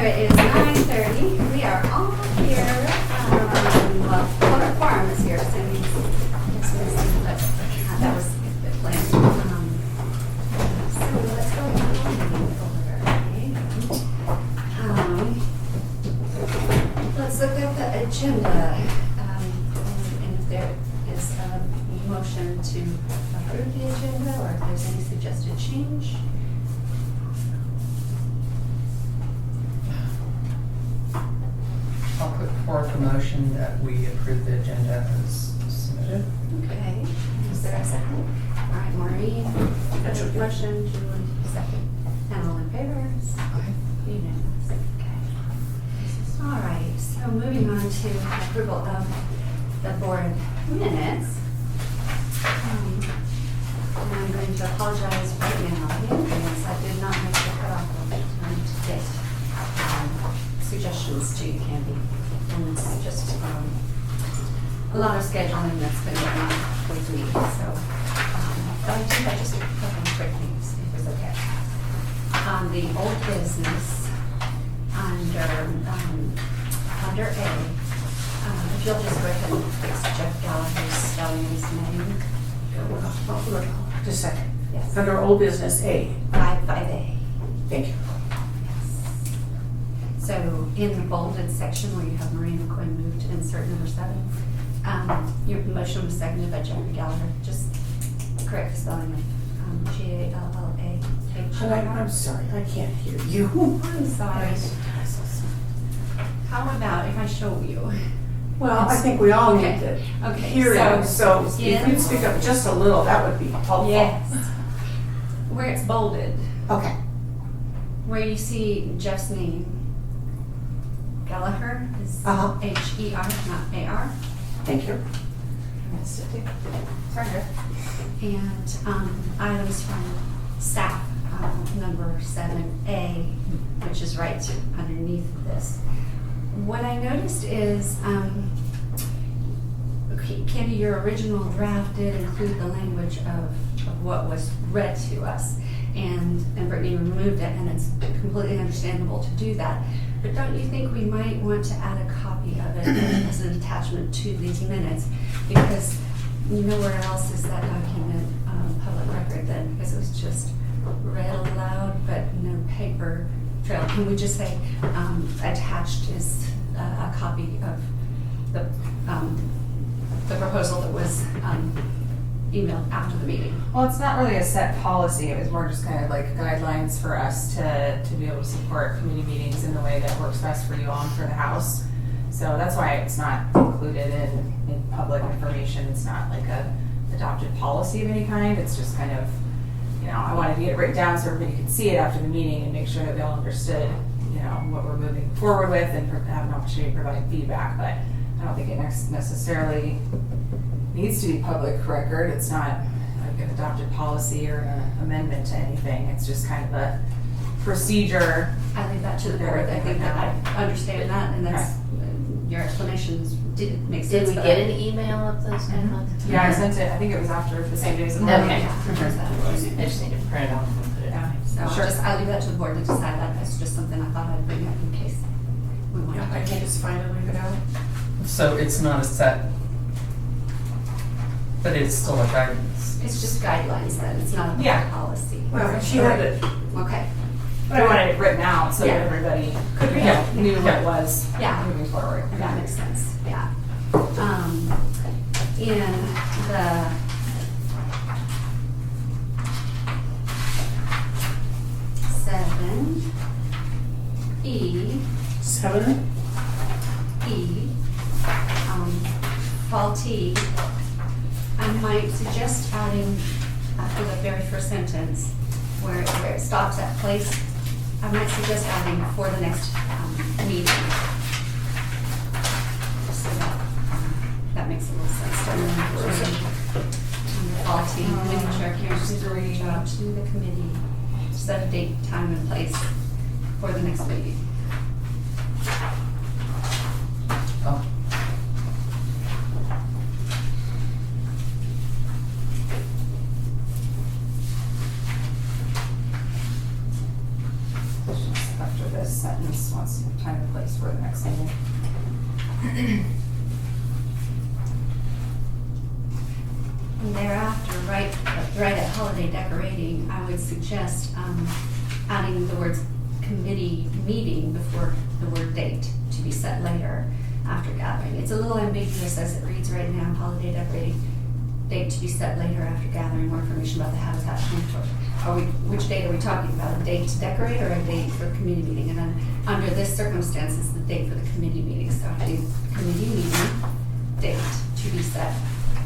it is 9:30. We are all here. Well, our quorum is here, so that was the plan. So let's go ahead let's look at the agenda. And if there is a motion to approve the agenda, or if there's any suggested change. I'll put forth a motion that we approve the agenda as submitted. Okay, is there a second? All right, Maureen, that's a motion, Julie, second. And all in favor? Aye. Unanimous, okay. All right, so moving on to approval of the board minutes. And I'm going to apologize right now in advance. I did not make the cutoff of time to get suggestions to you, Candy. And it's just a lot of scheduling that's been going on with me, so. But I do have just a couple of quick things, if it's okay. On the old business, under A, if you'll just go ahead and fix Jeff Gallagher's spelling of his name. Just a second. Yes. Under old business A. 5A. Thank you. So in the bolded section where you have Maureen McCoy moved to insert number 7, your motion was seconded by Jeffrey Gallagher. Just correct the spelling of G-A-L-L-A-H. I'm sorry, I can't hear you. I'm sorry. How about if I show you? Well, I think we all need Okay. to Okay, hear you, so if in- you'd speak up just a little, that would be helpful. Yes. Where it's bolded, Okay. where you see Jeff's name, Gallagher is Uh-huh. H-E-R, not A-R. Thank you. And items from staff, number 7A, which is right underneath this. What I noticed is, Candy, your original draft did include the language of what was read to us, and Brittany removed it, and it's completely understandable to do that. But don't you think we might want to add a copy of it as an attachment to these minutes? Because nowhere else is that document public record then, because it was just read aloud, but no paper trail. Can we just say attached is a copy of the proposal that was emailed after the meeting? Well, it's not really a set policy. It was more just kind of like guidelines for us to be able to support committee meetings in the way that works best for you all and for the House. So that's why it's not included in public information. It's not like a adopted policy of any kind. It's just kind of, I wanted to get it written down so everybody could see it after the meeting and make sure that we all understood, what we're moving forward with and have an opportunity to provide feedback. But I don't think it necessarily needs to be public record. It's not like an adopted policy or an amendment to anything. It's just kind of a procedure. I leave that to the board. I think that I understand that, and that's, your explanations did make sense. Did we get an email of those guidelines? Yeah, I sent it. I think it was after the same day as the Okay. meeting. I just need to print it off and put it Yeah. So Sure. I leave that to the board to decide that. That's just something I thought I'd bring up in case we want Yeah, I to. think it's fine to leave it out. So it's not a set, but it's still a guidance. It's just guidelines then. It's not a Yeah. policy. Well, she had it. Okay. But I wanted it written out so Yeah. that everybody Could read yeah, it. knew what it was Yeah. moving forward. That makes sense, yeah. In the seven E, 7? faulty, I might suggest adding after the very first sentence where it stops at place, I might suggest adding for the next meeting. Just so that makes a little sense to me. Faulty, committee chair carries the job to the committee, set a date, time, and place for the next meeting. Oh, After this sentence, wants time and place for the next meeting. And thereafter, right at holiday decorating, I would suggest adding the words committee meeting before the word date to be set later after gathering. It's a little ambiguous as it reads right now, holiday decorating, date to be set later after gathering more information about the habitat plan. Which date are we talking about? A date to decorate or a date for committee meeting? And then under this circumstance, it's the date for the committee meeting. So I do committee meeting, date to be set.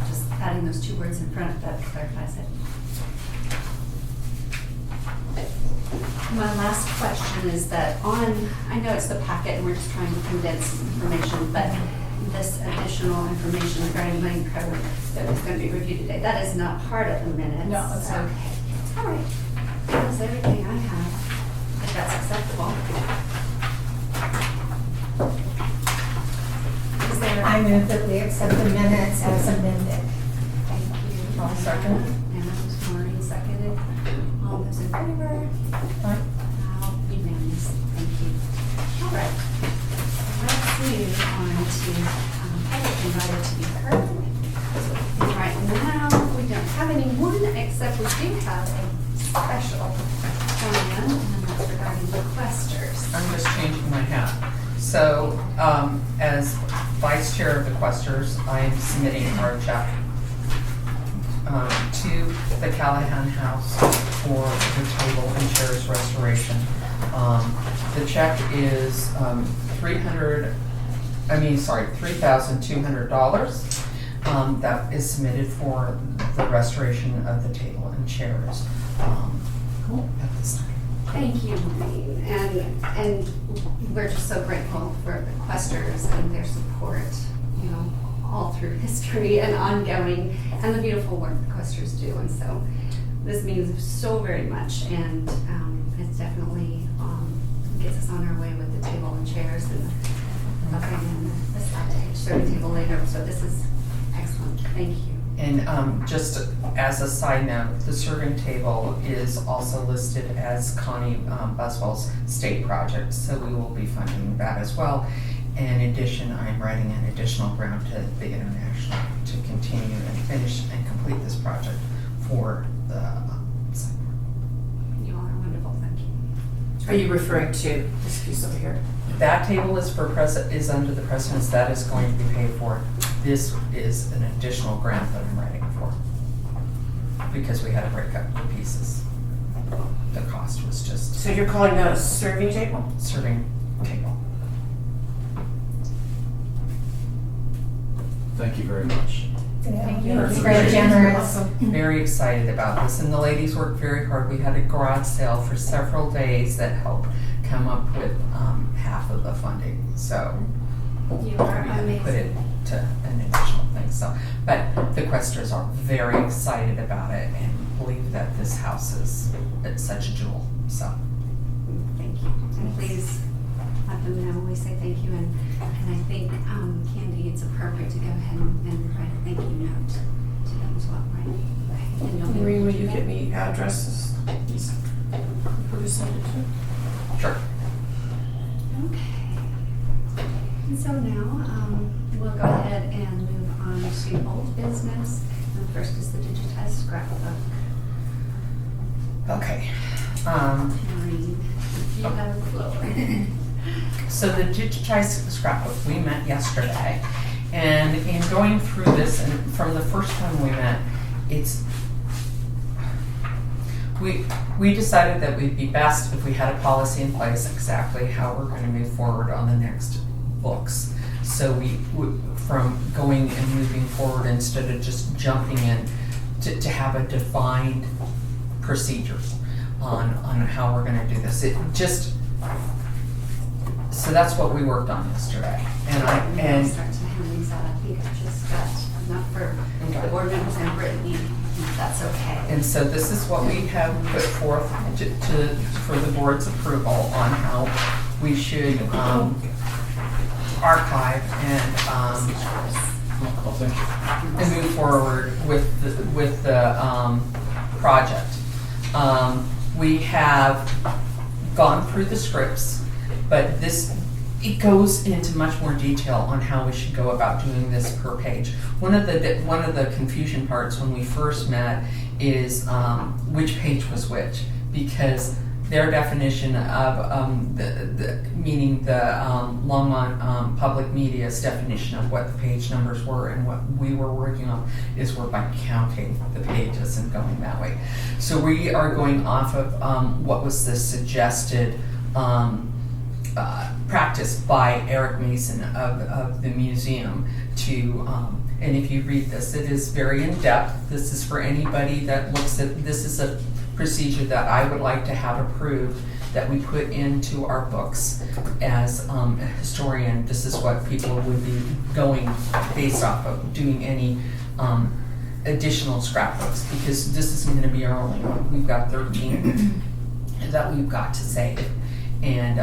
Just adding those two words in front, that clarifies it. My last question is that I know it's the packet and we're just trying to condense information, but this additional information regarding money code that was going to be reviewed today, that is not part of the minutes. No, it's not. Okay. All right. That's everything I have, if that's acceptable. Is there? I move that we accept the minutes as amended. Thank you. I'll second. And Maureen seconded. All those in favor? Aye. Unanimous. Thank you. All right. Let's move on to public invited to be heard. Right now, we don't have anyone, except we do have a special plan, and that's regarding requesters. I'm just changing my hat. So, as vice chair of the Questers, I am submitting our check to the Callahan House for the table and chairs restoration. The check is $3,200. That is submitted for the restoration of the table and chairs at this time. Thank you, Maureen, and we're just so grateful for the Questers and their support, you know, all through history and ongoing, and the beautiful work the Questers do. And so this means so very much, and it's definitely gets us on our way with the table and chairs and the side serving table later. So this is excellent. Thank you. And just as a side note, the serving table is also listed as Connie Buswell's state project, so we will be funding that as well. In addition, I'm writing an additional grant to the International to continue and finish and complete this project for the site. You all are wonderful. Thank you. Are you referring to this piece over here? That table is is under the precedence, that is going to be paid for. This is an additional grant that I'm writing for, because we had to break up the pieces. The cost was just So you're calling that a serving table? serving table. Thank you very much. Thank you. It's very generous. Very excited about this, and the ladies worked very hard. We had a garage sale for several days that helped come up with half of the funding, so You we are had to put it amazing. to an additional thing, so. But the Questers are very excited about it and believe that this house is, it's such a jewel, so. Thank you. And please let them know we say thank you. And I think, Candy, it's appropriate to go ahead and write a thank you note to them as well, right? And you'll be Maureen, able will to do you that? get me addresses? Who to send it to? Sure. Okay. And so now, we'll go ahead and move on to old business. And first is the digitized scrapbook. Okay. Maureen, you have the floor. So the digitized scrapbook, we met yesterday, and in going through this, and from the first time we met, we decided that we'd be best if we had a policy in place exactly how we're going to move forward on the next books. So we from going and moving forward instead of just jumping in to have a defined procedures on how we're going to do this. It just so that's what we worked on yesterday, and We'll start to hand these out. I think I've just got enough for the board members and Brittany, if that's okay. And so this is what we have put forth for the board's approval on how we should archive and Well, thank you. and move forward with the project. We have gone through the scripts, But this, it goes into much more detail on how we should go about doing this per page. One of the confusion parts when we first met is which page was which, because their definition of meaning the Longmont Public Media's definition of what the page numbers were and what we were working on is we're by counting the pages and going that way. So we are going off of what was the suggested practice by Eric Mason of the museum to, and if you read this, it is very in-depth. This is for anybody that looks at, this is a procedure that I would like to have approved that we put into our books as a historian. This is what people would be going based off of, doing any additional scrapbooks, because this isn't going to be our only one. We've got 13 that we've got to save, and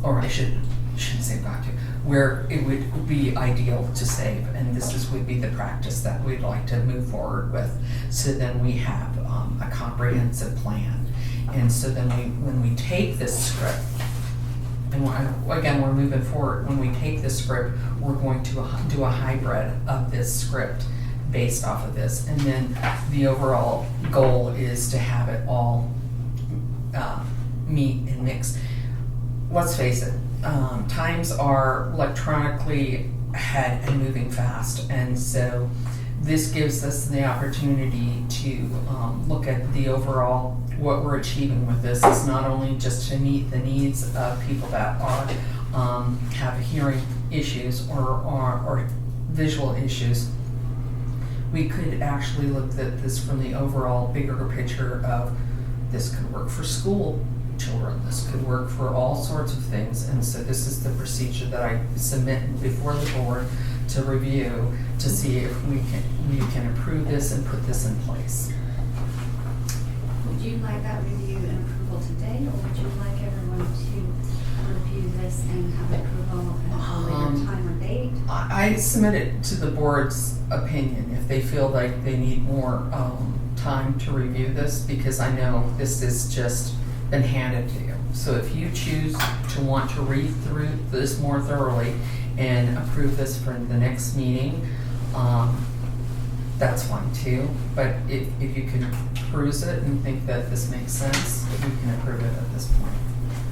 or I shouldn't say got to, where it would be ideal to save, and would be the practice that we'd like to move forward with. So then we have a comprehensive plan, and so then when we take this script, and again we're moving forward. When we take this script, we're going to do a hybrid of this script based off of this, and then the overall goal is to have it all meet and mix. Let's face it, times are electronically ahead and moving fast, and so this gives us the opportunity to look at the overall, what we're achieving with this is not only just to meet the needs of people that are have hearing issues or visual issues. We could actually look at this from the overall bigger picture of this could work for school children, this could work for all sorts of things, and so this is the procedure that I submit before the board to review to see if we can approve this and put this in place. Would you like that review and approval today, or would you like everyone to review this and have approval at a later time or date? I submit it to the board's opinion if they feel like they need more time to review this, because I know this is just been handed to you. So if you choose to want to read through this more thoroughly and approve this for the next meeting, that's fine too. But if you can peruse it and think that this makes sense, we can approve it at this point.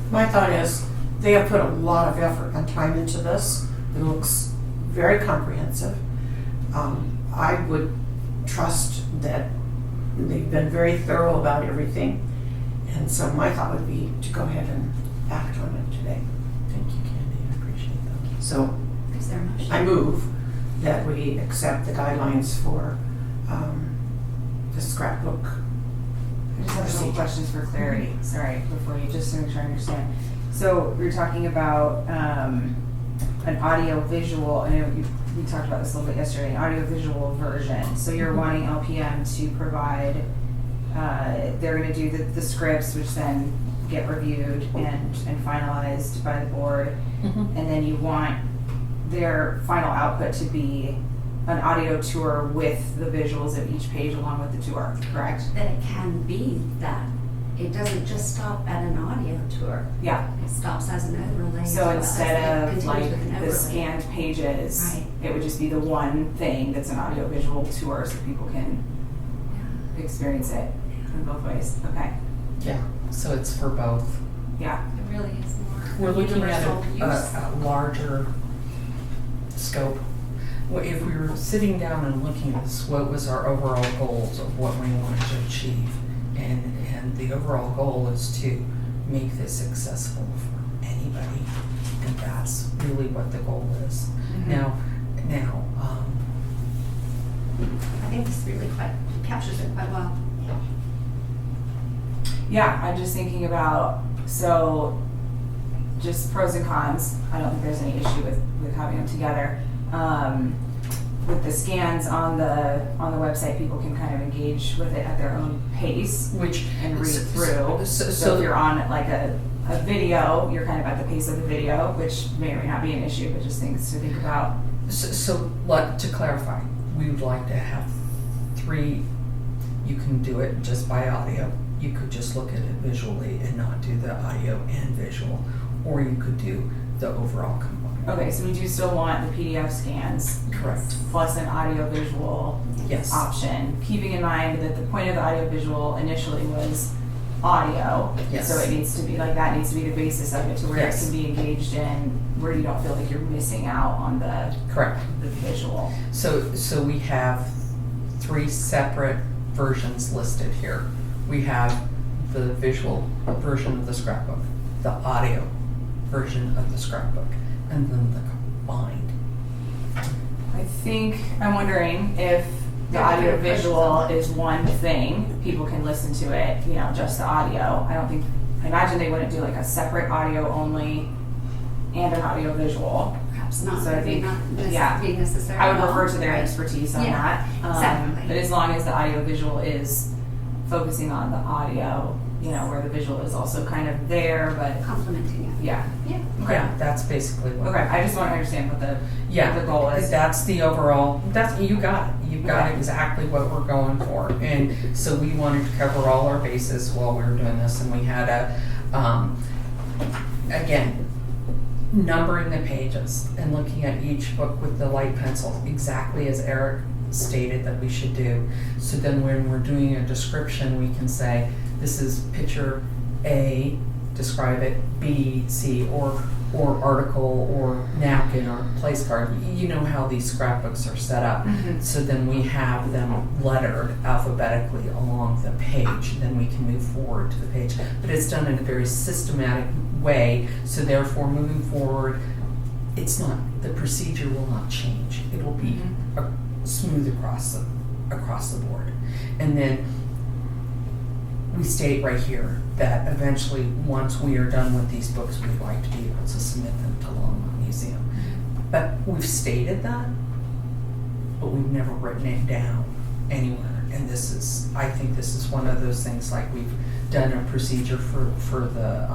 My thought is, they have put a lot of effort and time into this. It looks very comprehensive. I would trust that they've been very thorough about everything. And so my thought would be to go ahead and act on it today. Thank you, Candy. I appreciate that. So Is there a motion? I move that we accept the guidelines for the scrapbook. I just have a couple Procedure. questions for clarity, sorry, before you, just to make sure I understand. So you're talking about an audio visual, I know we talked about this a little bit yesterday, an audio visual version. So you're wanting LPM to provide, they're gonna do the scripts, which then get reviewed and finalized by the board. Mm-hmm. And then you want their final output to be an audio tour with the visuals of each page along with the tour, correct? That it can be that. It doesn't just stop at an audio tour. Yeah. It stops as an overlay. So as instead it of continues like with an the overlay. scanned pages, Right. it would just be the one thing that's an audio visual tour so people can Yeah. experience it in both ways. Okay, Yeah, so it's for both. yeah. It really is more. We're looking at universal use. a larger scope. Well, if we were sitting down and looking at this, what was our overall goals of what we wanted to achieve? And the overall goal is to make this accessible for anybody, and that's really what the goal is. Now, I think this really captures it quite well. Yeah, I'm just thinking about, so just pros and cons. I don't think there's any issue with having them together. With the scans on the website, people can kind of engage with it at their own pace which and read through. So if you're on like a video, you're kind of at the pace of the video, which may or may not be an issue, but just things to think about. to clarify, we would like to have 3. You can do it just by audio. You could just look at it visually and not do the audio and visual. or you could do the overall combined. Okay, so we do still want the PDF scans Correct. plus an audio-visual Yes. option, keeping in mind that the point of the audio-visual initially was audio. Yes. So it needs to be, like, that needs to be the basis of it, to where it Yes. can be engaged in, where you don't feel like you're missing out on the Correct. visual. So we have 3 separate versions listed here. We have the visual version of the scrapbook, the audio version of the scrapbook, and then the combined. I think, I'm wondering if the They're audio different visual versions. is one thing, people can listen to it, you know, just the audio. I imagine they wouldn't do like a separate audio only and an audio visual. Perhaps not, So I maybe think- not yeah. be necessary. I would at all. refer to their Right. expertise on Yeah, that. exactly. But as long as the audio visual is focusing on the audio, you know, where the visual is also kind of there, but Complementing it. yeah. Yeah. Okay. Yeah, that's basically what. Okay, I just want to understand what the goal is. That's the overall, you got it. You got Okay. exactly what we're going for. And so we wanted to cover all our bases while we were doing this, and we had again, numbering the pages and looking at each book with the light pencil, exactly as Eric stated that we should do. So then when we're doing a description, we can say, this is picture A, describe it, B, C, or article, or napkin, or place card. You know how these scrapbooks are set up. Mhm. So then we have them lettered alphabetically along the page, then we can move forward to the page. But it's done in a very systematic way, so therefore moving forward, the procedure will not change. It will be smooth across the board. And then we state right here that eventually, once we are done with these books, we'd like to be able to submit them to Longmont Museum. But we've stated that, but we've never written it down anywhere. And I think this is one of those things, like we've done a procedure for the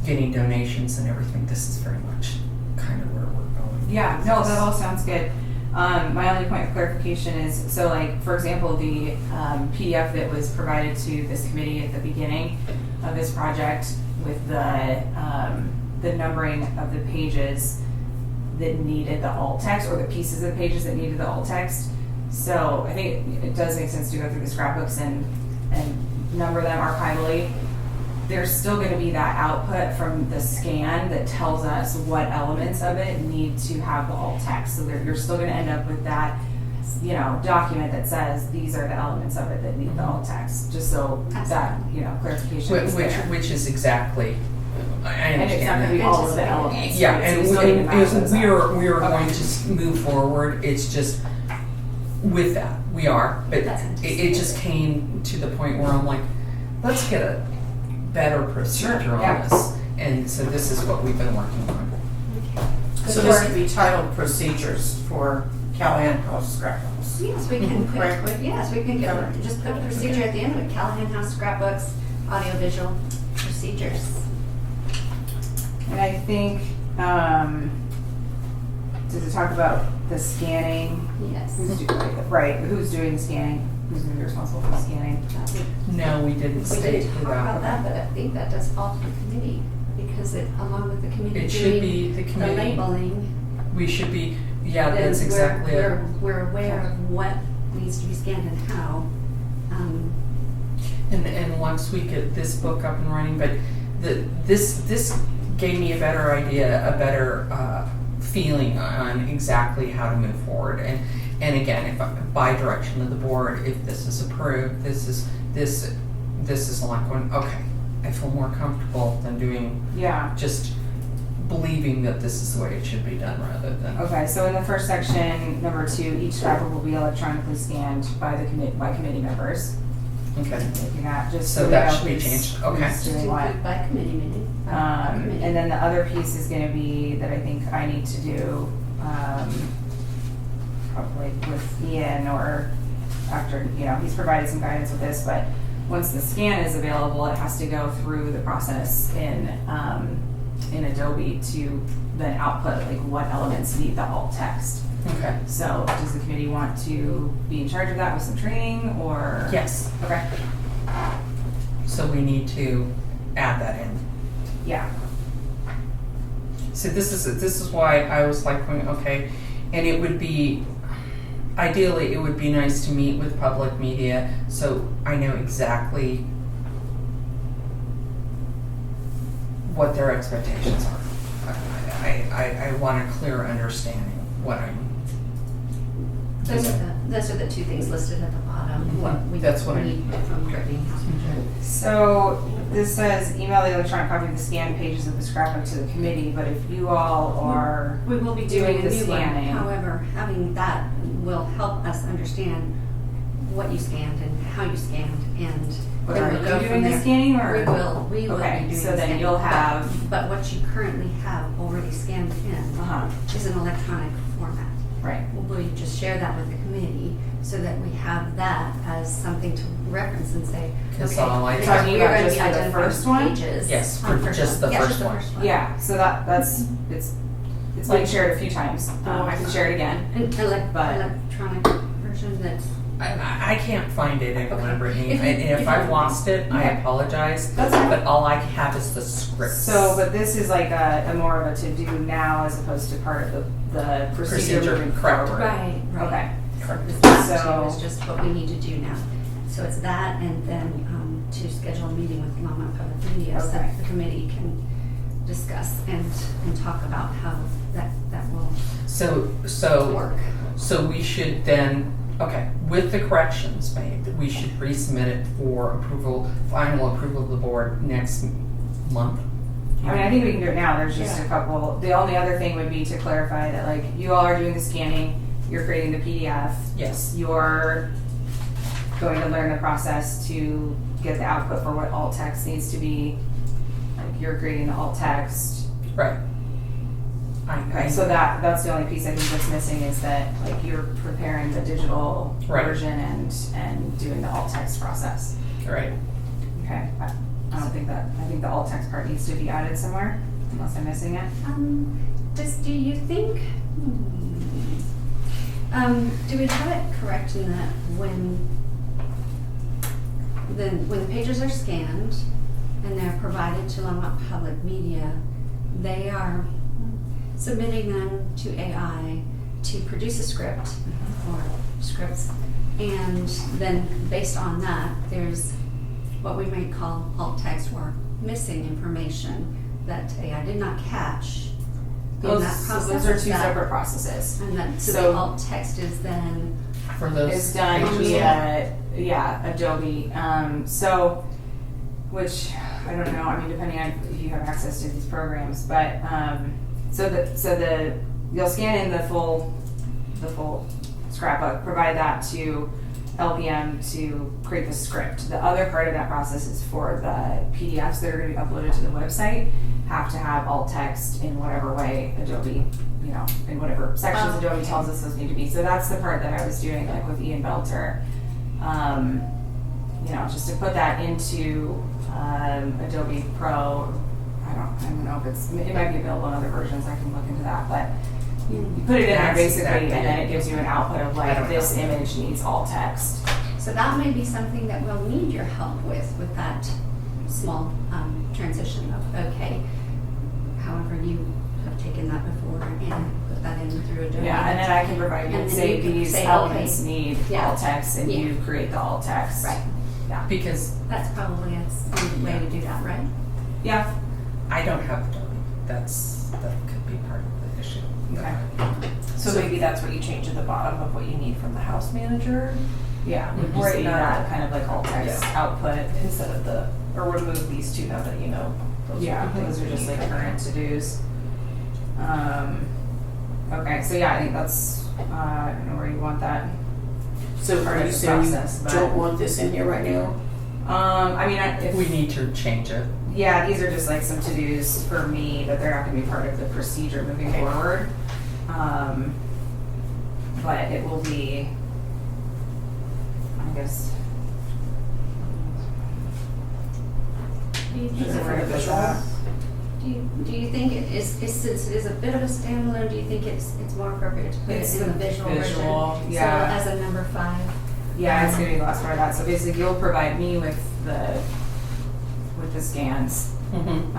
getting donations and everything. This is very much kind of where we're going. Yeah, no, that all sounds good. My only point of clarification is, so like, for example, the PDF that was provided to this committee at the beginning of this project with the numbering of the pages that needed the alt text, or the pieces of pages that needed the alt text. So I think it does make sense to go through the scrapbooks and number them archivally. There's still going to be that output from the scan that tells us what elements of it need to have the alt text. So you're still going to end up with that, you know, document that says these are the elements of it that need the alt text. Just so that, you know, clarification is there. Which is exactly, I And it's not understand going to be that. all of the elements. Yeah, right? So and you still need to match those up. we are Okay. going to move forward. It's just, with that, we are, but That's it just came to the point where I'm like, let's get a better procedure Sure, on yeah. this. And so this is what we've been working on. So this could be titled procedures for Callahan House scrapbooks. Yes, we can put, Correctly? yes, we can Covered. just put a procedure at the end of it, Callahan House scrapbooks, audiovisual procedures. And I think, does it talk about the scanning? Yes. Who's doing the scanning? Who's going to be responsible for the scanning? No, we didn't We state didn't who talk about that. that, but I think that does fall to the committee, because along with the committee It should be doing the the committee. labeling, We should be, yeah, then that's exactly it. we're aware of what needs to be scanned and how. And once we get this book up and running, but this gave me a better idea, a better feeling on exactly how to move forward. And again, if by direction of the board, if this is approved, this is like going, okay, I feel more comfortable than doing, Yeah. just believing that this is the way it should be done rather than. Okay, so in the first section, number 2, each scrapbook will be electronically scanned by committee members. Okay. Making that just So we that know should be who's- changed. Okay. who's Just doing what. include by committee meeting. And then the other piece is going to be that I think I need to do, probably with Ian, or after, you know, he's provided some guidance with this, but once the scan is available, it has to go through the process in Adobe to then output like what elements need the alt text. Okay. So does the committee want to be in charge of that with some training, or? Yes. Okay, So we need to add that in. yeah. So this is why I was like, going, okay, and it would be, ideally, it would be nice to meet with public media so I know exactly what their expectations are. I want a clear understanding what I'm. Those are the two things listed at the bottom, what we That's what I- need from Brittany. So this says email the electronic copy of the scanned pages of the scrapbook to the committee, but if you all are, We will be doing doing a the new one, scanning. however, having that will help us understand what you scanned and how you scanned, and but then are we'll you go from doing the there. scanning or? We will be Okay, doing the so then scanning, you'll but- have- But what you currently have already scanned in Uh-huh, is an electronic format. right. Will we just share that with the committee so that we have that as something to reference and say, Because okay, all I- because Talking we're about going to just be for the identifying first one? pages. Yes, on for just one. the Yeah, first one. Yeah, so that's, it's been shared a few times. I can share it again. An But- electronic version that's. I can't find it anywhere, Okay. Brittany, If you- and if if I've you- lost it, I Okay. apologize. That's fine. But all I have is the script. So, but this is like a more of a to-do now as opposed to part of the procedure Procedure, moving correct. forward. Right. Okay. This last So- two is just what we need to do now. So it's that, and then to schedule a meeting with Longmont Public Media so Okay. that the committee can discuss and talk about how that will So work. So we should then, okay, with the corrections made, we should resubmit it for approval, final approval of the board next month. I mean, I think we can do it now, there's just a Yeah. couple, the only other thing would be to clarify that like, you all are doing the scanning, you're creating the PDF, Yes, you're going to learn the process to get the output for what alt text needs to be, like you're creating the alt text. right. Okay, so that's the only piece I think that's missing is that like you're preparing the digital Right. version and doing the alt text process. Right. Okay, I don't think that, I think the alt text part needs to be added somewhere, unless I'm missing it. Do you think, do we have it correct in that when the pages are scanned and they're provided to Longmont Public Media, they are submitting them to AI to produce a script or scripts, and then based on that, there's what we may call alt text or missing information that AI did not catch in that process. So those are two separate processes. And then, so So- the alt text is then, For those. It's done pages. via, Adobe, so, which, I don't know, I mean, depending on if you have access to these programs, but, you'll scan in the full scrapbook, provide that to LPM to create the script. The other part of that process is for the PDFs that are gonna be uploaded to the website, have to have alt text in whatever way Adobe, in whatever sections Adobe Okay. tells us those need to be. So that's the part that I was doing, like with Ian Belter. Just to put that into Adobe Pro. I don't know if it might be available in other versions, I can look into that, but you put it in there That's basically, exactly and then it. it gives you an output of I like, don't this know. image needs alt text. so that may be something that we'll need your help with that small transition of, okay, however you have taken that before and put that in through Adobe. Yeah, and then I can provide you, And then say you can these say, elements okay, need yeah, alt text, and yeah. you create the alt text. Right, Because that's probably a way to do that, right? Yeah, I don't have Adobe, that could be part of the issue. okay, So maybe that's what you change at the bottom of what you need from the house manager yeah, Mhm. right See now, that. kind of like alt text Yeah. output. instead of or remove these two now that you know. Those Yeah, are the those are just like you need. current to-dos. Okay, so yeah, I think that's, I don't know where you want that. So Part are of you the saying you process, but- don't want this in here right now? I mean, if. We need to change it. Yeah, these are just like some to-dos for me, but they're not gonna be part of the procedure moving Okay. forward. But it will be, I guess. Do you think Is it for the visual? Do you think it is, since it is a bit of a standalone, do you think it's more appropriate to put It's it in the visual version? visual, yeah. So as a number 5? Yeah, it's gonna be the last part of that, so basically you'll provide me with the scans. Mm-hmm.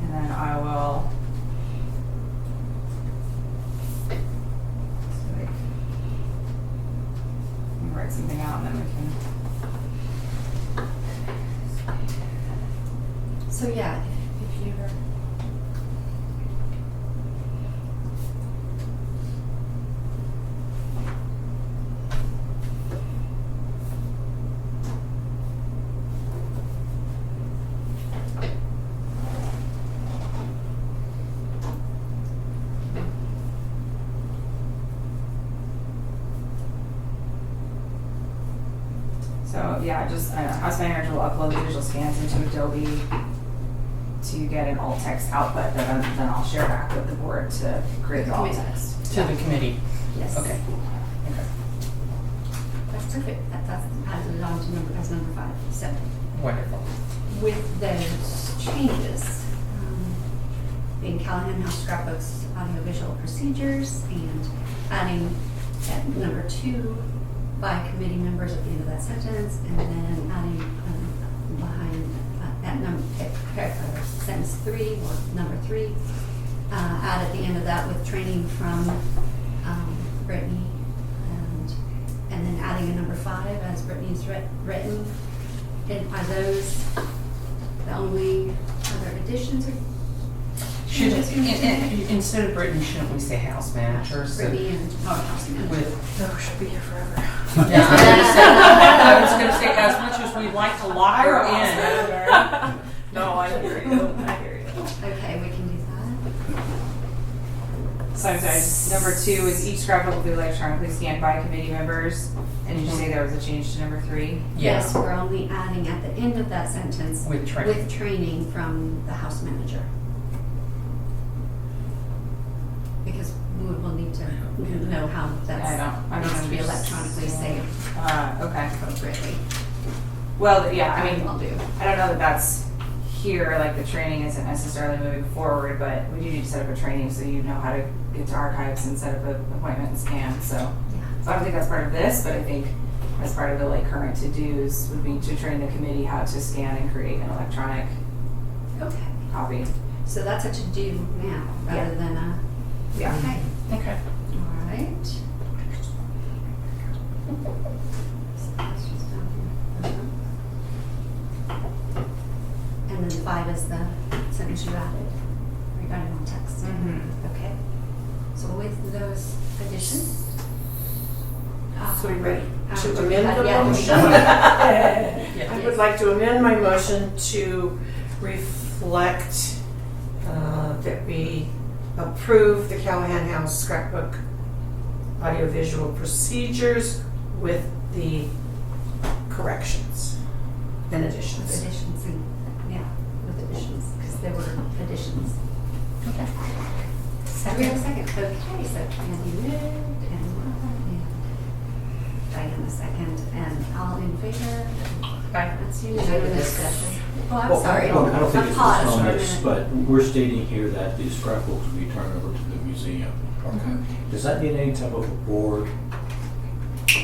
And then I will. So like, let me write something out and then we can. So yeah, if you're. So yeah, just house manager will upload the visual scans into Adobe to get an alt text output that then I'll share back with the board to create the alt text. To the committee. Yes. Okay. Okay. That's perfect. That's added on to number 5. So Wonderful. with those changes, being Callahan House Scrapbooks audiovisual procedures and adding at number 2 by committee members at the end of that sentence, and then adding behind at sentence 3 or number 3, add at the end of that with training from Brittany, and then adding a number 5 as Brittany's written. And are those the only other additions or Should, changes? instead of Brittany, shouldn't we say house manager? So Brittany and house manager. with, No, she'll be here forever. yeah, I was gonna say, as much as we'd like to lock her in. No, I hear you, I hear you. Okay, we can do that. So I'm sorry, number 2 is each scrapbook will be electronically scanned by committee members. And did you say there was a change to number 3? Yes, Yes, we're only adding at the end of that sentence with training. with training from the house manager. Because we will need to know how I that needs to be electronically saved Okay. appropriately. Well, yeah, I mean, I'll do. I don't know that that's here, like the training isn't necessarily moving forward, but we do need to set up a training so you know how to get to archives and set up an appointment and scan, so. So I don't think that's part of this, but I think as part of the like current to-dos would be to train the committee how to scan and create an electronic Okay, copy. so that's a to-do now rather than a, Yeah. okay, Okay. all right. So that's just down here. And then 5 is the sentence you added regarding all text. Okay, so with those additions. So we ready to we amend had- the yeah, we motion? got- I would like to amend my motion to reflect that we approve the Callahan House scrapbook audiovisual procedures with the corrections and additions. Additions, and, yeah, with additions, because there were additions. Okay. Do we have a second? Okay, so Andy moved and Diana second, and all in favor? That's Is there a discussion? Oh, I'm Well, sorry. well, I don't think it's Pause just on for a this, minute. but we're stating here that these scrapbooks will be turned over to the museum. Mm-hmm. Okay. Does that need any type of a board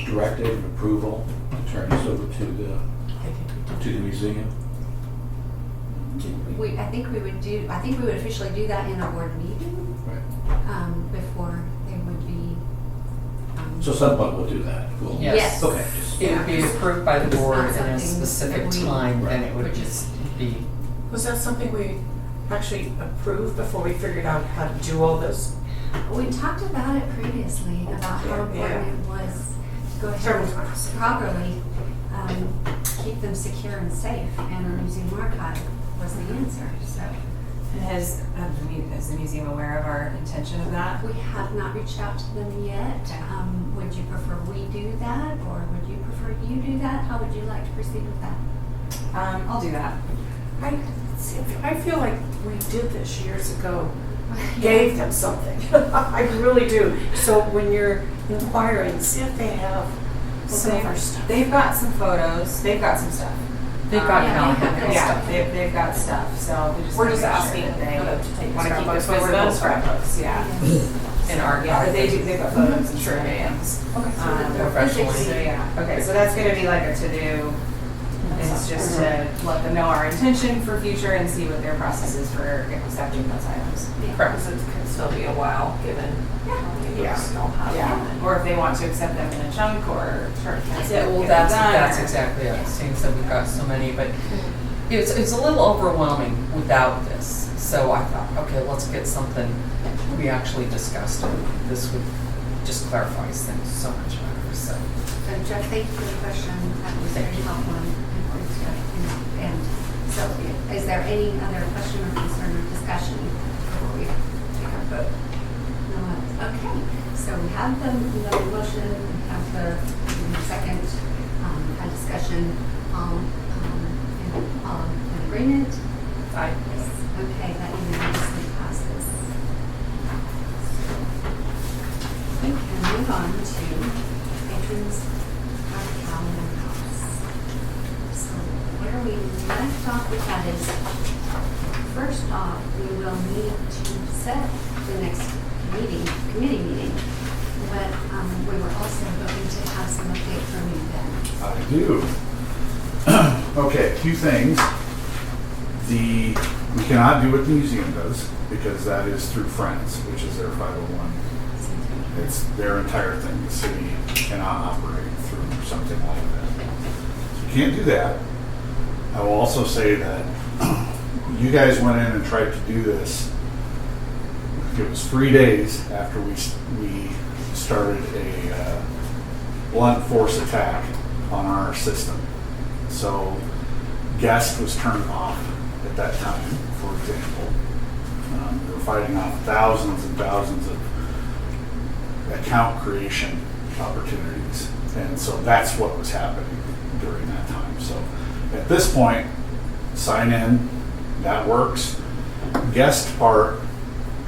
directive and approval to turn this over to the museum? I think we would officially do that in a board meeting, Right. before they would be. So somebody will do that. We'll- Yes. Okay. Just, It would be approved by the It's board not in a something specific that we- time, then it would Which is- just be, Was that something we actually approved before we figured out how to do all this? We talked about it previously, about how important Yeah. it was to go ahead Several and times. properly keep them secure and safe, and the museum archive was the answer, so. And is the museum aware of our intention of that? We have not reached out to them yet. Would you prefer we do that, or would you prefer you do that? How would you like to proceed with that? I'll do that. I feel like we did this years ago, gave them something. I really do. So when you're inquiring, see if they have some of our stuff. They've got some photos, they've got some stuff. they've got Yeah, Callahan they have House Yeah, stuff. they've got stuff, so we just. We're wanna just make sure asking that they them to take the wanna keep the scrapbooks when we're physical done. scrapbooks, yeah. In our Yeah, but they do, they've got photos and surveys. So that they're Professionally. physically- So, yeah, okay, so that's gonna be like a to-do It's just to let them know our intention for future and see what their process is for accepting those items. Because it can still be a while, given how many Yeah. books they'll have. Yeah, or if they want to accept them in a chunk or. Sure. Yeah, well, get it that's done, or- exactly it. Seeing that we've got so many, but it's a little overwhelming without this. So I thought, okay, let's get something we actually discussed, and this would just clarifies things so much better. So So Jeff, thank you for the question. That was very helpful and important stuff. And so is there any other question or concern or discussion before we take our vote? No. Okay, so we have the motion, we have the second a discussion, all in agreement? I Yes. Okay, that unanimously passes. We can move on to patrons of Callahan House. So where we left off with that is, first off, we will need to set the next committee meeting. But we were also hoping to have some update from you then. I do. Okay, a few things. We cannot do what the museum does because that is through Friends, which is their 501. It's their entire thing. The city cannot operate through something like that. So you can't do that. I will also say that you guys went in and tried to do this. It was 3 days after we started a blunt force attack on our system. So guest was turned off at that time, for example. We were fighting off thousands and thousands of account creation opportunities. And so that's what was happening during that time. So at this point, sign in, that works. Guest part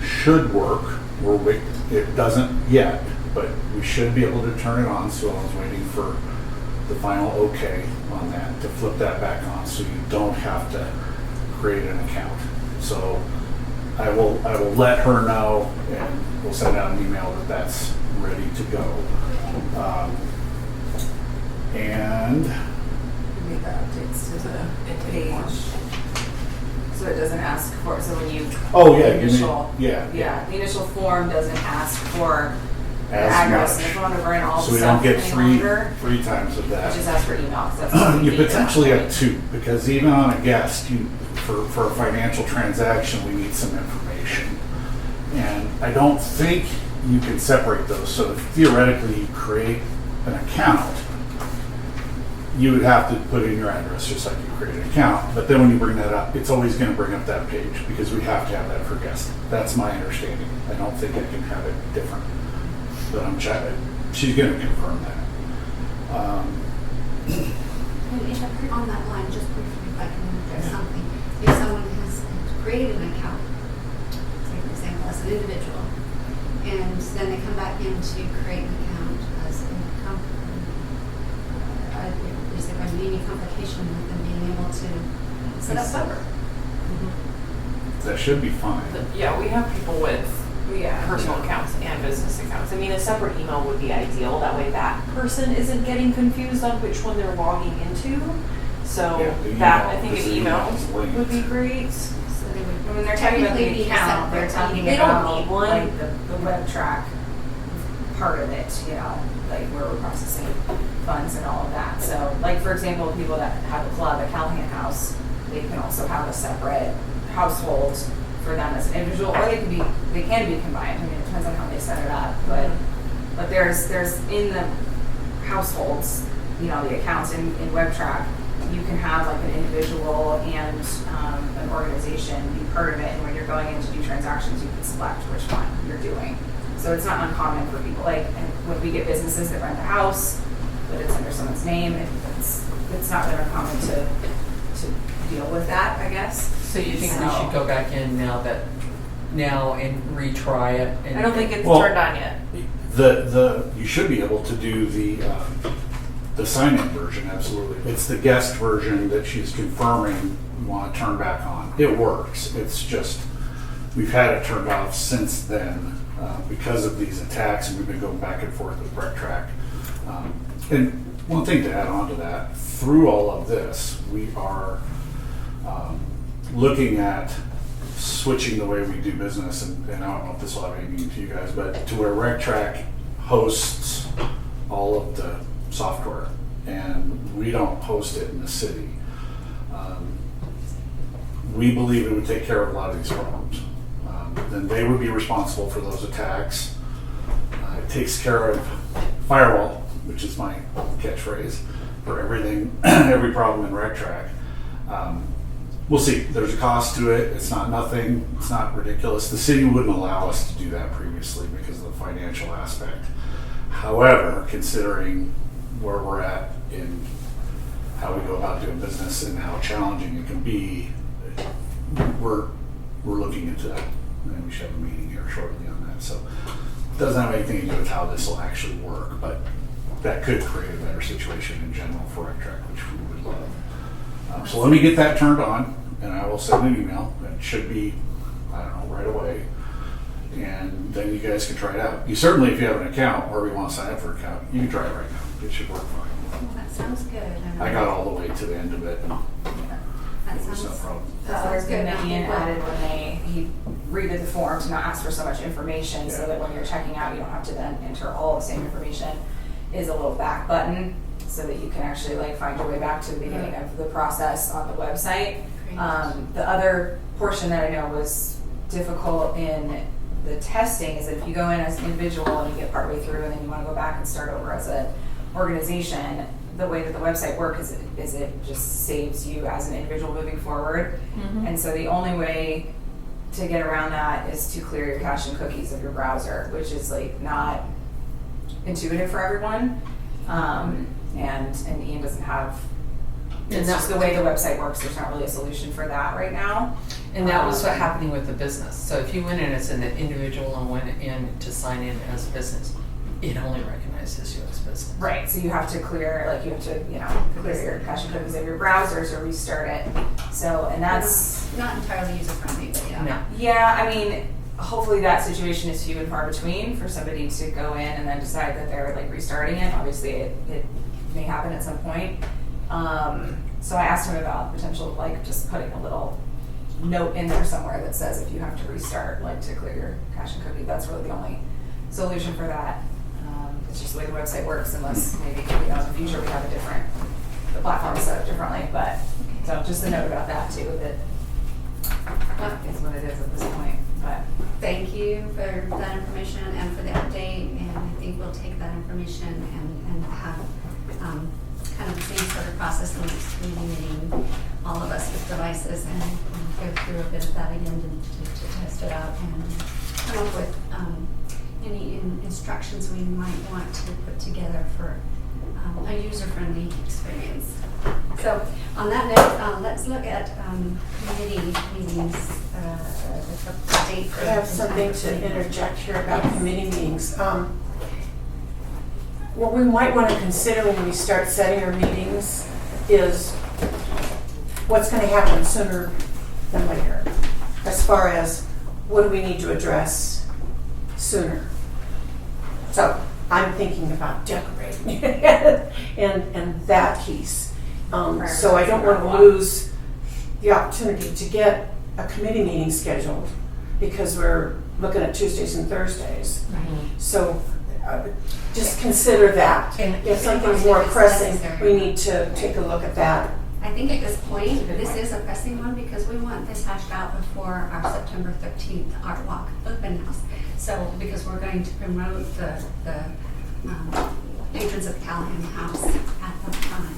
should work. It doesn't yet, but we should be able to turn it on. So I was waiting for the final okay on that to flip that back on, so you don't have to create an account. So I will let her know, and we'll send out an email that that's ready to go. And Make the updates to the page. So it doesn't ask for, so when you. oh yeah, the give me, initial- yeah, Yeah, the initial form doesn't ask for the As address much. and the phone number and all so the we stuff don't get any longer. three times of It that. just asks for email, 'cause that's what we You need at potentially that have point. two, because even on a guest, for a financial transaction, we need some information. And I don't think you can separate those. So if theoretically you create an account, you would have to put in your address just like you create an account. But then when you bring that up, it's always going to bring up that page because we have to have that for guests. That's my understanding. I don't think I can have it different. But I'm checking. She's going to confirm that. And if on that line, just briefly, if I can interject something, if someone has created an account, say for example, as an individual, and then they come back in to create an account as a company, is there going to be any complication with them being able to set up separate? That should be fine. Yeah, we have people with Yeah. personal accounts and business accounts. I mean, a separate email would be ideal. That way that person isn't getting confused on which one they're logging into. So Yeah, the that, I email- think this an email email is linked. would be great. So they would When they're talking about technically the be account, they're separate. talking They don't about need one. like the web track part of it, you know, like where we're processing funds and all of that. So like, for example, people that have a club at Callahan House, they can also have a separate household for them as an individual, or they can be combined. I mean, it depends on how they set it up, but there's in the households, you know, the accounts in WebTrack, you can have like an individual and an organization be part of it, and when you're going in to do transactions, you can select which one you're doing. So it's not uncommon for people, like, and when we get businesses that rent a house, but it's under someone's name, it's not that uncommon to deal with that, I guess. So you think we should go back in now and retry it? And I don't think it's Well- turned on yet. You should be able to do the sign-in version, absolutely. It's the guest version that she's confirming you want to turn back on. It works. It's just, we've had it turned off since then because of these attacks, and we've been going back and forth with BreckTrack. And One thing to add on to that, through all of this, we are looking at switching the way we do business, and I don't know if this will have anything to you guys, but to where RecTrack hosts all of the software, and we don't host it in the city. We believe it would take care of a lot of these problems. Then they would be responsible for those attacks. It takes care of firewall, which is my catchphrase for everything, every problem in RecTrack. We'll see. There's a cost to it. It's not nothing. It's not ridiculous. The city wouldn't allow us to do that previously because of the financial aspect. However, considering where we're at in how we go about doing business and how challenging it can be, we're looking into that. And we should have a meeting here shortly on that. So it doesn't have anything to do with how this will actually work, but that could create a better situation in general for RecTrack, which we would love. So let me get that turned on, and I will send an email. It should be, I don't know, right away. And then you guys can try it out. You certainly, if you have an account or you want to sign up for an account, you can try it right now. It should work fine. Well, that sounds good. I got all the way to the end of it, and That it was no sounds, problem. The that other sounds thing good. that Ian added when he redid the form to not ask for so much information, so Yeah. that when you're checking out, you don't have to then enter all the same information, is a little back button, so that you can actually like find your way back to the beginning of the process on the website. Great. The other portion that I know was difficult in the testing is that if you go in as an individual and you get partway through and then you want to go back and start over as an organization, the way that the website works is it just saves you as an individual moving forward. And so the only way to get around that is to clear your cache and cookies of your browser, which is like not intuitive for everyone. And Ian doesn't have, it's just the way the website works, there's not really a solution for that right now. And that was what happening with the business. So if you went in as an individual and went in to sign in as a business, it only recognizes you as business. Right, so you have to clear, like you have to, clear your cache and cookies of your browsers or restart it. So, and that's, not entirely user friendly, but yeah. No. yeah, I mean, hopefully that situation is few and far between for somebody to go in and then decide that they're like restarting it. Obviously it may happen at some point. So I asked him about potential, like just putting a little note in there somewhere that says if you have to restart, like to clear your cache and cookie, that's really the only solution for that. It's just the way the website works, unless maybe in the future we have the platform set up differently. But so just a note about that too, that is what it is at this point. But Thank you for that information and for the update, and I think we'll take that information and have kind of the same sort of process in the next community meeting, all of us with devices, and go through a bit of that again to test it out and come up with any instructions we might want to put together for a user-friendly experience. So on that note, let's look at committee meetings, the date. I have something to interject here about committee meetings. What we might want to consider when we start setting our meetings is what's going to happen sooner than later, as far as what do we need to address sooner. So I'm thinking about decorating and that piece. So I don't want to lose the opportunity to get a committee meeting scheduled because we're looking at Tuesdays and Thursdays. So just consider that. And If something's more pressing, we need to take a look at that. I think at this point, this is a pressing one because we want this hashed out before our September 13th Art Walk open house. So, because we're going to promote the patrons of Callahan House at that time.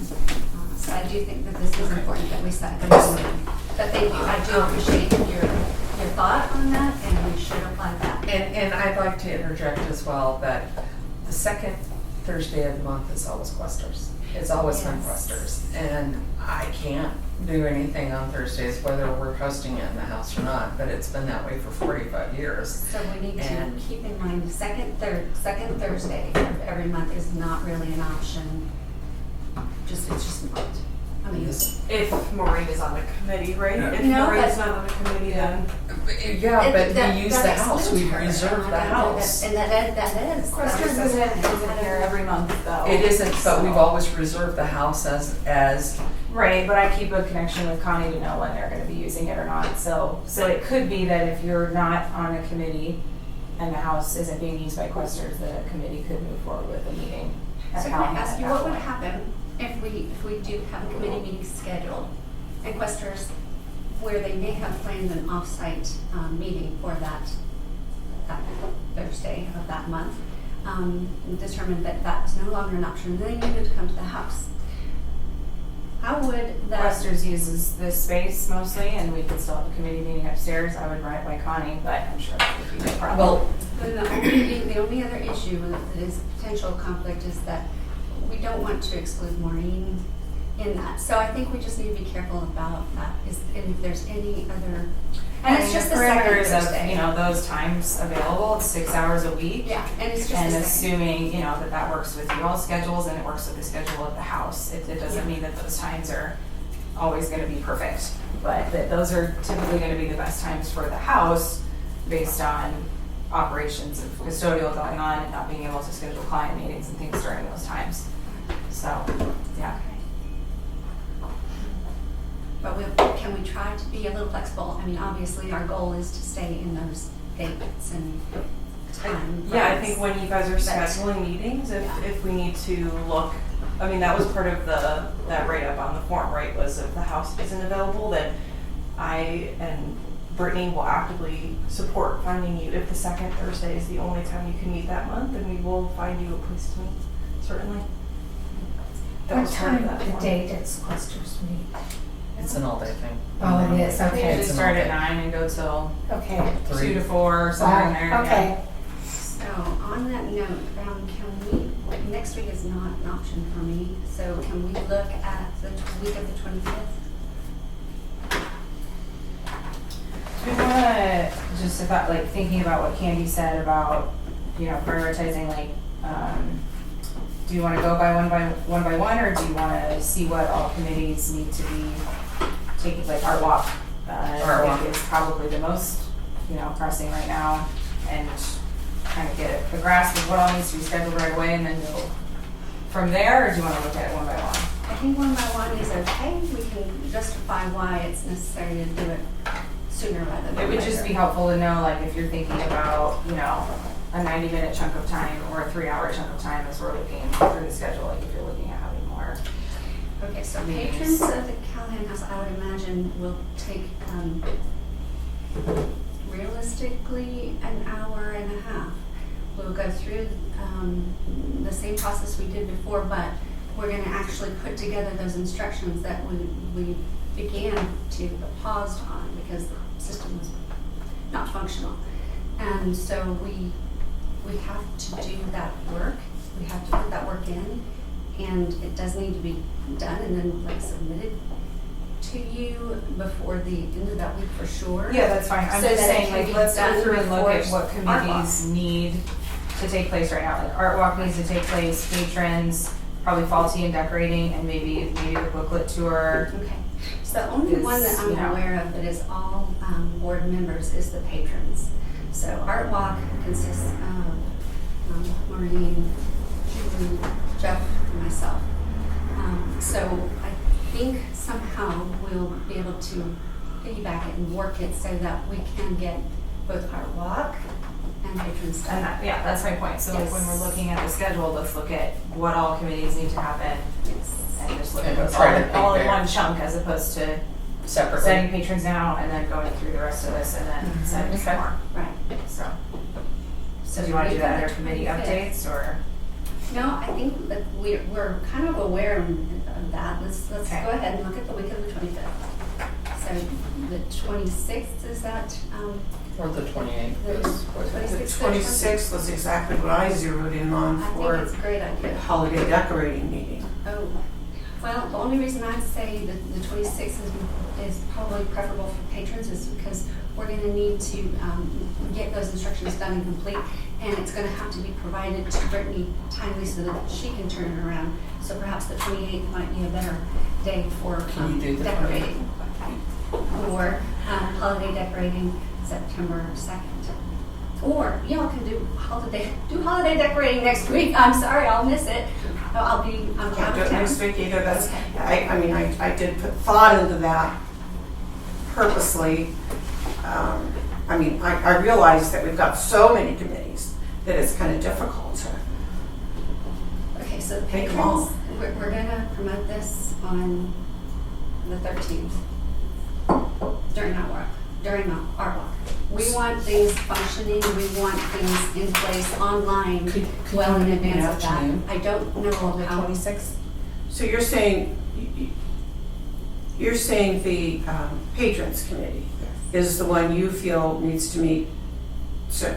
So I do think that this is important that we set this meeting. But thank you, I do appreciate your thought on that, and we should apply that. And I'd like to interject as well that the second Thursday of the month is always clusters. It's always been Yes. clusters. And I can't do anything on Thursdays, whether we're hosting it in the house or not, but it's been that way for 45 years. So we need to And- keep in mind the second Thursday of every month is not really an option. It's just not. I mean, If Maureen is on the committee, right? Yeah. If No, Maureen's but- not on the committee, then. Yeah, but that- we use that the house, we excludes her. reserve the house. And that is. Questions isn't here every month though. It isn't, but we've So- always reserved the house as, Right, but I keep a connection with Connie to know when they're gonna be using it or not, so it could be that if you're not on a committee and the house isn't being used by Questers, the committee could move forward with a meeting at So can I Callahan ask at you, that what would point. happen if we do have a committee meeting scheduled and Questers, where they may have planned an off-site meeting for that Thursday of that month, determined that that's no longer an option, and they needed to come to the house? How would that? Questers uses this space mostly, and we could still have a committee meeting upstairs. I would run it by Connie, but I'm sure that would be no problem. well, Then the only other issue that is potential conflict is that we don't want to exclude Maureen in that. So I think we just need to be careful about that, and if there's any other, and it's just the second parameters of, Thursday. those times available, it's 6 hours a week. Yeah, and it's just And the second. assuming, that works with you all's schedules and it works with the schedule of the house. It doesn't mean that those times are always gonna be perfect, but that those are typically gonna be the best times for the house based on operations of custodial going on and not being able to schedule client meetings and things during those times. So, yeah. But can we try to be a little flexible? I mean, obviously, our goal is to stay in those dates and time. Yeah, I frames. think when you guys are scheduling meetings, if we need to look, I mean, that was part of that write-up on the form, right, was if the house isn't available, that I and Brittany will actively support finding you. If the second Thursday is the only time you can meet that month, then we will find you a place to meet, certainly. That What was part of time that of the form. day does Questers meet? it's an all-day thing. Oh, it is, We okay, usually start at 9 and go till okay. 2 to 4 or somewhere in there. Wow, okay. So on that note, can we, next week is not an option for me, so can we look at the week of the 25th? Do we wanna, just about, thinking about what Candy said about, prioritizing, do you wanna go by one, or do you wanna see what all committees need to be taking, Art Walk? Art Walk. I think is probably the most, pressing right now, and kind of get a grasp of what all needs to be scheduled right away, and then go from there, or do you wanna look at it one by one? I think one by one is okay. We can justify why it's necessary to do it sooner rather than later. It would just be helpful to know, if you're thinking about, a 90-minute chunk of time or a 3-hour chunk of time as we're looking through the schedule, if you're looking at having more. Okay, so meetings. patrons of the Callahan House, I would imagine, will take realistically an hour and a half. We'll go through the same process we did before, but we're going to actually put together those instructions that we began to pause on because the system was not functional. And so we have to do that work. We have to put that work in, and it does need to be done and then submitted to you before the end of that week for sure. Yeah, that's fine. I'm So just that it saying, can be let's go done through and look at before what Art Walk. committees need to take place right now. Art Walk needs to take place, patrons, probably fall tea and decorating, and maybe the booklet tour. Okay. So the only one that I'm aware of that is all board members is the patrons. So Art Walk consists of Maureen, Julie, Jeff, and myself. So I think somehow we'll be able to piggyback it and work it so that we can get both Art Walk and patrons done. And that's my point. So Yes. when we're looking at the schedule, let's look at what all committees need to happen Yes. and just look at And those try to all in think one there. chunk as opposed to Separately. setting patrons now and then going through the rest of this and then setting some Okay. more. Right. So do you want to do that under week of the committee 25th. updates or? No, I think that we're kind of aware of that. Let's Okay. go ahead and look at the week of the 25th. So the 26th, is that, Or the 28th. the is what it is. The 26th was exactly what I zeroed in on I think for it's a great idea. the holiday decorating meeting. Oh, well, the only reason I'd say that the 26th is probably preferable for patrons is because we're going to need to get those instructions done and complete, and it's going to have to be provided to Brittany timely so that she can turn it around. So perhaps the 28th might be a better day for Can you do the decorating. Or holiday decorating September 2nd. Or y'all can do holiday decorating next week. I'm sorry, I'll miss it. I'm Can't out do of it town. next week either, that's, Okay. I did put thought into that purposely. I realize that we've got so many committees that it's kind of difficult to. Okay, so Take them all. patrons, we're gonna promote this on the 13th during our walk. We want things functioning, we want things in place online Could well in you do advance of that. afternoon? I don't know On the how. 26th? So you're saying the patrons committee is the one you feel needs to meet soon.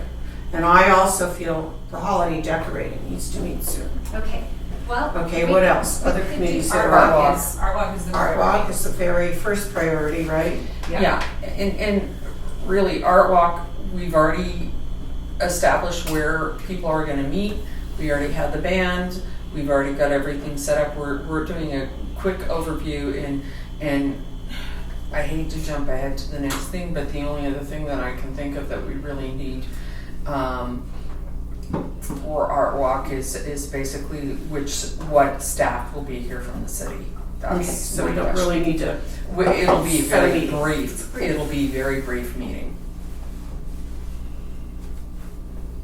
And I also feel the holiday decorating needs to meet soon. Okay, well. Okay, what else? Other committees that Art are walk on. is, art walk is the Art priority. walk is the very first priority, right? Yeah, and really, Art Walk, we've already established where people are gonna meet. We already had the band, we've already got everything set up. We're doing a quick overview and I hate to jump ahead to the next thing, but the only other thing that I can think of that we really need for Art Walk is basically what staff will be here from the city. Okay, so we don't really need to. It'll be Set a very meeting. brief. It'll be very brief meeting.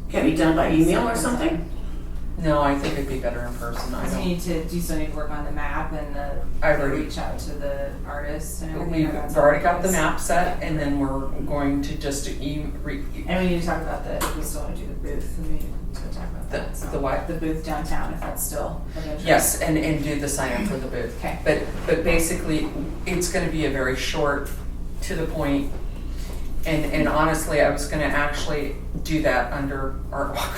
Can it be done by email or something? No, I think it'd be better in person. I Do you still need to work on the map and I the already- reach out to the artists and everything? We've or that's already all got the it is? map set, and then we're going to just And we need to talk about we still want to do the booth, we need to talk about that. The so. what? The booth downtown, if that's still of interest. yes, and do the sign up for the booth. Okay. But basically, it's going to be a very short, to the point. And honestly, I was going to actually do that under Art Walk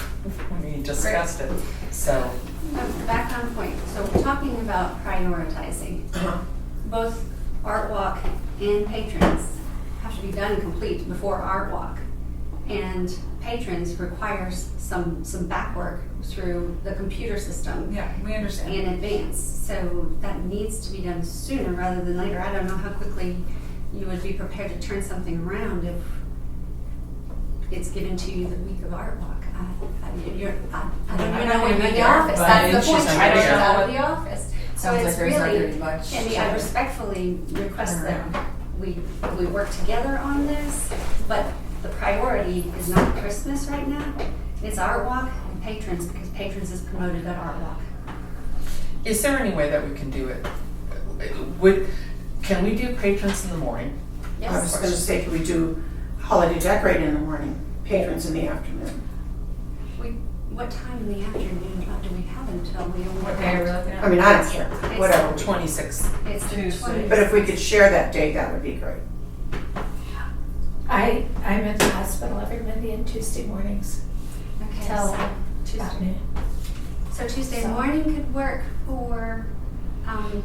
when we discussed it. So Back on point, so we're talking about prioritizing. Both Art Walk and patrons have to be done and complete before Art Walk. And patrons requires some back work through the computer system Yeah, we understand. in advance. So that needs to be done sooner rather than later. I don't know how quickly you would be prepared to turn something around if it's given to you the week of Art Walk. I don't even know when you're in the office. That's the point. she's I don't not know here. out of the office. So Sounds like it's there's not really, gonna be much. Candy, I respectfully request that we work together on this, but the priority is not Christmas right now. It's Art Walk and patrons, because patrons is promoted at Art Walk. is there any way that we can do it? Can we do patrons in the morning? I was gonna say, can we do holiday decorating in the morning, patrons in the afternoon? What time in the afternoon do we have until we only? What day are we looking at? I mean, I don't care, whatever. 26. It's the Tuesday. 20th. But if we could share that date, that would be great. I'm at the hospital every Monday and Tuesday mornings Okay, till so about Tuesday. noon. So Tuesday So- morning could work for holiday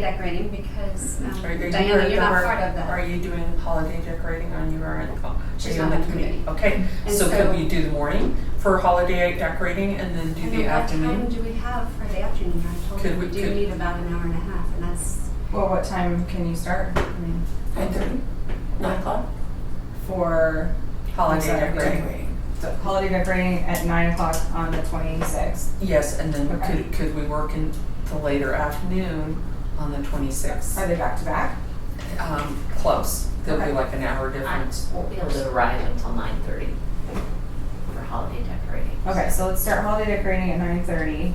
decorating because Diana, you're not part of Are that. you doing holiday decorating on your end? She's Are you not on the committee. Okay, And so so- could we do the morning for holiday decorating and then do And the then what time afternoon? do we have for the afternoon? I told Could you we we- do could- need about an hour and a half, and that's Well, what time can you start? I mean, 9:30, 9 o'clock? for Holiday sorry, decorating. so holiday decorating at 9 o'clock on the 26th. Yes, and then Okay. could we work into later afternoon on the 26th? Are they back to back? Close. There'll be Okay. like an hour I difference. won't be able to arrive until 9:30 for holiday decorating. Okay, so let's start holiday decorating at 9:30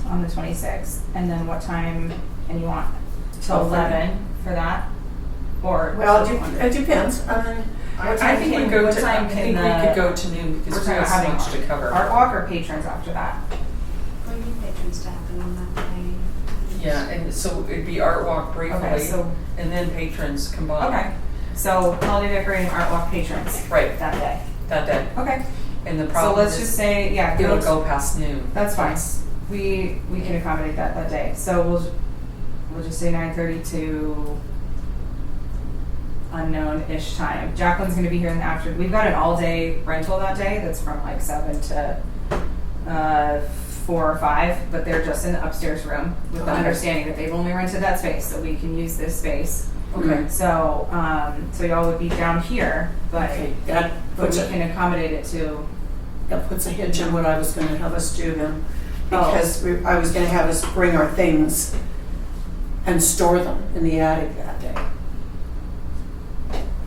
on the 26th, and then what time? And you want till 11 for that, or Well, it depends, I What time think we can- go what to, time I can think we the- could go to noon we're because we talking have about so having much to cover. art walk or patrons after that? when you patrons to happen on that day. Yeah, and so it'd be art walk briefly, Okay, so and then patrons combined. okay, so holiday decorating, art walk, patrons Right, that day. that day. Okay, And the so problem let's just is, say it'll go past noon. That's fine. We can accommodate that day. So we'll just say 9:30 to unknown-ish time. Jacqueline's going to be here in the afternoon. We've got an all-day rental that day. That's from like 7 to 4 or 5, but they're just in the upstairs room with the Okay. understanding that they've only rented that space, so we can use this space. Okay. So, so y'all would be down here, but, Okay, that but puts we it, can accommodate it to, that puts a hinge on what I was gonna have us do then. Oh. Because I was gonna have us bring our things and store them in the attic that day.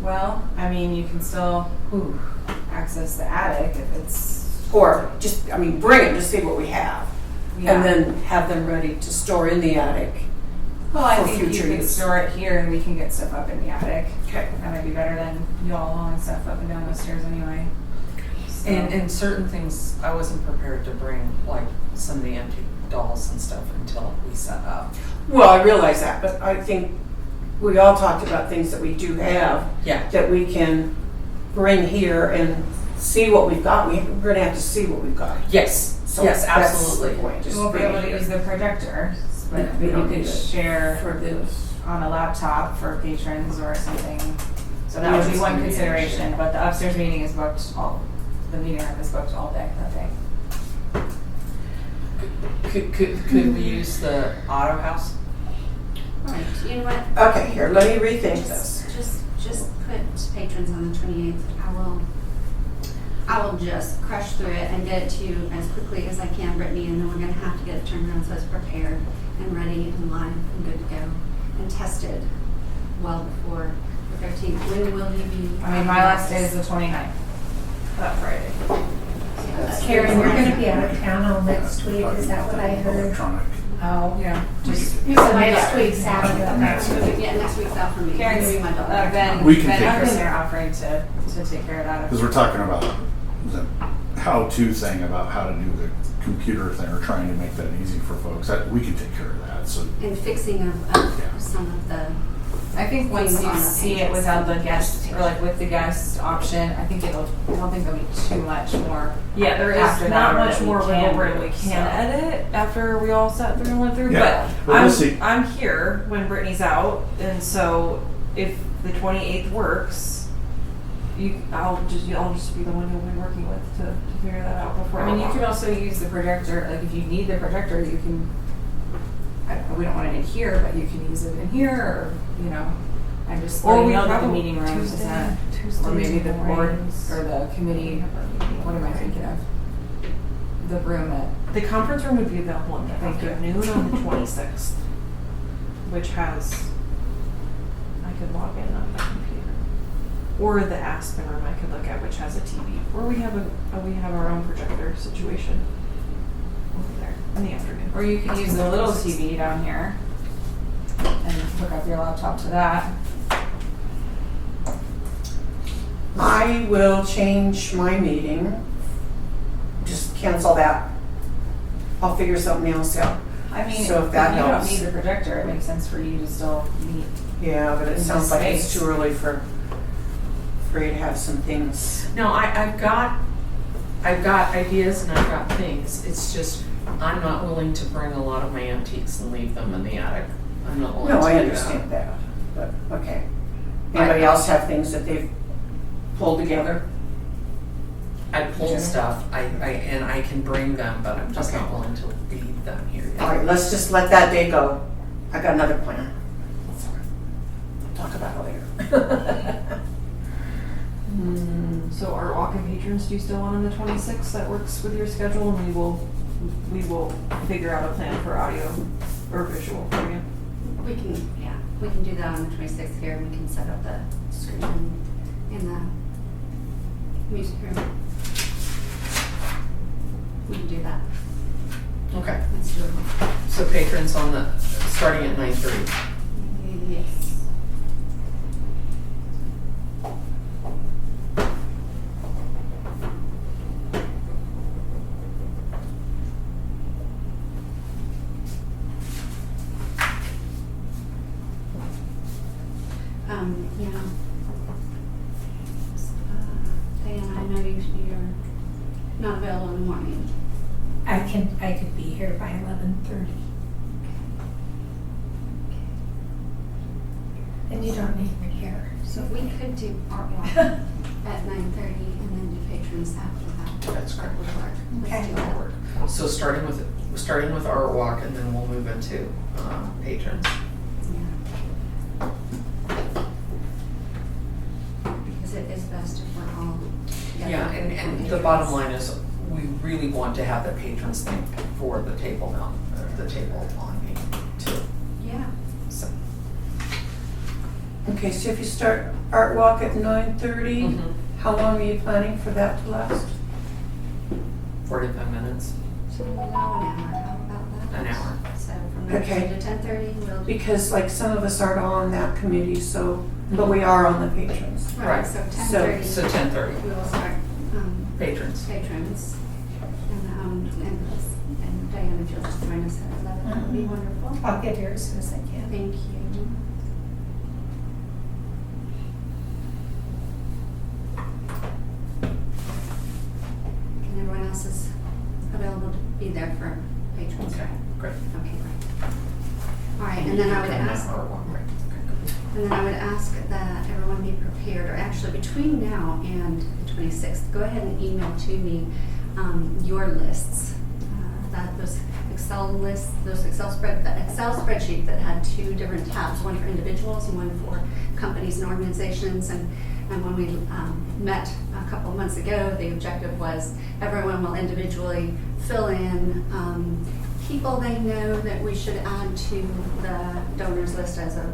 well, I mean, you can still access the attic if it's, Or just, I mean, bring them to see what we have. yeah. And then have them ready to store in the attic. Well, I for think you future could use. store it here and we can get stuff up in the attic. Okay. That might be better than y'all hauling stuff up and down the stairs anyway. So- And certain things, I wasn't prepared to bring, like some of the empty dolls and stuff until we set up. Well, I realize that, but I think we all talked about things that we do have Yeah. that we can bring here and see what we've got. We're gonna have to see what we've got. Yes, So yes, that's absolutely. the point, just We'll be bring able it to here. use the projector, but Yeah, we we don't could need it share For this. on a laptop for patrons or something. So that would be Yes. one consideration, but the upstairs meeting is booked the meeting room is booked all day that day. Could we use the auto house? Alright, you know what? Okay, here, let me rethink this. Just put patrons on the 28th. I will just crush through it and get it to you as quickly as I can, Brittany, and then we're gonna have to get it turned around so it's prepared and ready and live and good to go and tested well before the 13th. When will you be? I mean, my last day is the 29th, that Friday. Karen, you're gonna be out of town all next week, is that what I heard? Electronic. Oh. Yeah, just. So next week's out of Next the. Yeah, next week's out for me. Karen's, Maybe my daughter. Ben, We can Ben take care of Anderson it. are offering to take care of that. Because we're talking about the how-to thing about how to do the computer thing, or trying to make that easy for folks. We can take care of that, so. And fixing of some of the, I think once Things you on the see it pages. without the guest, or like with the guest option, I think I don't think there'll be too much more. Yeah, there is After not that, or much that we more can wiggle room do, we so. can edit after we all sat through and went through. Yeah, But well, we'll see. I'm here when Brittany's out, and so if the 28th works, I'll just be the one you'll be working with to figure that out before. I mean, you could also use the projector, like if you need the projector, you can, we don't want it in here, but you can use it in here, or, you know, I'm just Or letting we you know that the probably- meeting room is not, or maybe the board, or the committee, what am I thinking of? The room at, The conference room would be available in the Thank you. afternoon on the 26th, which has, I could log in on my computer. Or the Aspen room I could look at, which has a TV. Or we have our own projector situation over there in the afternoon. or you can use the little TV down here and hook up your laptop to that. I will change my meeting. Just cancel that. I'll figure something else out. I mean, So if that you don't helps. need the projector, it makes sense for you to still meet. Yeah, but it In sounds this like it's space. too early for you to have some things. No, I've got ideas and I've got things. It's just, I'm not willing to bring a lot of my antiques and leave them in the attic. I'm not willing to No, do I that. understand that, but, okay. Anybody else have things that they've pulled together? I pull stuff, and I can bring them, but I'm just not willing to leave them here yet. All right, let's just let that day go. I got another plan. Talk about it later. So our walk-in patrons, do you still want on the 26th? That works with your schedule, and we will figure out a plan for audio or visual for you. we can do that on the 26th here. We can set up the screen in the music room. We can do that. Okay, That's doable. so patrons starting at 9:30. Yes. You know, Diana, I know you're not available in the morning. I could be here by 11:30. And you don't need me here. So we could do art walk at 9:30 and then do patrons after that. That's great. That would work. Let's Okay. do that. So starting with Art Walk, and then we'll move into patrons. Because it is best if we're all together. Yeah, and the bottom line is, we really want to have the patrons thing for the table now, the table on me too. Yeah. So. Okay, so if you start Art Walk at 9:30, Mhm. how long are you planning for that to last? 45 minutes, So we know an hour, how about that? an hour. So from 9:30 Okay. to 10:30, we'll. Because like some of us aren't on that committee, so, but we are on the patrons. Right, so 10:30. So 10:30, We will start, patrons. patrons. And Diane, if you'll just join us at 11, that would be wonderful. I'll get here as soon as I can. Thank you. And everyone else is available to be there for patrons, Okay, right? great. Okay, great. All right, and then I would ask, Art Walk, right, okay, and then I would ask that everyone be prepared, or actually between now and the 26th, go ahead and email to me your lists. Those Excel lists, the Excel spreadsheet that had two different tabs, one for individuals and one for companies and organizations. And when we met a couple months ago, the objective was everyone will individually fill in people they know that we should add to the donors list as of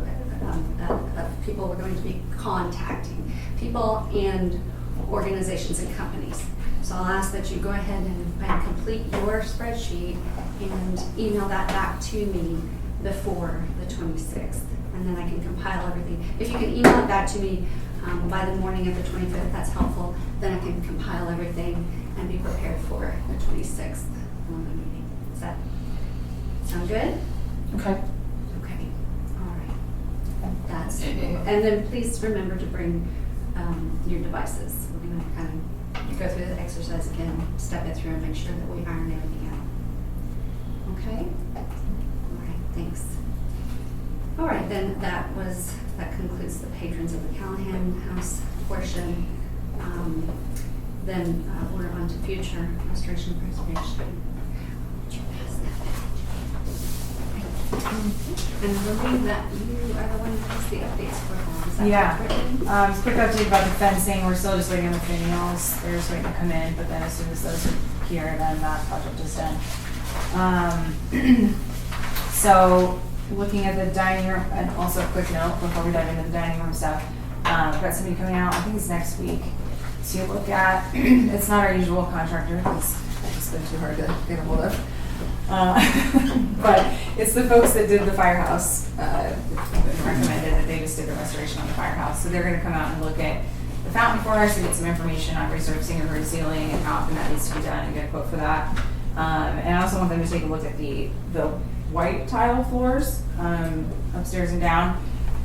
people we're going to be contacting, people and organizations and companies. So I'll ask that you go ahead and complete your spreadsheet and email that back to me before the 26th. And then I can compile everything. If you can email it back to me by the morning of the 25th, that's helpful. Then I can compile everything and be prepared for the 26th meeting. Does that sound good? Okay. Okay, all right. That's, and then please remember to bring your devices. We're gonna kind of go through the exercise again, step it through and make sure that we iron everything out. Okay? All right, thanks. All right, then that concludes the patrons of the Callahan House portion. Then we're on to future restoration preservation. And I believe that you are the one who has the updates for all. Is that Yeah. correct? Quick update about the fencing, we're still just waiting on the finials, they're just waiting to come in, but then as soon as those are here, then that project is done. So, looking at the dining room, and also a quick note before we dive into the dining room stuff, we've got somebody coming out, I think it's next week, to look at, it's not our usual contractor, because it's been too hard to get a hold of. But it's the folks that did the firehouse, recommended that they just did the restoration on the firehouse. So they're gonna come out and look at the fountain for us and get some information on resurfacing and re-sealing and how often that needs to be done and get a quote for that. And I also want them to take a look at the white tile floors, upstairs and down,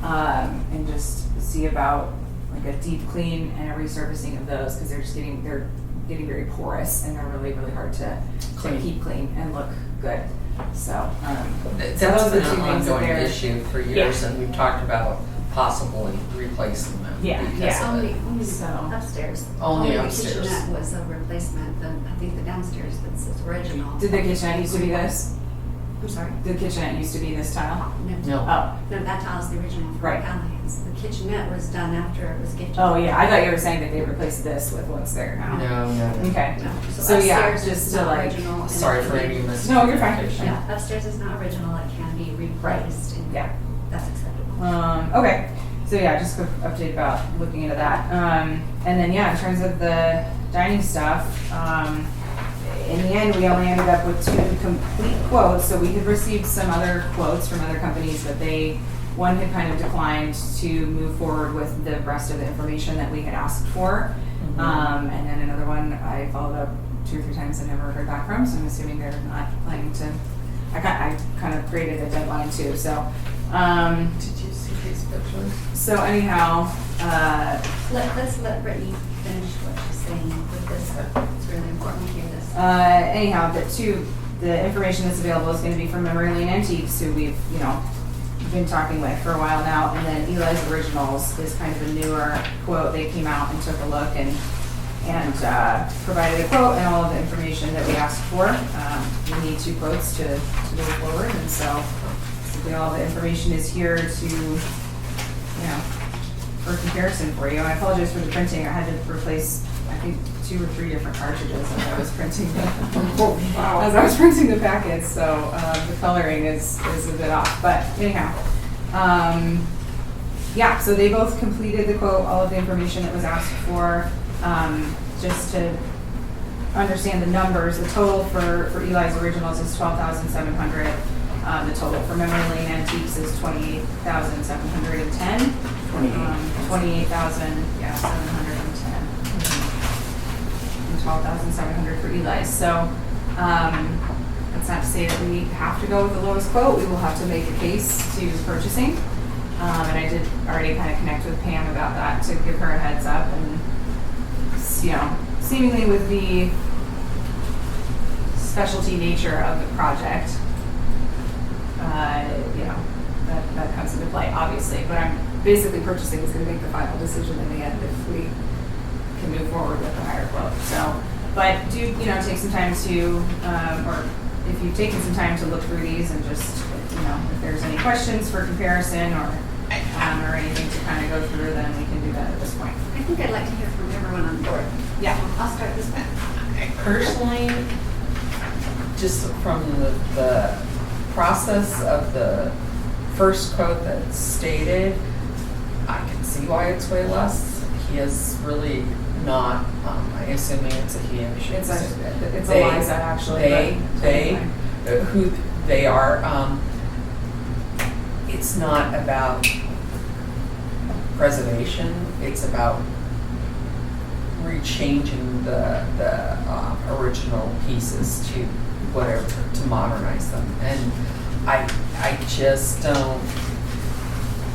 and just see about like a deep clean and a resurfacing of those, because they're getting very porous and they're really, really hard to keep clean and look good. So, That's those are the been two an things that ongoing they're- issue for years, and we've talked about possibly replacing them. Yeah, because yeah. of it. Only So- upstairs. Only The upstairs. kitchenette was a replacement, I think the downstairs, that's original. did the kitchenette used to be this? I'm sorry? The kitchenette used to be this tile? No. Oh, No, that tile's the original from Right. Callahan's. The kitchenette was done after it was gifted. oh yeah, I thought you were saying that they replaced this with what's there now. No. Okay. No, So, yeah, upstairs just is to, not like- original. and Sorry it for can any be- miscommunication. No, you're fine. Yeah, upstairs is not original, it can be replaced, and Yeah. that's acceptable. Okay. So yeah, just quick update about looking into that. And then yeah, in terms of the dining stuff, in the end, we only ended up with 2 complete quotes. So we had received some other quotes from other companies, but one had kind of declined to move forward with the rest of the information that we had asked for. And then another one I followed up 2 or 3 times and never heard back from, so I'm assuming they're not planning to. I kind of created a deadline too, so. Did you see these pictures? So anyhow, Let's let Brittany finish what she's saying with this. It's really important to hear this. anyhow, the information that's available is going to be from Memory Lane Antiques, who we've been talking with for a while now, and then Eli's Originals is kind of a newer quote. They came out and took a look, and and provided a quote and all of the information that we asked for. We need 2 quotes to move forward, and so basically all the information is here to, for comparison for you. I apologize for the printing. I had to replace, I think, 2 or 3 different cartridges as I was printing the packets. So the coloring is a bit off, but anyhow. Yeah, so they both completed the quote, all of the information that was asked for. Just to understand the numbers, the total for Eli's Originals is $12,700. The total for Memory Lane Antiques is $28,710. 28,710. And 12,700 for Eli's. So that's not to say that we have to go with the lowest quote. We will have to make a case to purchasing. And I did already kind of connect with Pam about that to give her a heads up. And seemingly with the specialty nature of the project, that comes into play, obviously. But I'm basically purchasing is going to make the final decision in the end if we can move forward with a higher quote. So, but do take some time to, or if you've taken some time to look through these and just if there's any questions for comparison or anything to kind of go through, then we can do that at this point. I think I'd like to hear from everyone on board. Yeah. So I'll start this way. Personally, just from the process of the first quote that's stated, I can see why it's way less. He is really not, I'm assuming it's a he. It's a Liza actually. Who they are, it's not about preservation, it's about rechanging the original pieces to whatever, to modernize them. And I just don't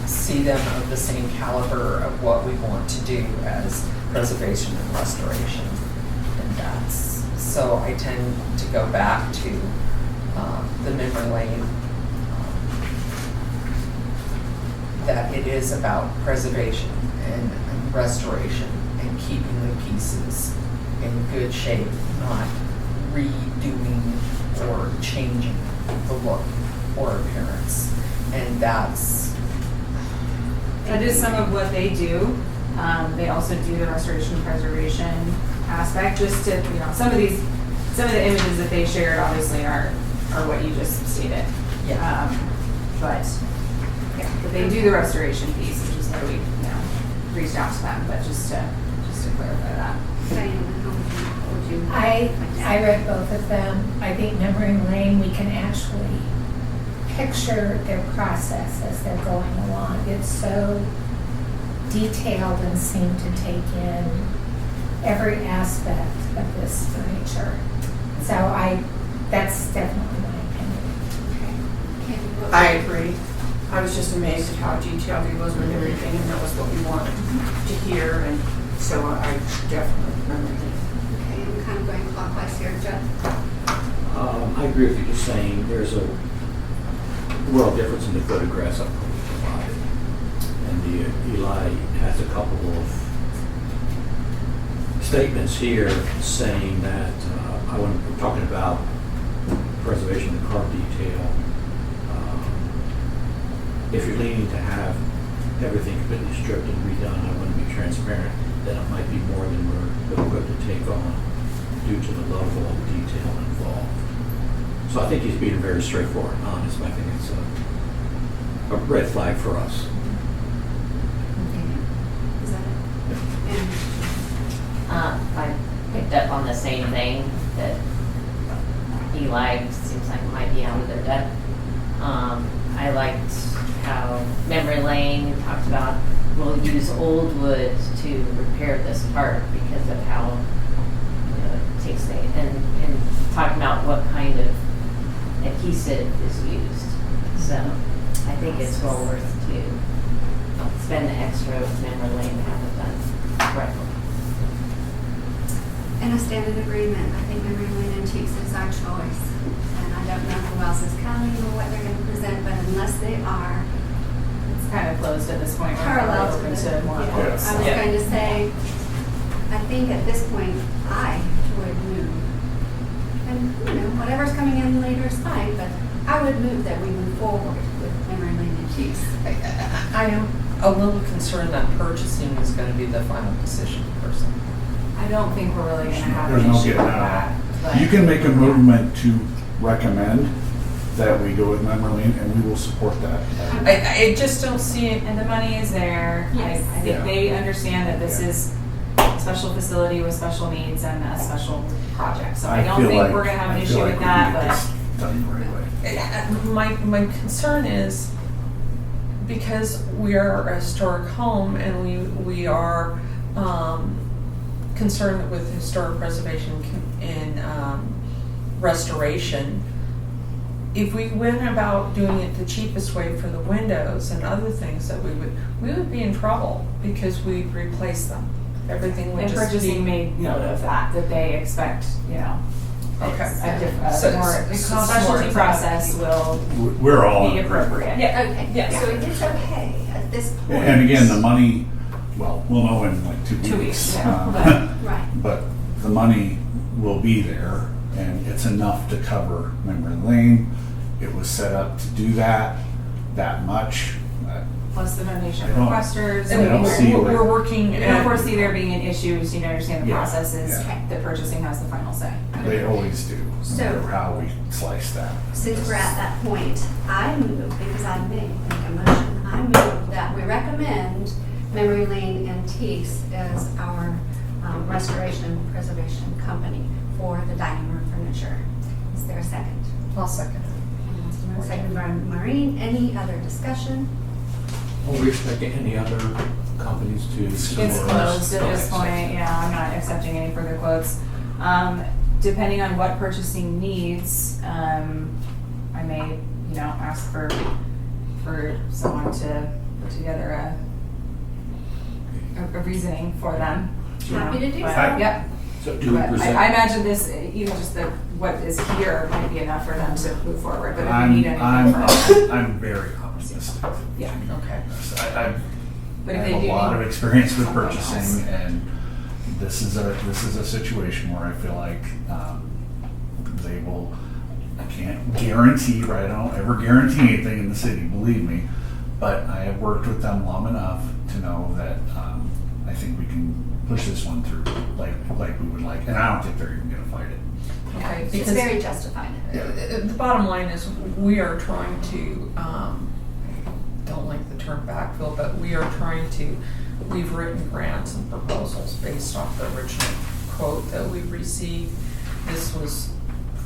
see them of the same caliber of what we want to do as preservation and restoration. And that's, so I tend to go back to the memory lane, that it is about preservation and restoration and keeping the pieces in good shape, not redoing or changing the look or appearance. And that is some of what they do. They also do the restoration and preservation aspect. Just to, some of the images that they shared obviously are what you just stated. Yeah. But they do the restoration piece, which is why we reached out to them. But just to clarify that. I read both of them. I think Memory Lane, we can actually picture their process as they're going along. It's so detailed and seem to take in every aspect of this furniture. So that's definitely my opinion. I agree. I was just amazed at how detailed he was with everything, and that was what we wanted to hear, and so I definitely remember that. Okay, I'm kind of going clockwise here, Jeff. I agree with you just saying there's a world difference in the photographs I've provided. And Eli has a couple of statements here saying that when we're talking about preservation of the carved detail, if you're leaning to have everything completely stripped and redone, I want to be transparent that it might be more than we're equipped to take on due to the level of detail involved. So I think he's being very straightforward and honest, but I think it's a red flag for us. Is that it? I picked up on the same thing, that Eli seems like might be out of their depth. I liked how Memory Lane talked about we'll use old wood to repair this part because of how it takes things, and talking about what kind of adhesive is used. So I think it's well worth to spend the extra with Memory Lane to have it done correctly. And I stand in agreement. I think Memory Lane Antiques is our choice. And I don't know who else is coming or what they're going to present, but unless they are It's kind of closed at this point. We're parallel to open the, to more yeah, quotes. I was Yeah. going to say, I think at this point, I would move. And, whatever's coming in later is fine, but I would move that we move forward with memory lane antiques. I am a little concerned that purchasing is gonna be the final decision person. I don't think we're really gonna have There's an no issue getting with out that. of but- it. You can make a movement to recommend that we go with memory lane, and we will support that. I just don't see it. And the money is there. Yes. I think Yeah. they understand that this Yeah. is a special facility with special needs and a special project. So I don't feel think like- we're gonna have an I feel issue like with we that, can get but this done the right way. My concern is because we are a historic home and we are concerned with historic preservation and restoration. If we went about doing it the cheapest way for the windows and other things that we would be in trouble because we'd replace them. Everything would and just purchasing be. made note of that they expect, Okay. a So- more it costs more specialty to- process will We're all. be in agreement. appropriate. Okay, Yeah. so it is okay at this point. And again, the money, well, we'll know in like 2 weeks. 2 weeks, yeah. Right. But the money will be there, and it's enough to cover memory lane. It was set up to do that much. Plus the donation I don't- requesters. I don't see And where- we're working. We don't foresee there being an issue, so you understand the Yeah, process is yeah. that purchasing has the final say. They always do, So- no matter how we slice that. Since we're at that point, I move, because I may make a motion, I move that we recommend Memory Lane Antiques as our restoration and preservation company for the dining room furniture. Is there a second? I'll second it. Second by Maureen. Any other discussion? Are we expecting any other companies to? It's closed at this Okay. point, yeah, I'm not accepting any further quotes. Depending on what purchasing needs, I may, ask for someone to put together a reasoning for them. Happy to do But- so. Yep. So do we But present? I imagine this, even just what is here might be enough for them to move forward, but if you I'm, need anything from I'm very optimistic. yeah. Okay. I But if have they a do lot of need experience with something else. purchasing, and this is a situation where I feel like they will. I can't guarantee, right? I don't ever guarantee anything in the city, believe me. But I have worked with them long enough to know that I think we can push this one through like we would like, and I don't think they're even going to fight it. Okay. It's Because very justified. the bottom line is we are trying to, don't like the term backfill, but we are trying to, we've written grants and proposals based off the original quote that we received. This was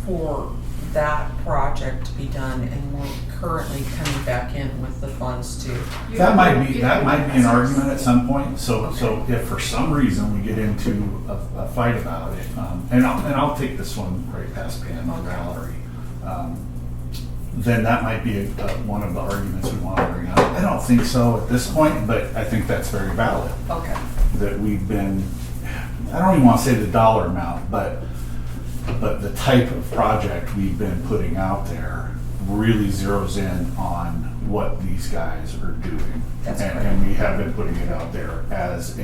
for that project to be done, and we're currently coming back in with the funds to. That might be an argument at some point. So if for some reason we get into a fight about it, and I'll take this one right past Pam and Valerie, then that might be one of the arguments we want to bring up. I don't think so at this point, but I think that's very valid. Okay. That we've been, I don't even want to say the dollar amount, but the type of project we've been putting out there really zeroes in on what these guys are doing. That's And- correct. And we have been putting it out there as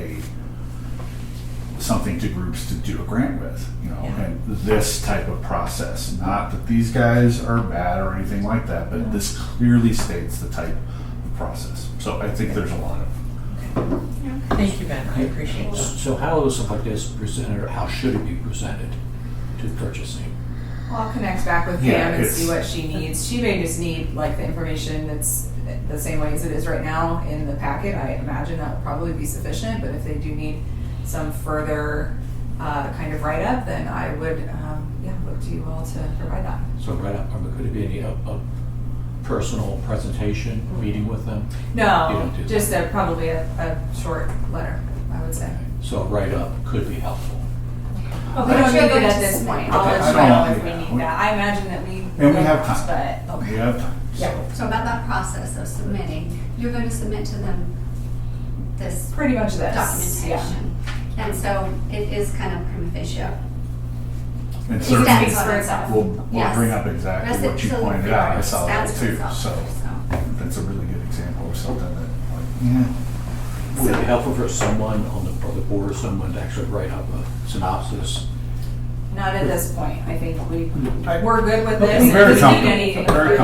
something to groups to do a grant with, Yeah. and this type of process. Not that these guys are bad or anything like that, but this clearly states the type of process. So I think there's a lot of Thank you, Ben, I appreciate that. So how is something like this presented, or how should it be presented to purchasing? Well, I'll connect back with Yeah, Pam and it's- see what she needs. She may just need like the information that's the same way as it is right now in the packet. I imagine that would probably be sufficient, but if they do need some further kind of write-up, then I would, look to you all to provide that. So right up, or could it be a personal presentation, meeting with them? You No, don't do just that. probably a short letter, I would say. So a write-up could be helpful. We don't need it at this point. I'll Okay, let I you don't- know if we yeah, need we- that. I imagine that we. And we will have not, time. But, We have time. Yeah. So about that process of submitting, you're going to submit to them this pretty much this. documentation. And so it is kind of prima facie. And It certainly, stands on itself. we'll Yes. bring up exactly what you Versatility pointed out. I part saw that stands for too. itself, So that's a really good example of something that, like, Would it be helpful for someone on the board or someone to actually write up a synopsis? Not at this point. I think we're good with Okay, this. very If we need comfortable, anything very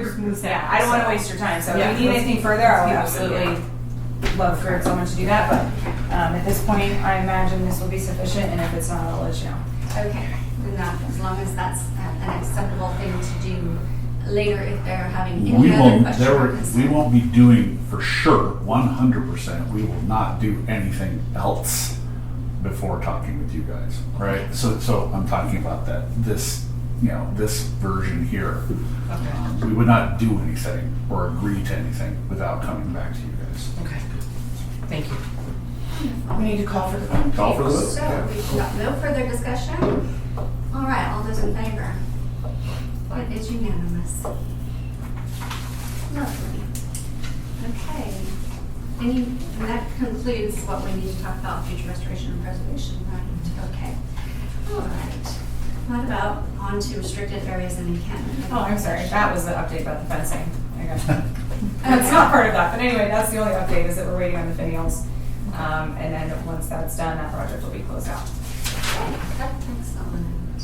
further, yeah, I don't want to waste your time. So if you need anything further, I would absolutely love for someone to do that. But at this point, I imagine this will be sufficient, and if it's not, I'll let you know. Okay, enough, as long as that's an acceptable thing to do later if they're having We any other won't, questions. there were, we won't be doing for sure, 100%, we will not do anything else before talking with you guys, right? So I'm talking about this version here. We would not do anything or agree to anything without coming back to you guys. Okay, thank you. We need to call for the vote. Call for the vote. So yeah. we've got no further discussion. All right, all those in favor? It is unanimous. Lovely. Okay. And that concludes what we need to talk about, future restoration and preservation, right? Okay. All right. What about on to restricted areas and encampment? Oh, I'm sorry. That was the update about the fencing. I got It's not part of that, but anyway, that's the only update is that we're waiting on the finials. And then once that's done, that project will be closed out. Okay, excellent.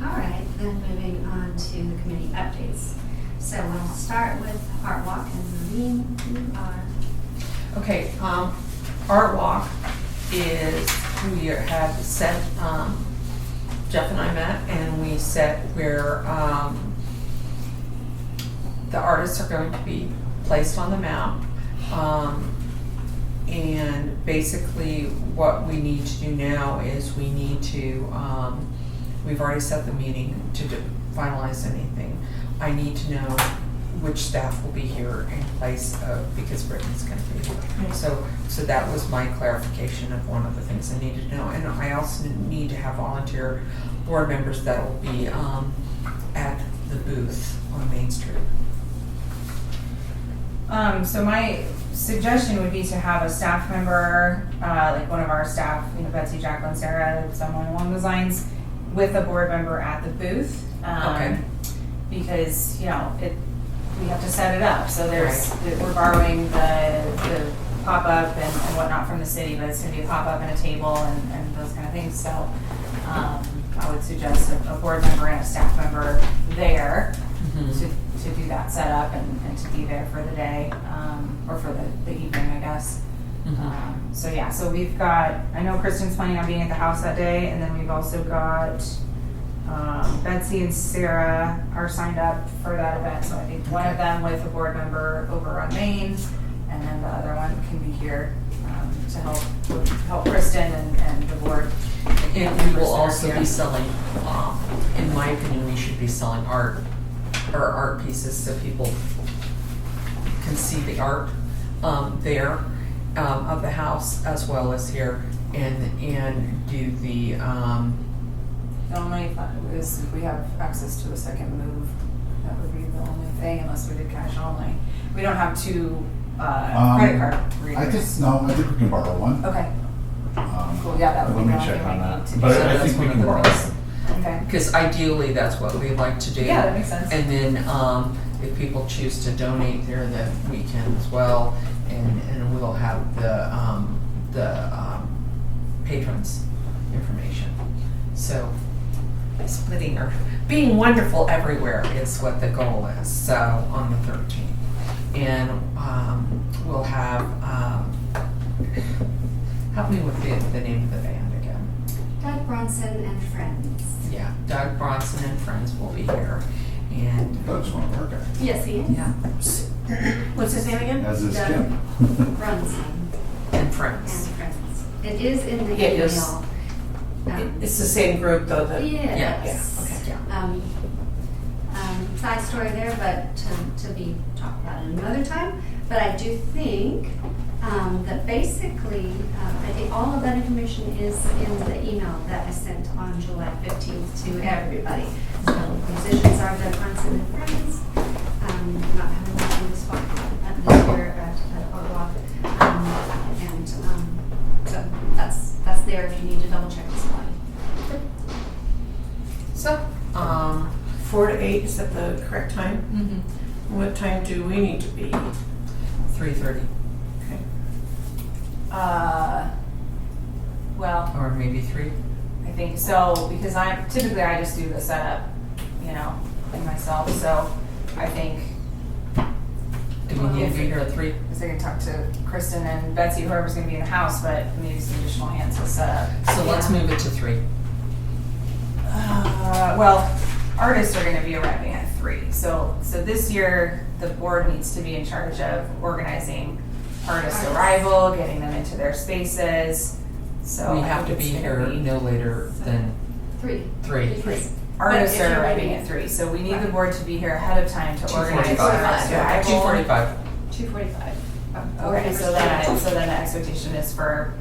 All right, then moving on to the committee updates. So we'll start with Art Walk and Marine. You are. Okay, Art Walk is, we have set, Jeff and I met and we set where the artists are going to be placed on the map. And basically what we need to do now is we need to, we've already set the meeting to finalize anything. I need to know which staff will be here in place of, because Brittany's gonna be here. So that was my clarification of one of the things I needed to know. And I also need to have volunteer board members that will be at the booth on Main Street. So my suggestion would be to have a staff member, like one of our staff, Betsy, Jacqueline, Sarah, someone along those lines, with a board member at the booth. Okay. Because, we have to set it up. So we're borrowing the pop-up and whatnot from the city, but it's gonna be a pop-up and a table and those kind of things. So I would suggest a board member and a staff member there to do that setup and to be there for the day, or for the evening, I guess. So we've got, I know Kristen's planning on being at the house that day, and then we've also got Betsy and Sarah are signed up for that event, so I think one of them with a board member over on Main, and then the other one can be here to help Kristen and the board. And we will also be selling, in my opinion, we should be selling art pieces so people can see the art there of the house as well as here, and do the The only is if we have access to a second move, that would be the only thing, unless we did cash only. We don't have two credit card readers. I think we can borrow one. Okay, cool, yeah, that would Let be me the check only on thing we that. need to But do. So I that's think we one can of the borrow things. it. Okay, Because ideally, that's what we like to do. yeah, that makes sense. And then if people choose to donate there, then we can as well. And we'll have the patrons' information. So splitting or being wonderful everywhere is what the goal is. So on the 13th. And we'll have, help me with the name of the band again. Doug Bronson and Friends. Yeah, Doug Bronson and friends will be here. And Doug's one of our guys. Yes, he is. yeah, What's his name again? As is Doug Kim. Brunson and and friends. Friends. It is in the It is. email. It's the same group though that. Yes. okay. Yeah. Side story there, but to be talked about another time. But I do think that basically, I think all of that information is in the email that I sent on July 15th to everybody. So musicians are the Brunson and Friends, not having that in the spot this year at Boardwalk. And so that's there if you need to double check the spot. So, 4 to 8, is that the correct time? What time do we need to be? 3:30. Okay. Well, Or maybe 3? I think so, because I just do the setup, myself, so I think Do we need to be here at 3? I was going to talk to Kristen and Betsy, whoever's going to be in the house, but maybe some additional hands to set up. So let's move it to 3. Well, artists are going to be arriving at 3. So this year, the board needs to be in charge of organizing artist arrival, getting them into their spaces. So We I have to think be it's here gonna be- no later than 3. 3. Because Artists But if are you're arriving ready- at 3, so we need the Right. board to be here ahead of time to organize 2:45. artist arrival. 2:45. 2:45. Okay, so then the expectation is for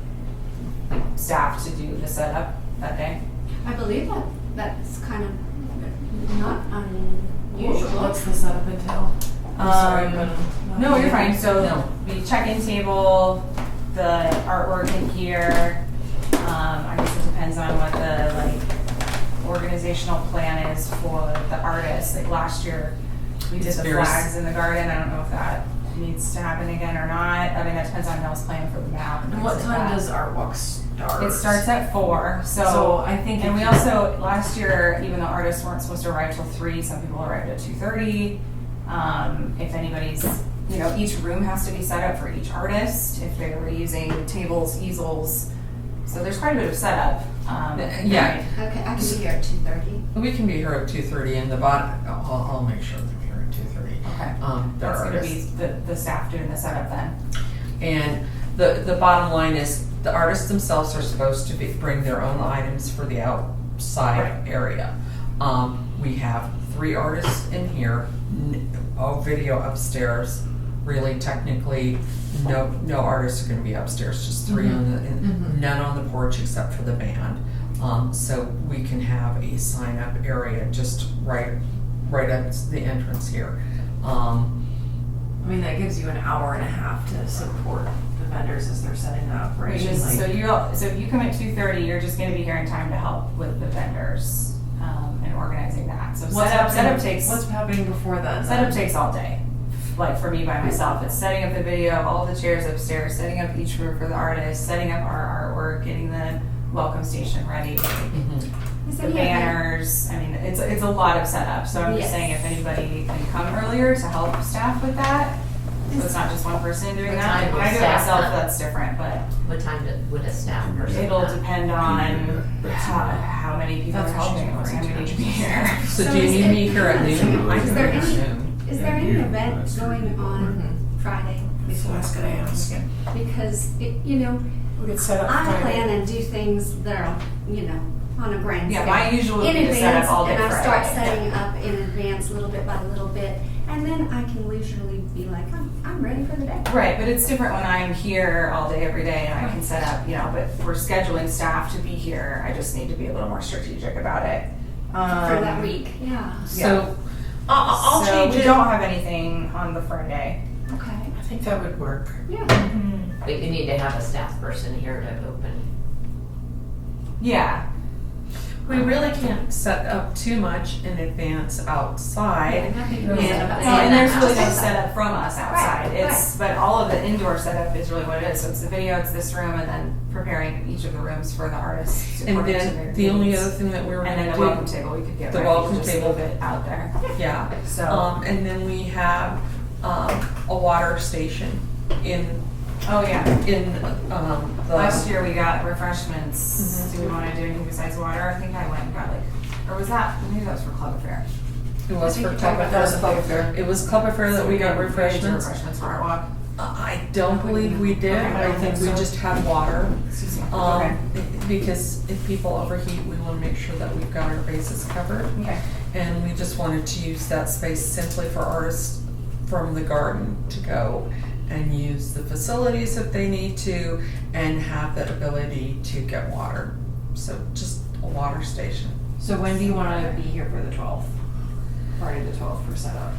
staff to do the setup that day? I believe that's kind of not unusual. What's the setup entail? I'm sorry, but. No, you're fine. So No. the check-in table, the artwork in here. I guess it depends on what the organizational plan is for the artists. Like last year, we did It's the very flags in the garden. I don't know if that needs to happen again or not. I mean, that depends on Mel's plan for the map. And things what like time that. does art walk start? It starts at 4. So I think. And if we you- also, last year, even though artists weren't supposed to arrive till 3, some people arrived at 2:30. If anybody's, each room has to be set up for each artist, if they were using tables, easels. So there's quite a bit of setup. Yeah. Okay, I can be here at 2:30. We can be here at 2:30 and the bottom, I'll make sure that we're here at 2:30. Okay. The That's gonna artists. be the staff doing the setup then. And the bottom line is the artists themselves are supposed to bring their own items for the outside area. We have 3 artists in here, all video upstairs. Really, technically, no artists are going to be upstairs. Just 3 none on the porch except for the band. So we can have a sign up area just right at the entrance here. I mean, that gives you an hour and a half to support the vendors as they're setting up, right? Which is, so if you come at 2:30, you're just gonna be here in time to help with the vendors, and organizing that. So setup takes. What's happening before then? Setup takes all day. Like for me by myself, it's setting up the video, all the chairs upstairs, setting up each room for the artist, setting up our artwork, getting the welcome station ready, Is the any banners. I mean, it's a lot of setup. So I'm just Yes. saying if anybody can come earlier to help staff with that, so it's not just one person doing What that. time Like, when will I do it staff myself, come? that's different, but What time would a staff person it'll come? depend on how many people are That's helping and what time we need to be here. So do you need me here at noon? I Is can there be here at any- noon. Is there any event going on Friday So before? I was gonna ask. Because, We could set up I Friday. plan and do things that are, on a grand Yeah, scale. my usual would In be to set advance, up all day and I start Friday. setting up in advance, little bit by little bit, and then I can leisurely be like, I'm ready for the day. Right, but it's different when I'm here all day, every day, and I can set up, but we're scheduling staff to be here. I just need to be a little more strategic about it. For that week, yeah. So I'll So change we it. don't have anything on the Friday. Okay, I think that would work. yeah. But you need to have a staff person here to open. Yeah, We really can't set up too much in advance outside. Nothing And- really set up well, and there's really no outside. setup from us outside. Right, It's, but all of the indoor setup is really what it is. So it's the video, it's this room, and then preparing each of the rooms for the artists. And according to then their the only needs. other thing that we were And then gonna the welcome do, table we could get The ready, welcome just table. leave it out there. yeah. So, And then we have, a water station in oh yeah. the. Last year we got refreshments. Mhm. Do we want to do anything besides water? I think I went and got or was that, maybe that was for Club Affair. It was for I think Club you're Affair. That was a Club Affair. It was Club Affair that we got refreshments. Refreshments for Art Walk. I don't believe we did. Okay, I I don't think we think so. just had water. Excuse me. Okay. Because if people overheat, we want to make sure that we've got our bases covered. Okay. And we just wanted to use that space simply for artists from the garden to go and use the facilities if they need to and have that ability to get water. So just a water station. So when do you want to be here for the 12th? Friday the 12th for setup.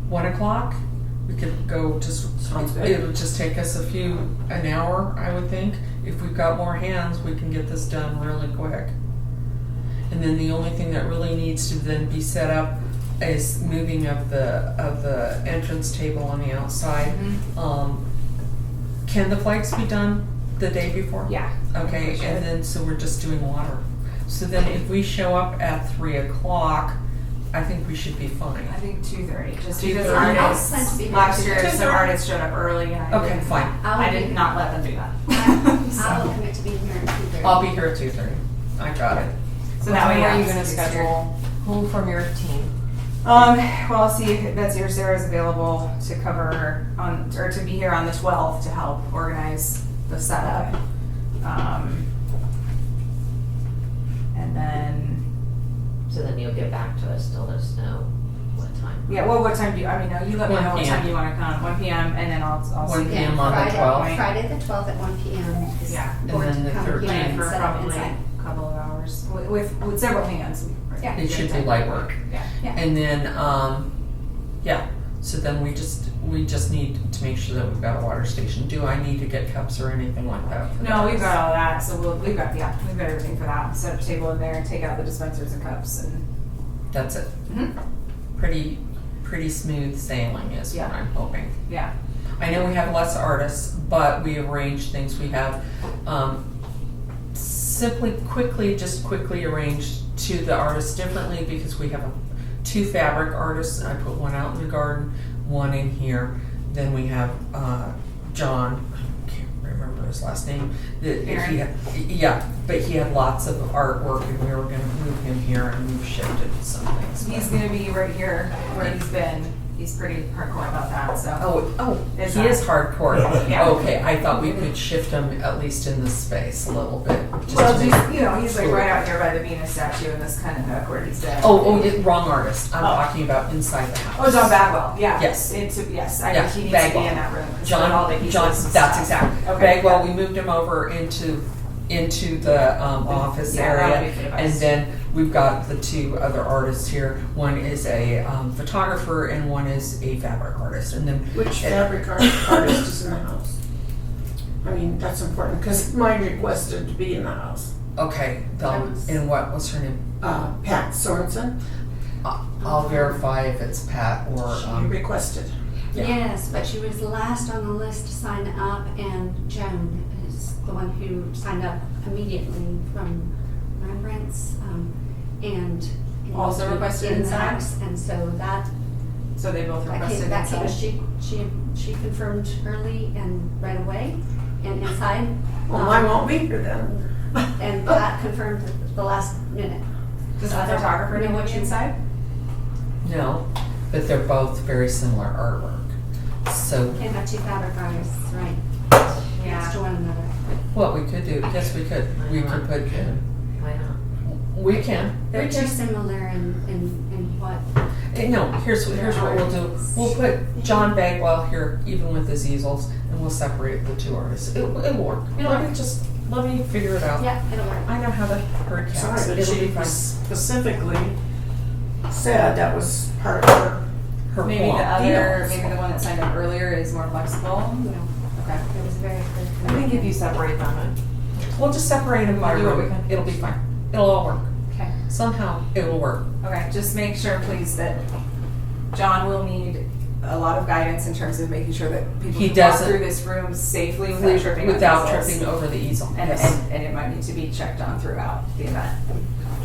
1 o'clock, we could go just, Sounds good. it would just take us an hour, I would think. If we've got more hands, we can get this done really quick. And then the only thing that really needs to then be set up is moving of the entrance table on the outside. Can the flags be done the day before? Yeah. Okay, We should. and then, so we're just doing water. So then if we show up at 3 o'clock, I think we should be fine. I think 2:30, just 2:30. because I'll plan artists, to be here last year, some 2:30. artists showed up early and I Okay, didn't. fine. I did not let them do that. I'll commit to being here at 2:30. I'll be here at 2:30. I got it. So that way, When yeah, are you it's gonna easier. schedule who from your team? Well, I'll see if Betsy or Sarah's available to cover on, or to be here on the 12th to help organize the setup. And then, So then you'll get back to us to let us know what time. yeah, well, what time do you, I mean, no, you let me 1 know what p.m. time you wanna come, 1 PM, and then I'll 1 see. p.m. on the Friday, 12th. Friday the 12th at 1 p.m. is Yeah. And board then to the come here 13th. and For set up probably inside. a couple of hours, with several hands. Yeah. It should be light work. Yeah. And then, yeah, so then we just need to make sure that we've got a water station. Do I need to get cups or anything like that? for No, that? we've got all that, so we've got everything for that. Set up a table in there and take out the dispensers and cups and. That's it. Mhm. Pretty smooth sailing is what Yeah. I'm hoping. Yeah. I know we have less artists, but we arrange things. We have quickly arranged to the artists differently because we have two fabric artists. I put one out in the garden, one in here. Then we have John. I can't remember his last name. Aaron. Yeah, but he had lots of artwork, and we were going to move him here, and we've shifted some things. He's gonna be right here where he's been. He's pretty hardcore about that, so. Oh, Is he that- is hardcore. Yeah. Okay, I thought we could shift him at least in this space a little bit. just Well, to he's, make- he's like right out here by the Venus statue in this kind of nook where he's been. Oh, wrong artist. I'm Oh. talking about inside the house. Oh, John Bagwell, yeah. Yes. Yes, I Yeah, think he needs to Bagwell. be in that room. 'cause with all the John, pieces John, and that's stuff. exactly. Okay. Bagwell, we moved him over into the office Yeah, that'll area. be for the And best. then we've got the two other artists here. One is a photographer and one is a fabric artist. And then Which fabric artist is in the house? I mean, that's important, because mine requested to be in the house. okay, and what was her name? Pat Sorensen, I'll verify if it's Pat or she requested. yeah. Yes, but she was last on the list to sign up, and Joan is the one who signed up immediately from Rembrandt's, and Also requested in the inside? house. And so that So they both came, requested inside. she confirmed early and right away, and inside. Well, mine won't be here then. And Pat confirmed at the last minute. Does the I don't photographer know need to what be you- inside? No, but they're both very similar artwork. So Can't have two fabric artists, right, next to Yeah. one another. what we could do, yes, we could. We could put, Why not? we can. They're We too can. similar in what. No, here's what we'll do. We'll put John Bagwell here, even with his easels, and we'll separate the two artists. It'll work. Let me figure it out. Yeah, it'll work. I know how to herd cats. Sorry, but It'll be she fine. specifically said that was part of her. Her Maybe the wall. other, maybe the one that signed up earlier is more flexible. No, Okay. it was very I clear. think if you separate them, We'll just separate them by We'll do what we room. can. It'll be fine. It'll all work. Okay. Somehow it will work. Okay, just make sure, please, that John will need a lot of guidance in terms of making sure that people He can walk doesn't- through this room safely without tripping Without on easels. tripping over the easel. And, Yes. and it might need to be checked on throughout the event.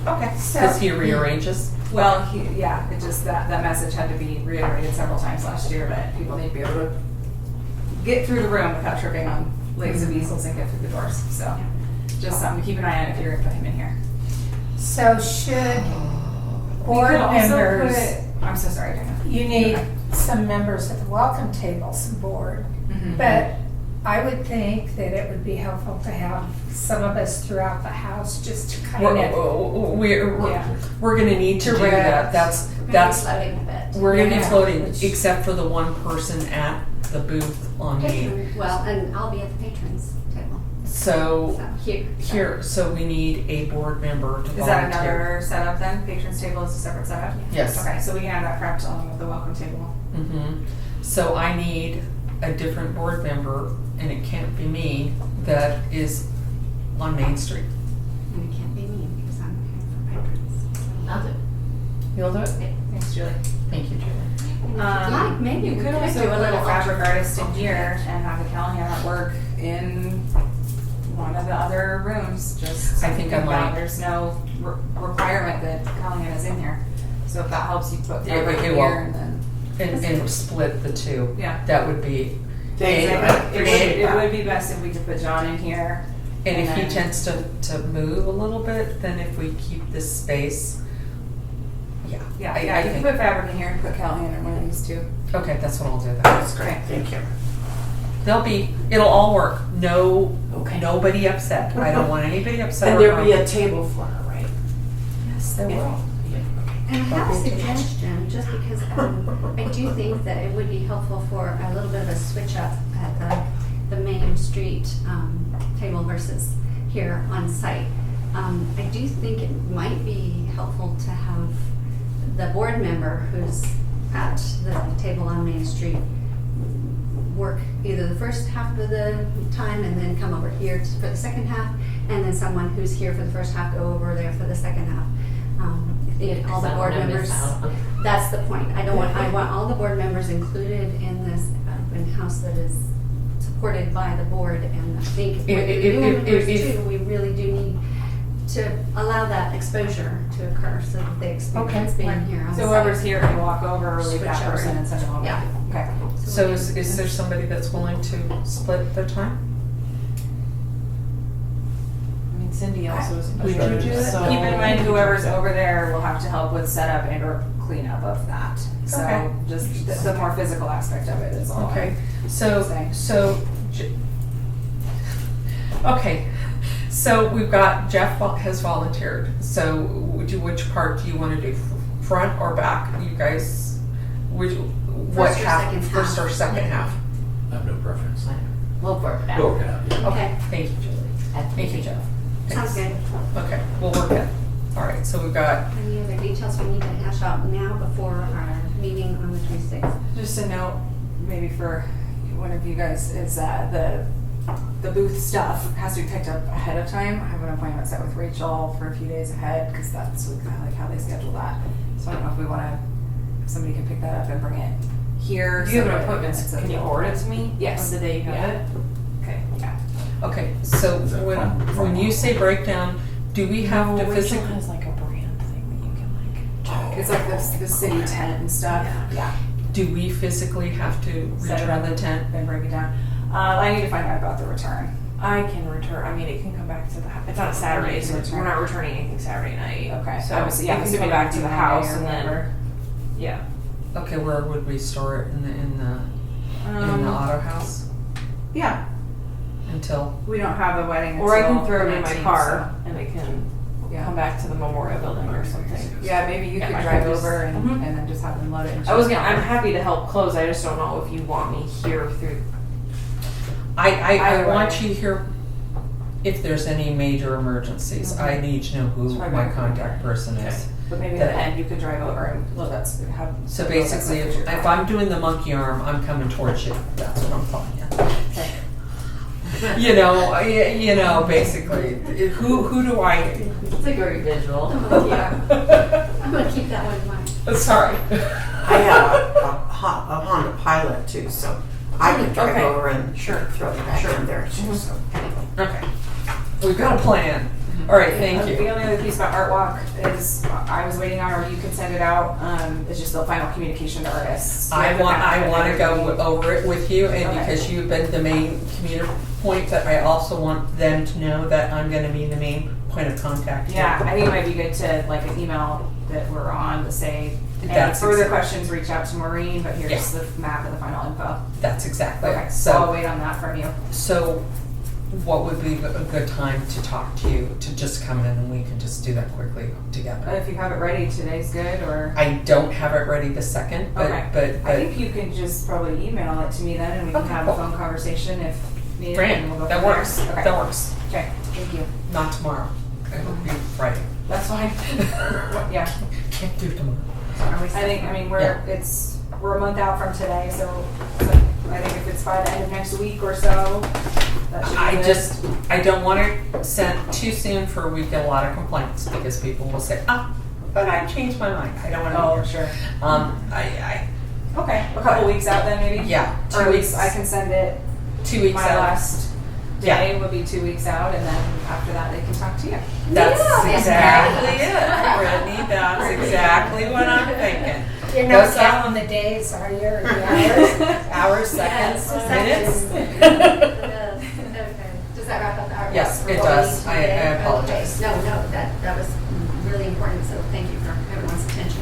Okay. So- Because he rearranges. Well, it just, that message had to be reiterated several times last year, that people need to be able to get through the room without tripping on legs of easels and get through the doors, so. Just something to keep an eye on if you're gonna put him in here. So should We board could also members, put- I'm so sorry, Dana. you need some members at the welcome table, some board. Mhm. But I would think that it would be helpful to have some of us throughout the house just to kind of. Yeah. We're gonna need to do that. Direct. That's, Floating a bit. we're gonna be Yeah. floating, Which- except for the one person at the booth on me. Patron, well, and I'll be at the patrons table, So, so here. so we need a board member to volunteer. Is that another setup then? Patrons table is a separate setup? Yes. Okay, so we can have that prepped along with the welcome table. Mm-hmm. So I need a different board member, and it can't be me, that is on Main Street. And it can't be me because I'm here for patrons. I'll do it. You'll do it? Yeah. Thanks, Julie. Thank you, Julie. And if you'd like, maybe You we could also do put a fabric alternate. artist in here and have a Callahan at work in one of the other rooms, just. I think I might. There's no requirement that Callahan is in here. So if that helps you put Yeah, fabric it here will. and then, And split the two. yeah. That would be, Thank you. I It appreciate would that. be best if we could put John in here. and if he then- tends to move a little bit, then if we keep this space, yeah. Yeah, I you can think- put fabric in here and put Callahan in one of these two. Okay, that's what I'll do then. That's great, thank you. It'll all work. No, Okay. nobody upset. I don't want anybody upset. And or there'll be harmed. a table for her, right? Yes, there will. And I have a suggestion, just because I do think that it would be helpful for a little bit of a switch up at the main street table versus here on site. I do think it might be helpful to have the board member who's at the table on Main Street work either the first half of the time and then come over here for the second half, and then someone who's here for the first half go over there for the second half. All the Because I board wanna miss members. out. That's the point. I want all the board members included in this open house that is supported by the board, and I think with the new members too, we really do need to allow that exposure to occur so that they experience Okay. being here on So site. whoever's here can walk over, relieve Switch that over. person and send them over. Yeah. Okay. So is there somebody that's willing to split their time? I mean, Cindy also is. Would you do it? So- Keep in mind, whoever's over there will have to help with setup and or cleanup of that. So Okay. just the more physical aspect of it is all. Okay, so, okay, so we've got, Jeff has volunteered, so which part do you wanna do, front or back, you guys? What First or half, second first or half. second half? I have no preference. We'll work it out. Go ahead. Okay, Thank you, Julie. Thank you, Jeff. sounds Thanks. good. Okay, we'll work it. All right, so we've got, Any other details we need to hash out now before our meeting on the 26th? Just a note, maybe for one of you guys, is the booth stuff has to be picked up ahead of time. I have an appointment set with Rachel for a few days ahead, because that's kind of like how they schedule that. So I don't know if we wanna, if somebody can pick that up and bring it here. Do you have so an that appointment? it's Can you available. forward it to me? Yes. On the day you have Yeah. it? Okay. Yeah. okay, so Is that from when you say breakdown, do we have to Rachel physically? has like a brand thing that you can like. It's like the city tent and stuff. Yeah. Do we physically have to Set it return up. the tent? Then break it down. I need to find out about the return. I can return. I mean, it can come back to the. It's on a Saturday, so we're not returning anything Saturday night. Okay. So Obviously, it can come back to the Monday house or and then. whatever. Yeah. Okay, where would we store it, in the auto house Yeah. until? We don't have a wedding Or I can until throw it the in my 19th, car and it can so- Yeah. come back to the memorial building or something. Yeah, maybe you Yeah, could I drive could just- over and, Mhm. and then just have them load it. I was gonna. I'm happy to help close. I just don't know if you want me here through. I Either want way. you here if there's any major emergencies. I need to know who That's right. my contact person is. But maybe at the end you could drive over and load that. Have. So load that basically, stuff if, with your if car. I'm doing the monkey arm, I'm coming towards you. That's what I'm telling you. Okay. You know, basically, who do I? It's a great visual. I'm gonna keep that one in mind. Sorry. I have a Honda Pilot too, so I can drive Okay. over and Sure. throw the back in there too, so. Okay. We've got a plan. All right, thank The you. only other piece about Art Walk is I was waiting on, or you could send it out. It's just the final communication to artists. I want to go over it with you, and Okay. because you've been the main commuter point, but I also want them to know that I'm going to be the main point of contact. here. Yeah, I think it might be good to like an email that we're on to say, any That's further exact- questions, reach out to Maureen, but here's Yeah. the map and the final info. That's exactly Okay, right. so I'll So, wait on that from you. so what would be a good time to talk to you, to just come in and we can just do that quickly together? If you have it ready, today's good, or? I don't have it ready this second, Okay. but I think you can just probably email it to me then, and we can Okay, have cool. a phone conversation if needed, Grant, and we'll go that from there. works. Okay. That works. Okay, thank you. Not tomorrow. It will be Friday. That's fine. Yeah, Can't do tomorrow. we're a month out from today, so I think if it's by the end of next week or so, that should be good. I don't want it sent too soon for we get a lot of complaints because people will say, but I changed my mind. I don't want to Oh, be here. sure. I A couple weeks out then maybe? yeah, Or 2 weeks. I can send it, 2 weeks my out. last Yeah. day will be 2 weeks out, and then after that they can talk to you. That's Yeah. exactly it, Brittany. That's exactly what I'm thinking. You're not Goes counting the days, are you, or the hours? Hours, seconds, minutes. Okay. Does that wrap up our? Yes, for it what we does. need I today? apologize. Okay. No, that was really important, so thank you for everyone's attention.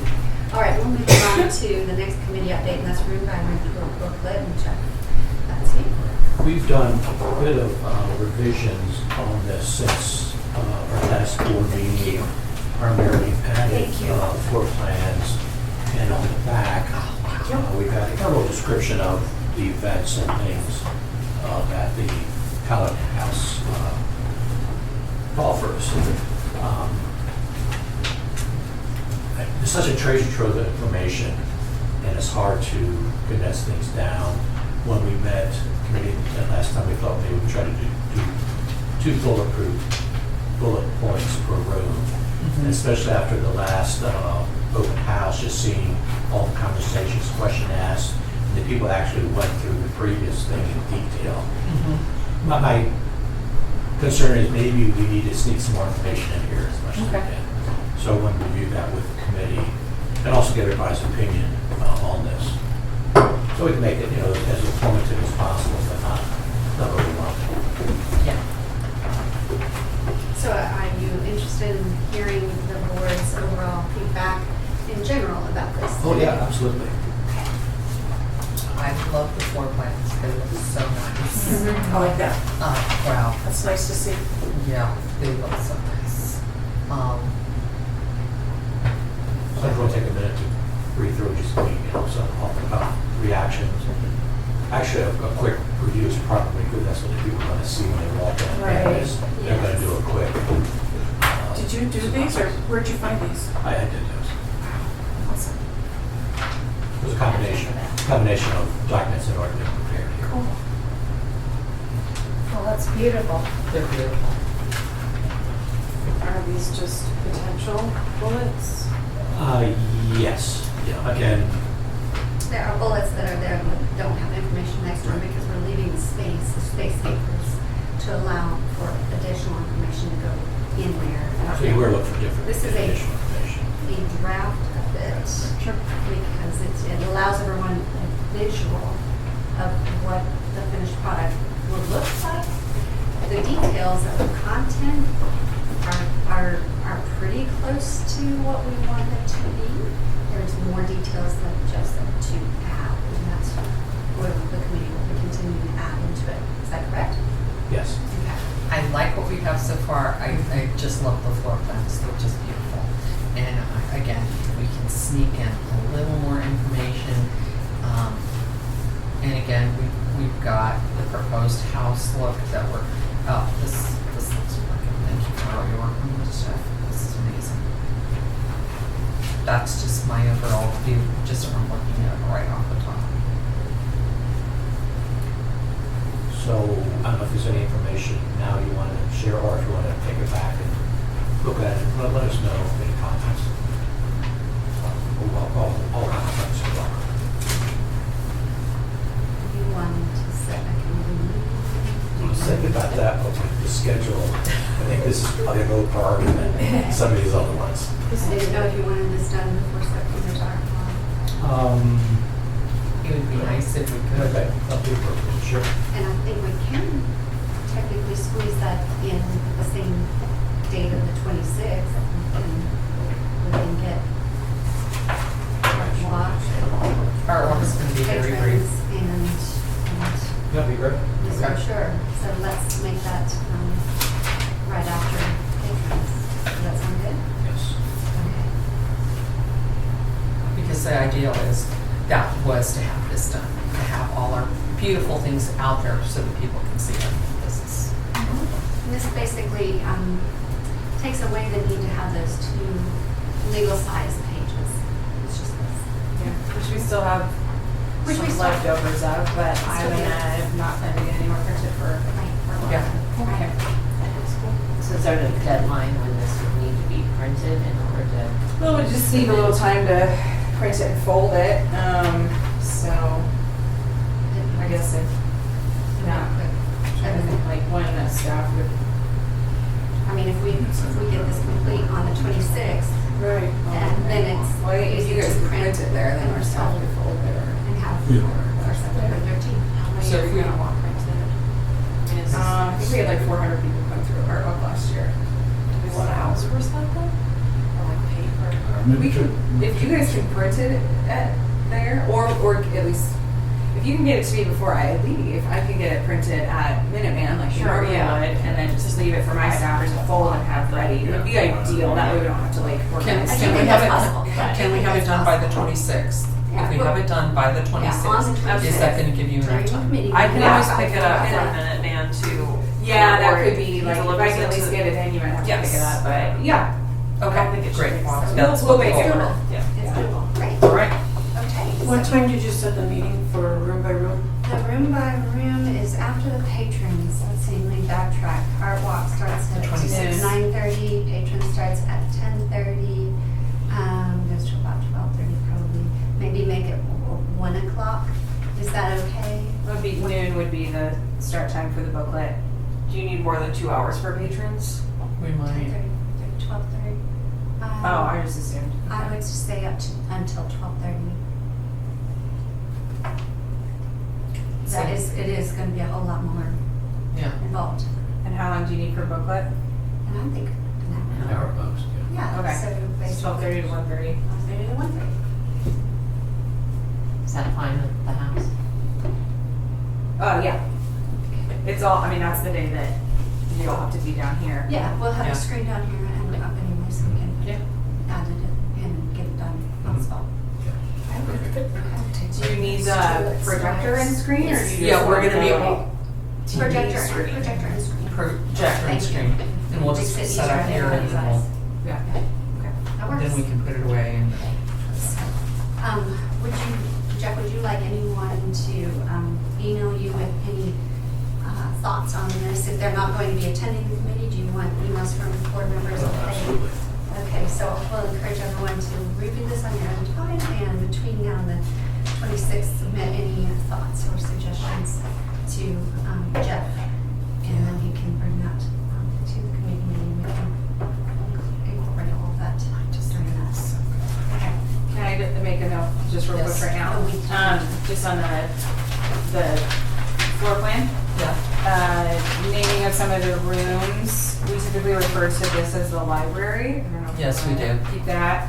All right, we'll move on to the next committee update, and that's room by room booklet, and Chuck, that's you. We've done a bit of revisions on this since our last board meeting. Primarily added Thank you. floor plans, and on the back, we've got a little description of the events and things at the Callahan House golfers. It's such a treasure trove of information, and it's hard to condense things down. When we met committee that last time, we thought maybe we'd try to do 2 bullet points per room, and especially after the last open house, just seeing all the conversations, question asked, and the people actually went through the previous thing in detail. My concern is maybe we need to sneak some more information in here as much as we Okay. can. So I want to review that with the committee and also get everybody's opinion on this. So we can make it, as informative as possible, but not overwhelming. Yeah. So are you interested in hearing the board's overall feedback in general about this? Oh, yeah, absolutely. I love the floor plans. They look so nice. I like that. Wow. That's nice to see. Yeah, they look so nice. So I want to take a minute to read through just some reactions. Actually, a quick review is probably good. That's what the people are going to see when they walk in. Right. They're going to do a quick. Did you do these, or where'd you find these? I did those. Awesome. It was a combination of documents that already been prepared here. Cool. Well, that's beautiful. They're beautiful. Are these just potential bullets? Yes. Yeah. Again, There are bullets that are there that don't have information next to them because we're leaving the space papers to allow for additional information to go in there. so you were looking for different This is additional information. a draft of it because it allows everyone a visual of what the finished product will look like. The details of the content are pretty close to what we want it to be. There's more details than just the 2 add, and that's what the committee will be continuing to add into it. Is that correct? Yes. Okay. I like what we have so far. I just love the floor plans. They're just beautiful. And again, we can sneak in a little more information. And again, we've got the proposed house look that we're, this looks working. Thank you for all your work on this stuff. This is amazing. That's just my overall view, just from looking at it right off the top. So I don't know if there's any information now you want to share, or if you want to take it back and look at it. Let us know any comments. All comments are welcome. You wanted to set a committee meeting? Let's think about that, the schedule. I think this is probably a low priority than some of these other ones. I didn't know if you wanted this done before September's our It would be nice if we could. Okay, that'll be appropriate, sure. And I think we can technically squeeze that in at the same date of the 26th. We can get our block, Our one's going to be very brief. patrons, and That'd be great. Yes, I'm sure. So let's make that right after patrons. Does that sound good? Yes. Okay. Because the ideal is, that was to have this done, to have all our beautiful things out there so that people can see them. This is, And this basically takes away the need to have those 2 legal size pages. It's just this. Yeah, which we still have Which we some still- leftovers of, but Still do. I'm not planning to get any more printed for Right, for a while. Yeah. Okay. So is there a deadline when this would need to be printed? printed in order to? Well, we just need a little time to print it and fold it, so I guess if not, I don't think like when the staff would. I mean, if we get this complete on the 26th, Right. and then it's Well, if you guys easy to could print it there, then our staff could fold it or. and have Yeah. for September 13th. How many So are if you we- gonna want printed? I mean, is this- I think we had like 400 people come through our book last year. Do we want outsource that then? Or like paper? Maybe We could, if you guys can print it at there, or at least, if you can get it to me before I leave, I can get it printed at Minuteman like you Sure, normally yeah. would, and then just leave it for my staff to fold and have ready. It would be ideal, that way we don't have to like Can, organize. I can we think have that's it, possible. can we have it done by the 26th? Yeah, If we well- have it done by the Yeah, on the 26th, is that gonna give you During enough the time? committee I can meeting, always yeah, pick it up yeah. for Minuteman to. Yeah, that or could be, like, if I delivers can at it least to- get it in, you might have to pick Yes. it up, but yeah. I don't think Okay, it should great. take long. Yeah, that's We'll make what it we'll- work. Yeah. It's doable, great. All right. Okay. What so time did you set the meeting for room by room? The room by room is after the patrons. Let's see, let me backtrack. Art walk starts at 26. 9:30, patron starts at 10:30, goes to about 12:30 probably. Maybe make it 1 o'clock. Is that okay? Would be, noon would be the start time for the booklet. Do you need more than 2 hours for patrons? We might. 10:30, 12:30. Oh, I just assumed. I would stay up to until 12:30. It is gonna be a whole lot more Yeah. involved. And how long do you need for booklet? And I think an An hour bucks, yeah. Yeah, Okay. so basically. 12:30 to 1:30. 12:30 to 1:30. Is that fine with the house? Oh, yeah. It's all, I mean, that's the day that you'll have to be down here. Yeah, we'll have Yeah. a screen down here and up anyway, so we can Yeah. add it and get it done on the spot. Do you need the projector and screen, or do you just Yeah, we're want gonna be the- able, Projector screen. and screen. projector and Thank you. screen, and we'll just Makes it set up easier here on and then everybody's we'll, Yeah. That works. then we can put it away and. Would you, Jeff, would you like anyone to email you with any thoughts on this? If they're not going to be attending the committee, do you want emails from board members? Oh, Okay. absolutely. Okay, so we'll encourage everyone to review this on your own time, and between now and the 26th, submit any thoughts or suggestions to Jeff, and then he can bring that to the committee meeting. We can incorporate all of that just during that. Okay. Can I make a note, just real quick Yes. right now? Oh, we can. Just on the floor plan, Yeah. naming of some of the rooms, we typically refer to this as the library. I don't know if Yes, you we wanna do. Keep that.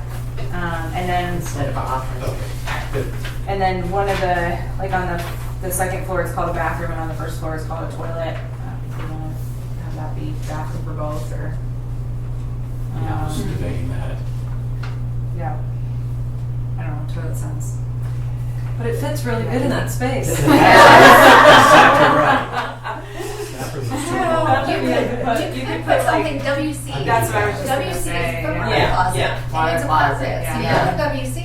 And then, Instead of office? Okay, good. and then one of the, like on the second floor is called a bathroom, and on the first floor is called a toilet. If you wanna have that be bathroom for both, or. Yeah, I was debating that. Yeah. I don't know, toilet sounds. But it fits really good in that space. Exactly right. You could put something WC. That's what I was just gonna WC say, is for yeah. water Yeah, closet. yeah. And it's a Water closet, closet, so you yeah. put WC,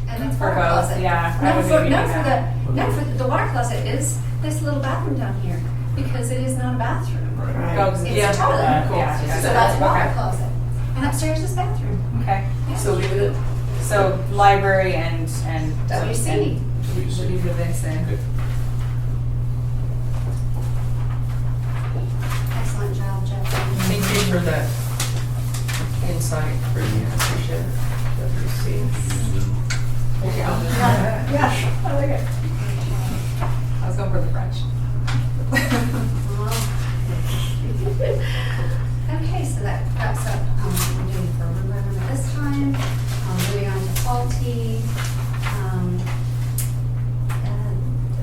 and it's For water both, closet. yeah, I No, would for, maybe no, do for that. no, for the water closet is this little bathroom down here, because it is not a bathroom. Right. Oh, 'cause It's yeah, a toilet. cool. Yeah, So yeah. that's water Okay. closet. And upstairs is bathroom. Okay, So leave it so library and. WC. What do you think? Good. Excellent job, Jeff. Thank you for that insight, Brittany, I appreciate it. Yeah, I like it. I was going for the French. Okay, so that wraps up, what we're doing for room by room at this time. Moving on to faulty.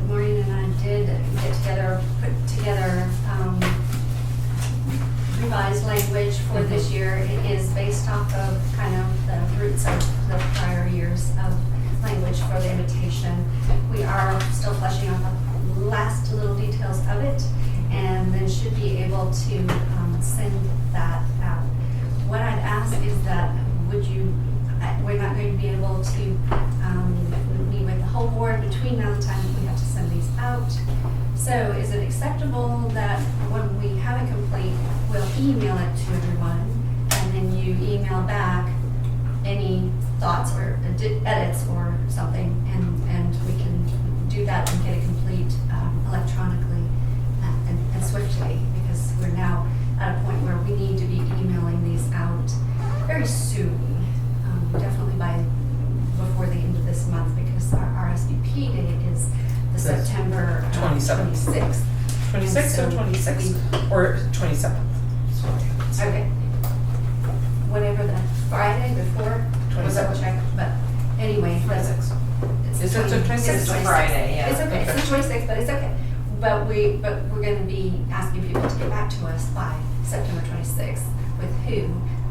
Maureen and I did put together, revised language for this year. It is based off of kind of the roots of the prior years of language for the invitation. We are still fleshing out the last little details of it, and then should be able to send that out. What I'd ask is that we're not going to be able to meet with the whole board between now and the time that we have to send these out. So is it acceptable that when we have a complaint, we'll email it to everyone, and then you email back thoughts or edits or something, and we can do that and get it complete electronically and swiftly, because we're now at a point where we need to be emailing these out very soon, definitely before the end of this month, because our RSVP date is the September 27th. 26th. 26th or And so 26th, or 27th, sorry. Okay. Whenever the Friday before, we'll double check, but anyway, that's. Is it the 26th? It's a Friday, yeah. It's okay, it's the 26th, but it's okay. But we're gonna be asking people to get back to us by September 26th with who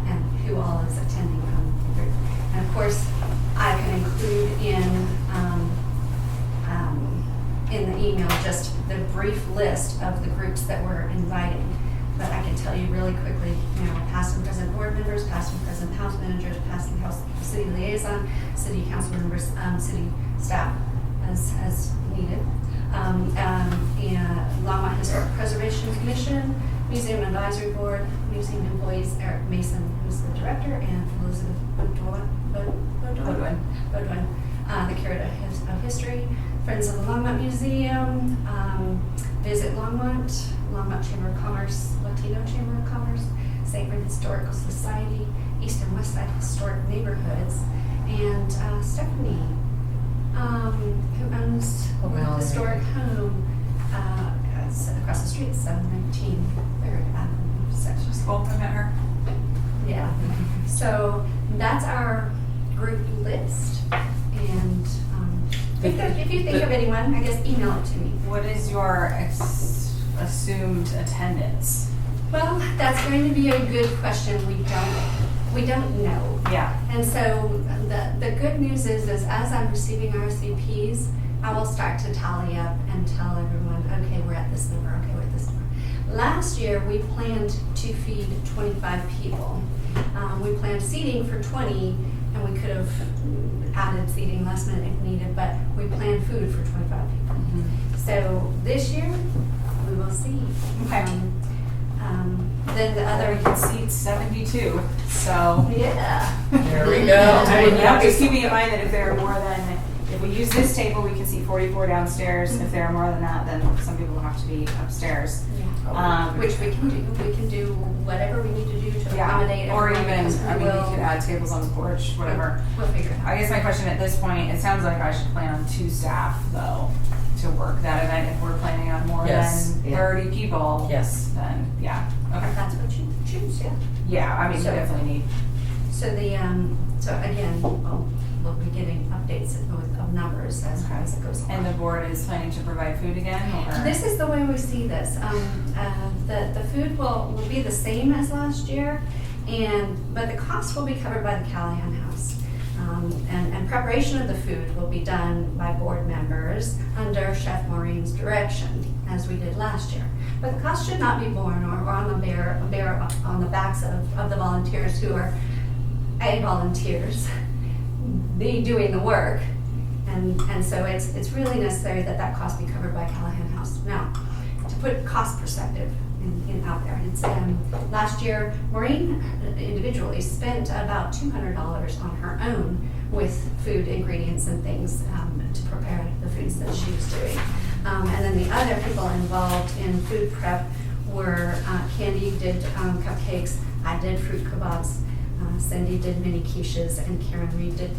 and who all is attending from the group. And of course, I can include in the email just the brief list of the groups that we're inviting. But I can tell you really quickly, past and present board members, past and present house managers, past and house city liaison, city council members, city staff as needed. And Longmont Historic Preservation Commission, Museum Advisory Board, museum employees, Eric Mason, who's the director, and Elizabeth Bodwin, the curator of history, Friends of the Longmont Museum, Visit Longmont, Longmont Chamber of Commerce, Latino Chamber of Commerce, Sacred Historical Society, East and West Side Historic Neighborhoods, and Stephanie, who owns Well, a historic home across the street, 719 Third Avenue. So, Well, I met her. yeah. So that's our group list, and if you think of anyone, I guess email it to me. What is your assumed attendance? Well, that's going to be a good question. We don't know. Yeah. And so the good news is as I'm receiving RSVPs, I will start to tally up and tell everyone, okay, we're at this number, okay, we're at this number. Last year, we planned to feed 25 people. We planned seating for 20, and we could have added seating last minute if needed, but we planned food for 25 people. So this year, we will see. Okay. Then the Other other, we can seat 72, so. yeah. There we go. I mean, yeah, just keeping in mind that if there are more than, if we use this table, we can seat 44 downstairs. If there are more than that, then some people will have to be upstairs. Which we can do. We can do whatever we need to do to Yeah, accommodate or everyone, even, because I mean, we could add tables on the porch, whatever. We'll figure it out. I guess my question at this point, it sounds like I should plan on 2 staff though to work that event. If we're planning on more Yes, than yeah. 30 people, Yes. then yeah, okay. If that's what you choose, yeah. Yeah, I mean, we So- definitely need. So so again, we'll be getting updates of numbers as it goes along. And the board is planning to provide food again, or? This is the way we see this. The food will be the same as last year, but the cost will be covered by the Callahan House. And preparation of the food will be done by board members under Chef Maureen's direction, as we did last year. But the cost should not be borne or on the backs of the volunteers who are volunteers, be doing the work. And so it's really necessary that cost be covered by Callahan House. Now, to put cost perspective out there, it's last year Maureen individually spent about $200 on her own with food ingredients and things to prepare the foods that she was doing. And then the other people involved in food prep were Candy did cupcakes, I did fruit kebabs, Cindy did mini quiches, and Karen Reed did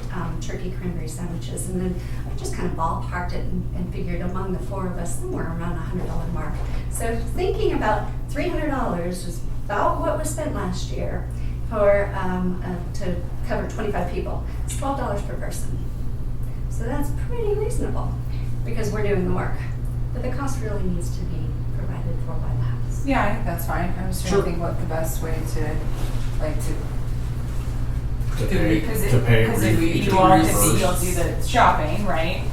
turkey cranberry sandwiches. And then I just kind of ballparked it and figured among the 4 of us somewhere around the $100 mark. So thinking about $300 was about what was spent last year for to cover 25 people. It's $12 per person. So that's pretty reasonable because we're doing the work. But the cost really needs to be provided for by the house. Yeah, I think that's fine. I was trying Sure. to think what the best way to To Do pay, we- because to pay if re- you to all reimburse. you'll do the shopping, right?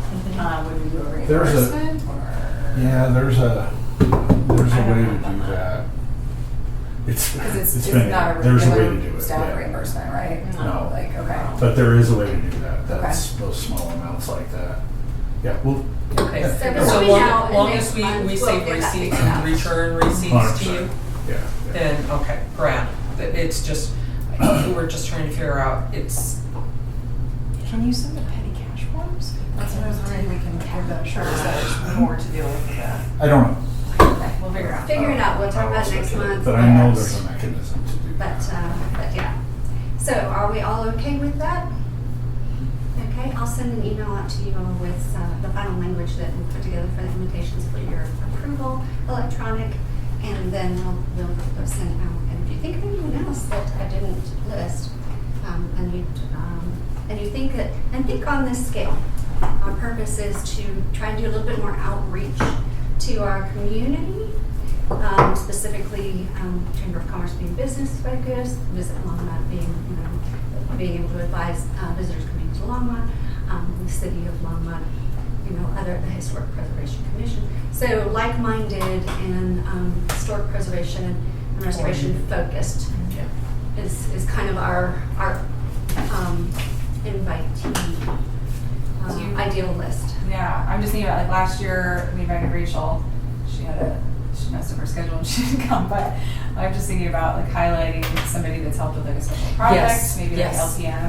Would we do a There's a- reimbursement or? Yeah, there's a way to do that. Because it's been- not a there's a way to do regular it. staff yeah. reimbursement, right? No. Like, okay. But there is a way to do that. That's those small amounts like that. Yeah, well, Okay, Yeah. so between now and long next as we month, we'll save get that receipts figured out. and return receipts to 100%. you, yeah. then, okay, grand. It's just, we're just trying to figure out, Can you send the petty cash forms? That's what I was wondering, we can give them, sure, so there's more to deal with that. I don't know, Okay, we'll figure it out. Figure it out, we'll talk about it next month. but I know there's a mechanism to do that. But yeah. So are we all okay with that? Okay, I'll send an email out to you all with the final language that we put together for the invitations for your approval, electronic, and then we'll send out. And if you think of anyone else that I didn't list, and you think that, and think on this scale. Our purpose is to try and do a little bit more outreach to our community, specifically Chamber of Commerce being business focused, Visit Longmont being able to advise visitors coming to Longmont, the City of Longmont, the Historic Preservation Commission. So like-minded and historic preservation and restoration focused is kind of our invitee ideal list. Yeah, I'm just thinking about like last year we invited Rachel. She messed up her schedule and she didn't come. But I'm just thinking about like highlighting somebody that's helped with like a special project, Yes, maybe yes. like LTM.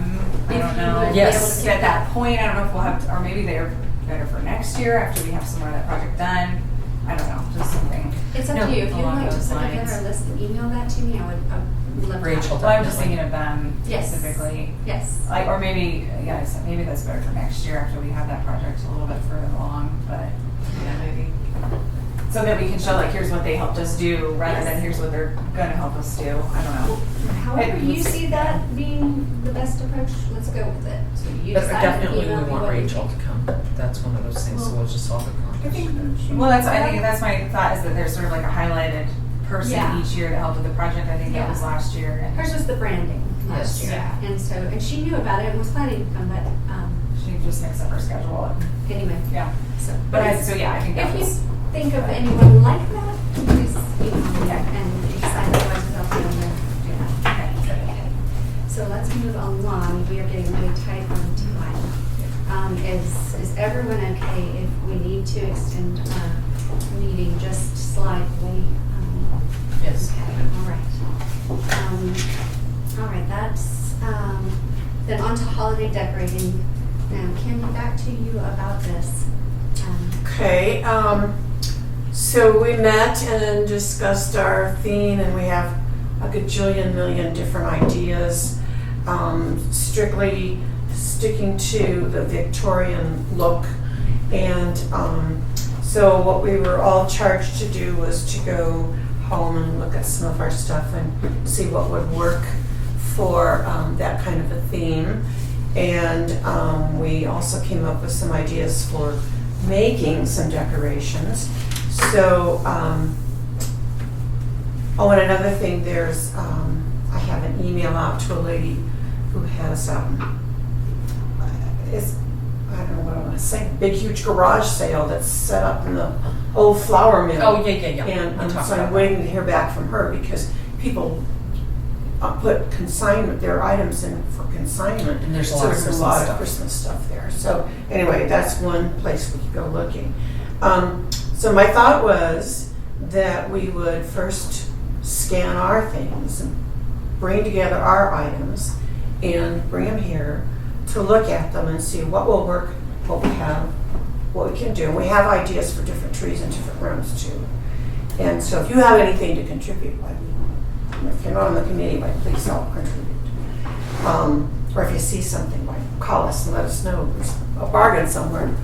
I If don't you know. would be Yes. able to At take that point, I don't know if we'll have to, or maybe they're better for next year after we have some more of that project done. I don't know, just something. It's up No, to you. If you'd along like to those put together lines. a list and email that to me, I would love to. Rachel. Well, I'm just thinking of them Yes. specifically. Yes. Like, or maybe, maybe that's better for next year after we have that project a little bit further along, but yeah, maybe. So that we can show like, here's what they helped us do rather than here's what they're gonna help us do. I don't know. However you Let's- see that being the best approach, let's go with it. So you But decide, definitely email we me want what you Rachel to come. That's one of those things, so we'll just solve the conversation. Well, I think that's my thought is that there's sort of like a highlighted person Yeah. each year to help with the project. I think that Yeah. was last year. And Hers was the branding last Yes. year. Yeah. And she knew about it and was planning to come, but she just mixed up her schedule. anyway. Yeah. So, But I think that if you was. think of anyone like that, please email me and decide otherwise without them to do that. Okay. So let's move along. We are getting really tight on time. Is everyone okay if we need to extend our meeting just slightly? Yes. Okay, all right, that's, then on to holiday decorating. Now, Kim, back to you about this. Okay, so we met and discussed our theme, and we have a gajillion million different ideas, strictly sticking to the Victorian look. And so what we were all charged to do was to go home and look at some of our stuff and see what would work for that kind of a theme. And we also came up with some ideas for making some decorations. So, oh, and another thing, there's, I have an email out to a lady who has, I don't know what I want to say, big, huge garage sale that's set up in the old flour mill. Oh, yeah. And We'll talk so about I'm that. waiting to hear back from her because people put consignment, their items in for consignment. And there's a lot So of there's Christmas a lot of stuff. Christmas stuff there. So anyway, that's one place we could go looking. So my thought was that we would first scan our things and bring together our items and bring them here to look at them and see what will work, what we have, what we can do. We have ideas for different trees in different rooms too. And so if you have anything to contribute, if you're not on the committee, please help contribute. Or if you see something, call us and let us know there's a bargain somewhere.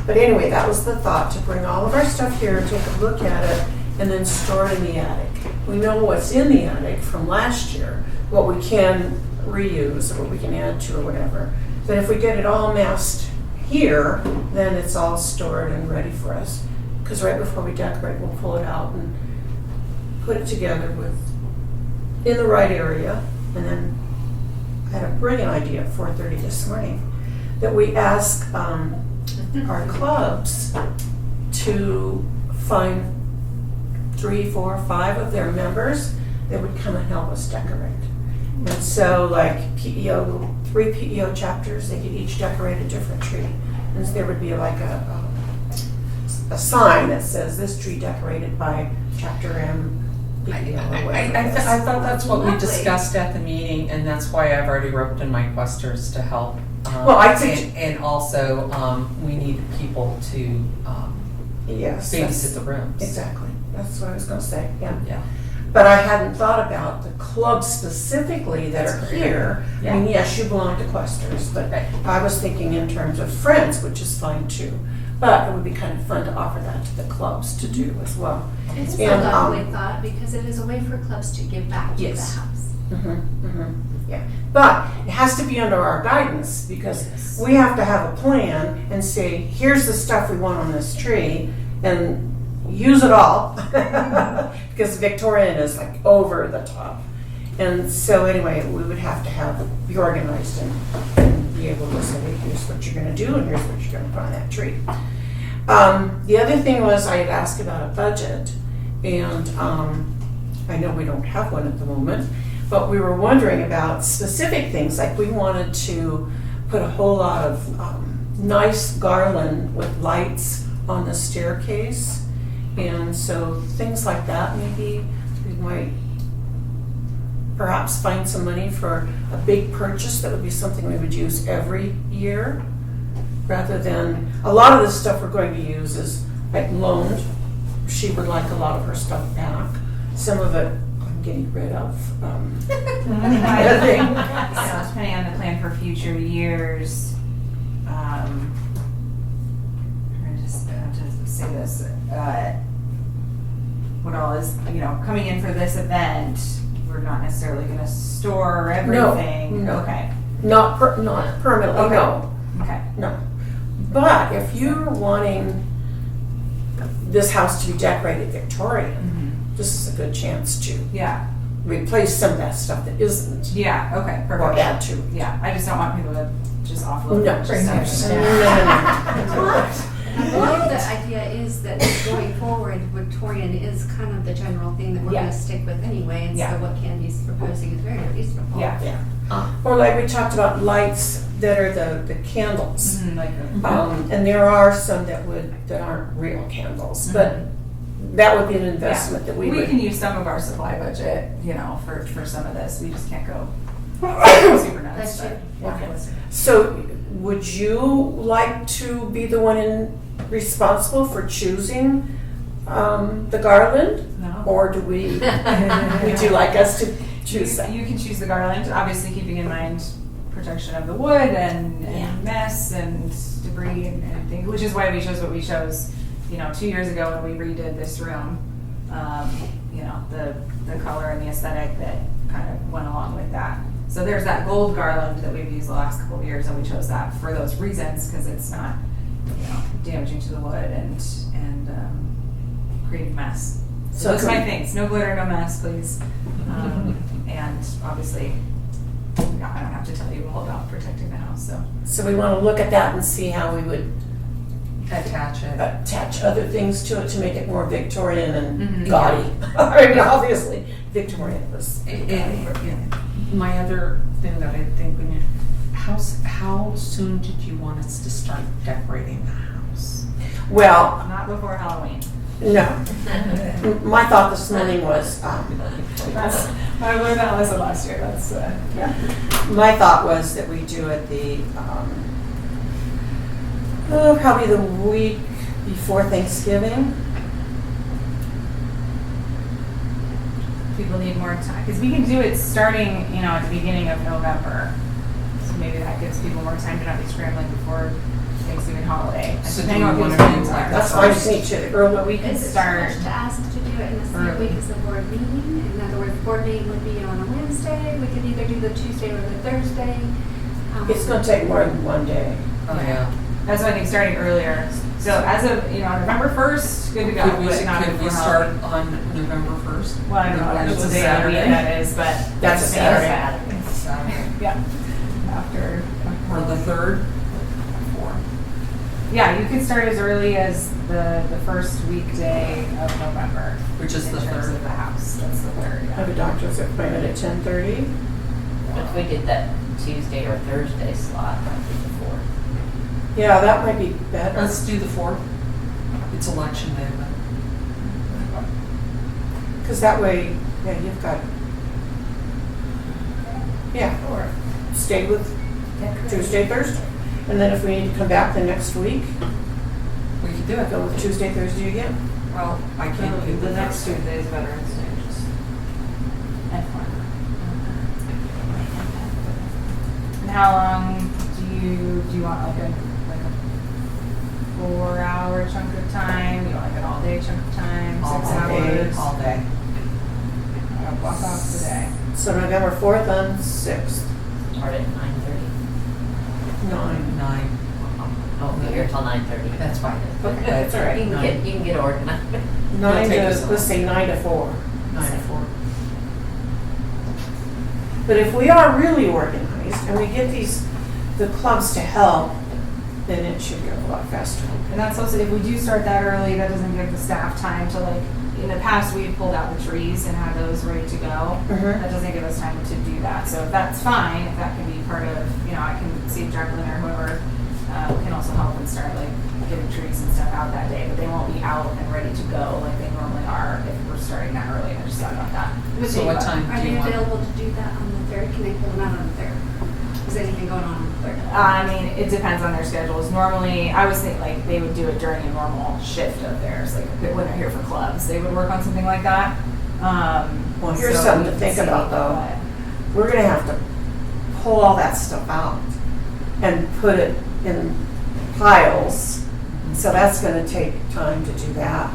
But anyway, that was the thought, to bring all of our stuff here, take a look at it, and then store it in the attic. We know what's in the attic from last year, what we can reuse or what we can add to or whatever. But if we get it all massed here, then it's all stored and ready for us. Because right before we decorate, we'll pull it out and put it together in the right area. And then I had a brilliant idea at 4:30 this morning that we ask our clubs to find 3, 4, 5 of their members that would come and help us decorate. And so like PEO, 3 PEO chapters, they could each decorate a different tree. And so there would be like a sign that says this tree decorated by chapter M big deal or I whatever it is. thought that's what we Lovely. discussed at the meeting, and that's why I've already roped in my questers to help. Well, I think- And also, we need people to Yes. babysit the rooms. Exactly, that's what I was gonna say, yeah. Yeah. But I hadn't thought about the clubs specifically that That's are great. here. I mean, yes, you belong to Questers, but I was thinking in terms of friends, which is fine too. But it would be kind of fun to offer that to the clubs to do as well. It's And, a lovely thought because it is a way for clubs to give back to the Yes. house. Yeah, but it has to be under our guidance because we have to have a plan and say, here's the stuff we want on this tree and use it all. Because Victorian is like over the top. And so anyway, we would have to be organized and be able to say, here's what you're gonna do and here's what you're gonna put on that tree. The other thing was I had asked about a budget, and I know we don't have one at the moment, but we were wondering about specific things, like we wanted to put a whole lot of nice garland with lights on the staircase, and so things like that, maybe we might perhaps find some money for a big purchase that would be something we would use every year, rather than, a lot of the stuff we're going to use is like loaned. She would like a lot of her stuff back. Some of it I'm getting rid of. I think. So depending on the plan for future years, I'm just to say this, what all is, coming in for this event, we're not necessarily gonna store everything. no. Okay, Not permanently, Okay. no. okay. No. But if you're wanting this house to be decorated Victorian, this is a good chance to Yeah, replace some of that stuff that isn't, yeah, okay, or perfect. add to it. Yeah, I just don't want people to just offload. No, it, just bring have their it. stuff. But I believe the idea is that going forward, Victorian is kind of the general thing that we're Yeah. gonna stick with anyway, and so Yeah. what Candy's proposing is very reasonable. Yeah. Or like we talked about lights that are the candles. Mhm, like the- And there are some that aren't real candles, but that would be an investment that we We would. can use some of our supply budget, for some of this, we just can't go super nuts. That's true. but, Okay. yeah. So would you like to be the one responsible for choosing the garland? No? Or would you like us to choose that? You can choose the garland, obviously keeping in mind protection of the wood and mess and debris and things, which is why we chose what we chose, 2 years ago when we redid this room. The color and the aesthetic that kind of went along with that. So there's that gold garland that we've used the last couple of years, and we chose that for those reasons, because it's not, damaging to the wood and creating mess. So those are my things, no glitter, no mess, please. And obviously, I don't have to tell you all about protecting the house, so. So we want to look at that and see how we would Attach it. attach other things to it to make it more Victorian and Mhm. gaudy. I mean, obviously, Victorian was My other thing that I think we need, how soon did you want us to start decorating the house? well, Not before Halloween. no. My thought this morning was, That's, I learned that lesson last year, that's, my thought was that we do it probably the week before Thanksgiving. people need more time, because we can do it starting, at the beginning of November. So maybe that gives people more time to not be scrambling before Thanksgiving holiday. So Depending do on we people's wanna do plans like are. That's fine with me too. But we can Is it too start, much to ask to do it in the same Early. week as the board meeting? In other words, board meeting would be on a Wednesday, we could either do the Tuesday or the Thursday. It's going to take more than one day. Oh, yeah. that's why I think starting earlier. So as of, November 1st, good to go, Could we, but not could we before start Halloween. on November 1st? Well, I don't know, It's that's a the day of the week Saturday. that is, but. That's a Saturday. It's Saturday. Yeah, after. Or the 3rd? 4. Yeah, you could start as early as the first weekday of November. Which is in the terms 3rd. of the house, that's the 3rd, I have a yeah. doctor's appointment at 10:30. But if we did that Tuesday or Thursday slot, that would be the 4th. Yeah, that might be better. Let's do the 4th. It's election day, but. Because that way, yeah, you've got, yeah, or stay with Tuesday, Thursday. And then if we need to come back the next week, We could do it. go with Tuesday, Thursday again. Well, I can't do The next Tuesday is Veterans Day, just FYI. And how long do you want like a 4-hour chunk of time? Do you want like an all-day chunk of time? all 6 day, hours? all day. I'll block off today. So November 4th and 6th, Start at 9:30. 9. 9. I'll be here till 9:30. That's fine. Okay, That's all right. You can get organized. 9 take to, us let's say 9 to 4. 9 to 4. But if we are really organized and we get the clubs to help, then it should go a lot faster. And that's also, if we do start that early, that doesn't give the staff time to like, in the past, we've pulled out the trees and had those ready to go. That doesn't give us time to do that. So that's fine, if that can be part of, I can see if Jacqueline or whoever can also help and start like getting trees and stuff out that day, but they won't be out and ready to go like they normally are if we're starting that early. I just thought about that. So what time Are do you you want? available to do that on the 3rd? Can they pull them out on the 3rd? Is anything going on the 3rd? I mean, it depends on their schedules. Normally, I was thinking like they would do it during a normal shift of theirs, like when they're here for clubs, they would work on something like that. Well, here's so something we to can think see, about though. but- We're gonna have to pull all that stuff out and put it in piles. So that's gonna take time to do that.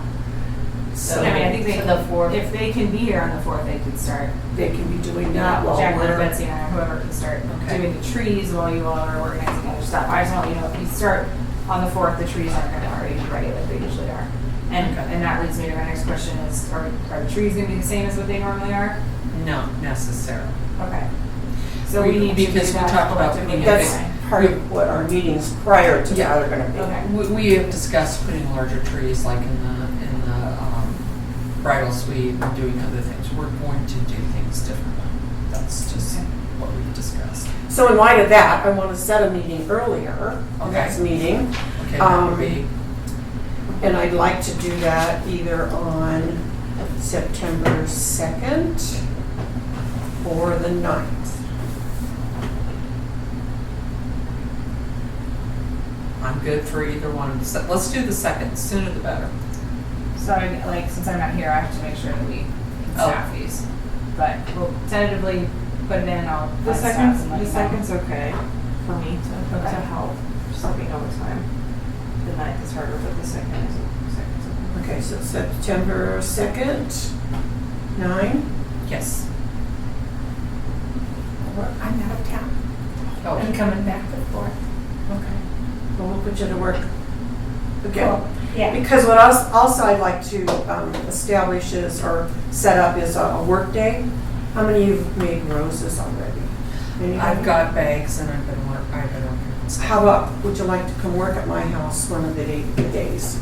So I mean, I think they, So the 4th. if they can be here on the 4th, they could start. they can be doing that while Jacqueline or we're. Betsy and I, or whoever can start Okay. doing the trees while you all are organizing other stuff. I just want to let you know, if you start on the 4th, the trees aren't going to already be ready like they usually are. And Okay. and that leads me to my next question is, are the trees going to be the same as what they normally are? Not necessarily. Okay. So we need to do Because we that talked about collectively. putting That's Okay. part of what our meetings prior to that are gonna be. Okay. We have discussed putting larger trees like in the bridal suite and doing other things. We're going to do things differently. That's just what we've discussed. So in light of that, I wanna set a meeting earlier, the Okay. next meeting. Okay, that would be, And I'd like to do that either on September 2nd or the 9th. I'm good for either one. Let's do the 2nd, sooner the better. So since I'm not here, I have to make sure that we can Oh. staff these. But we'll tentatively put it in. I'll The find staff and let you know. second's okay for me to Okay. help. Just let me know what time. The 9th is harder, but the second's okay. Okay, so September 2nd, 9. Yes. I'm out of town. Oh, I'm coming back the 4th. okay. Well, we'll put you to work again. Cool. Yeah. Because what else, also I'd like to establish is, or set up is a work day. How many of you've made roses already? Anybody? I've got bags and I've been working on stuff. How about, would you like to come work at my house one of the days?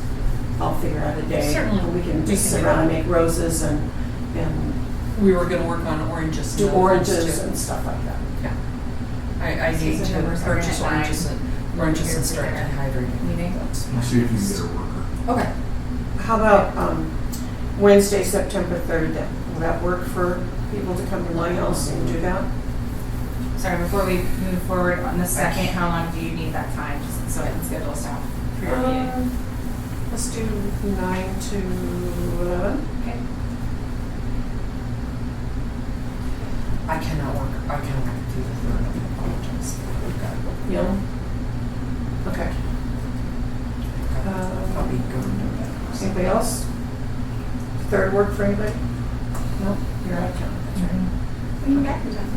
I'll figure out a day. Certainly. We can We just can sit do around and that. make roses and We were gonna work on oranges. and do other oranges things, too. and stuff like that. I need to September 2nd purchase at 9. oranges and start Here for dehydrating. Meeting. That's We'll see if you can get a worker. Okay. How about Wednesday, September 3rd then? Will that work for people to come to my house and do that? Sorry, before we move forward on the 2nd, how long do you need that time, just so I can schedule staff for your meeting? Let's do 9 to 11. Okay. I cannot do the 3rd. I apologize. I've got- Yeah. Okay. I'll be going to that. Anybody else? 3rd work for anybody? No? You're out of town. That's right. When you back in town?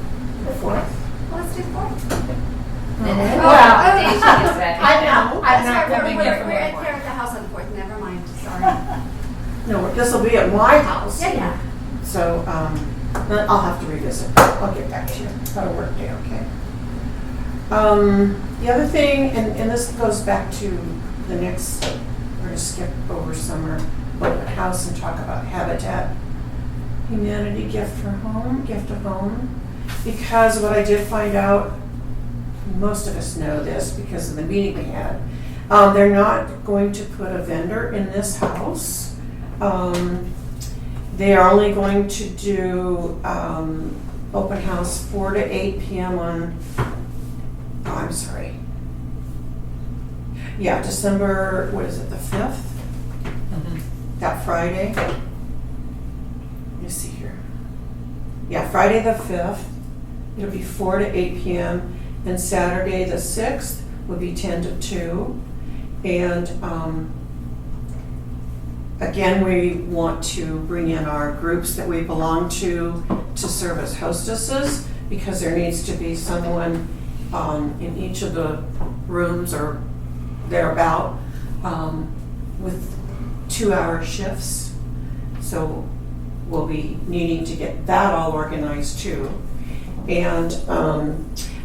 The 4th. Well, let's do the 4th. Well, Oh, the day she gets back. I know. I'm not sorry, coming we're here at for they're one. at the house on the 4th, never mind, sorry. No, this will be at my house. Yeah. So, I'll have to revisit. I'll get back to you. That'll work day, okay? The other thing, and this goes back to the next, we're gonna skip over summer, open house and talk about Habitat Humanity gift of home. Because what I did find out, most of us know this because of the meeting we had, they're not going to put a vendor in this house. They are only going to do open house 4 to 8 p.m. on, oh, I'm sorry. Yeah, December, what is it, the 5th? That Friday. Let me see here. Yeah, Friday the 5th. It'll be 4 to 8 p.m. And Saturday the 6th would be 10 to 2. And again, we want to bring in our groups that we belong to serve as hostesses, because there needs to be someone in each of the rooms or thereabout with 2-hour shifts. So we'll be needing to get that all organized too. And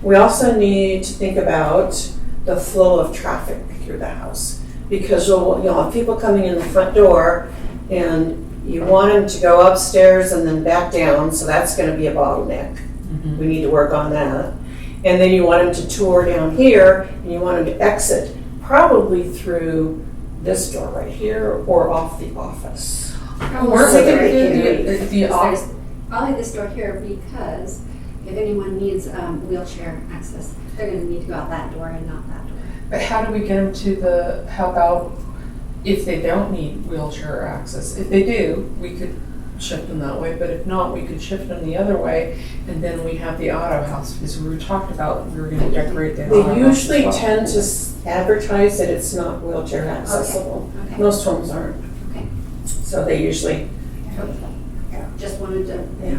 we also need to think about the flow of traffic through the house, because you'll have people coming in the front door and you want them to go upstairs and then back down, so that's going to be a bottleneck. We need to work on that. And then you want them to tour down here, and you want them to exit probably through this door right here or off the office. We're So that thinking they can leave. I'll leave this door here because if anyone needs wheelchair access, they're gonna need to go out that door and not that door. But how do we get them to how about if they don't need wheelchair access? If they do, we could shift them that way, but if not, we could shift them the other way, and then we have the auto house, because we talked about we were gonna decorate the auto house. They usually as well. tend to advertise that it's not wheelchair accessible. Okay. Most homes aren't. Okay. So they usually, Just wanted to. yeah.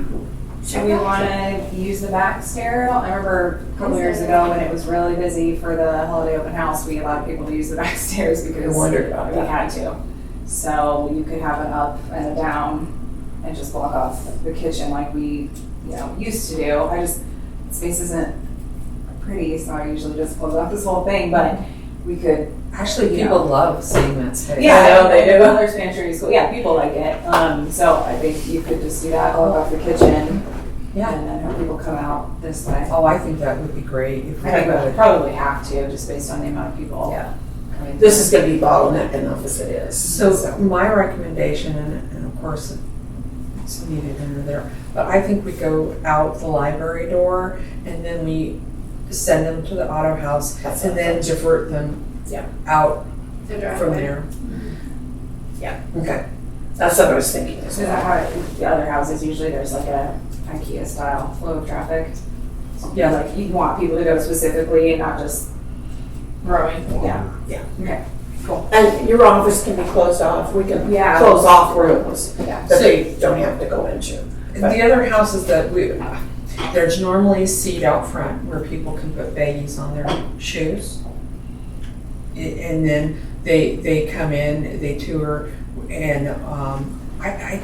Do we want to use the back stair? I remember a couple years ago when it was really busy for the holiday open house, we allowed people to use the back stairs because I wondered about we that. had to. So you could have an up and a down and just block off the kitchen like we, used to do. Space isn't pretty, so I usually just close off this whole thing, but we could. Actually, people love seeing that space. Yeah, I know they do. Mother's pantry is cool. Yeah, people like it. So I think you could just do that, block off the kitchen. Yeah. And then have people come out this way. Oh, I think that would be great if we I think could. we'll probably have to, just based on the amount of people. Yeah. coming. This is gonna be bottleneck enough as it is. So my recommendation, and of course it's needed under there, but I think we go out the library door and then we send them to the auto house That's and then divert them Yeah. out The from driveway. there. Okay, that's what I was thinking as Is that well. how the other houses, usually there's like a IKEA style flow of traffic? Yeah. Like you want people to go specifically and not just growing? Yeah. Yeah. Okay, cool. And your office can be closed off, we can Yeah. close off rooms Yeah. that they don't have to go into. The other houses that there's normally a seat out front where people can put baggies on their shoes. And then they come in, they tour, and I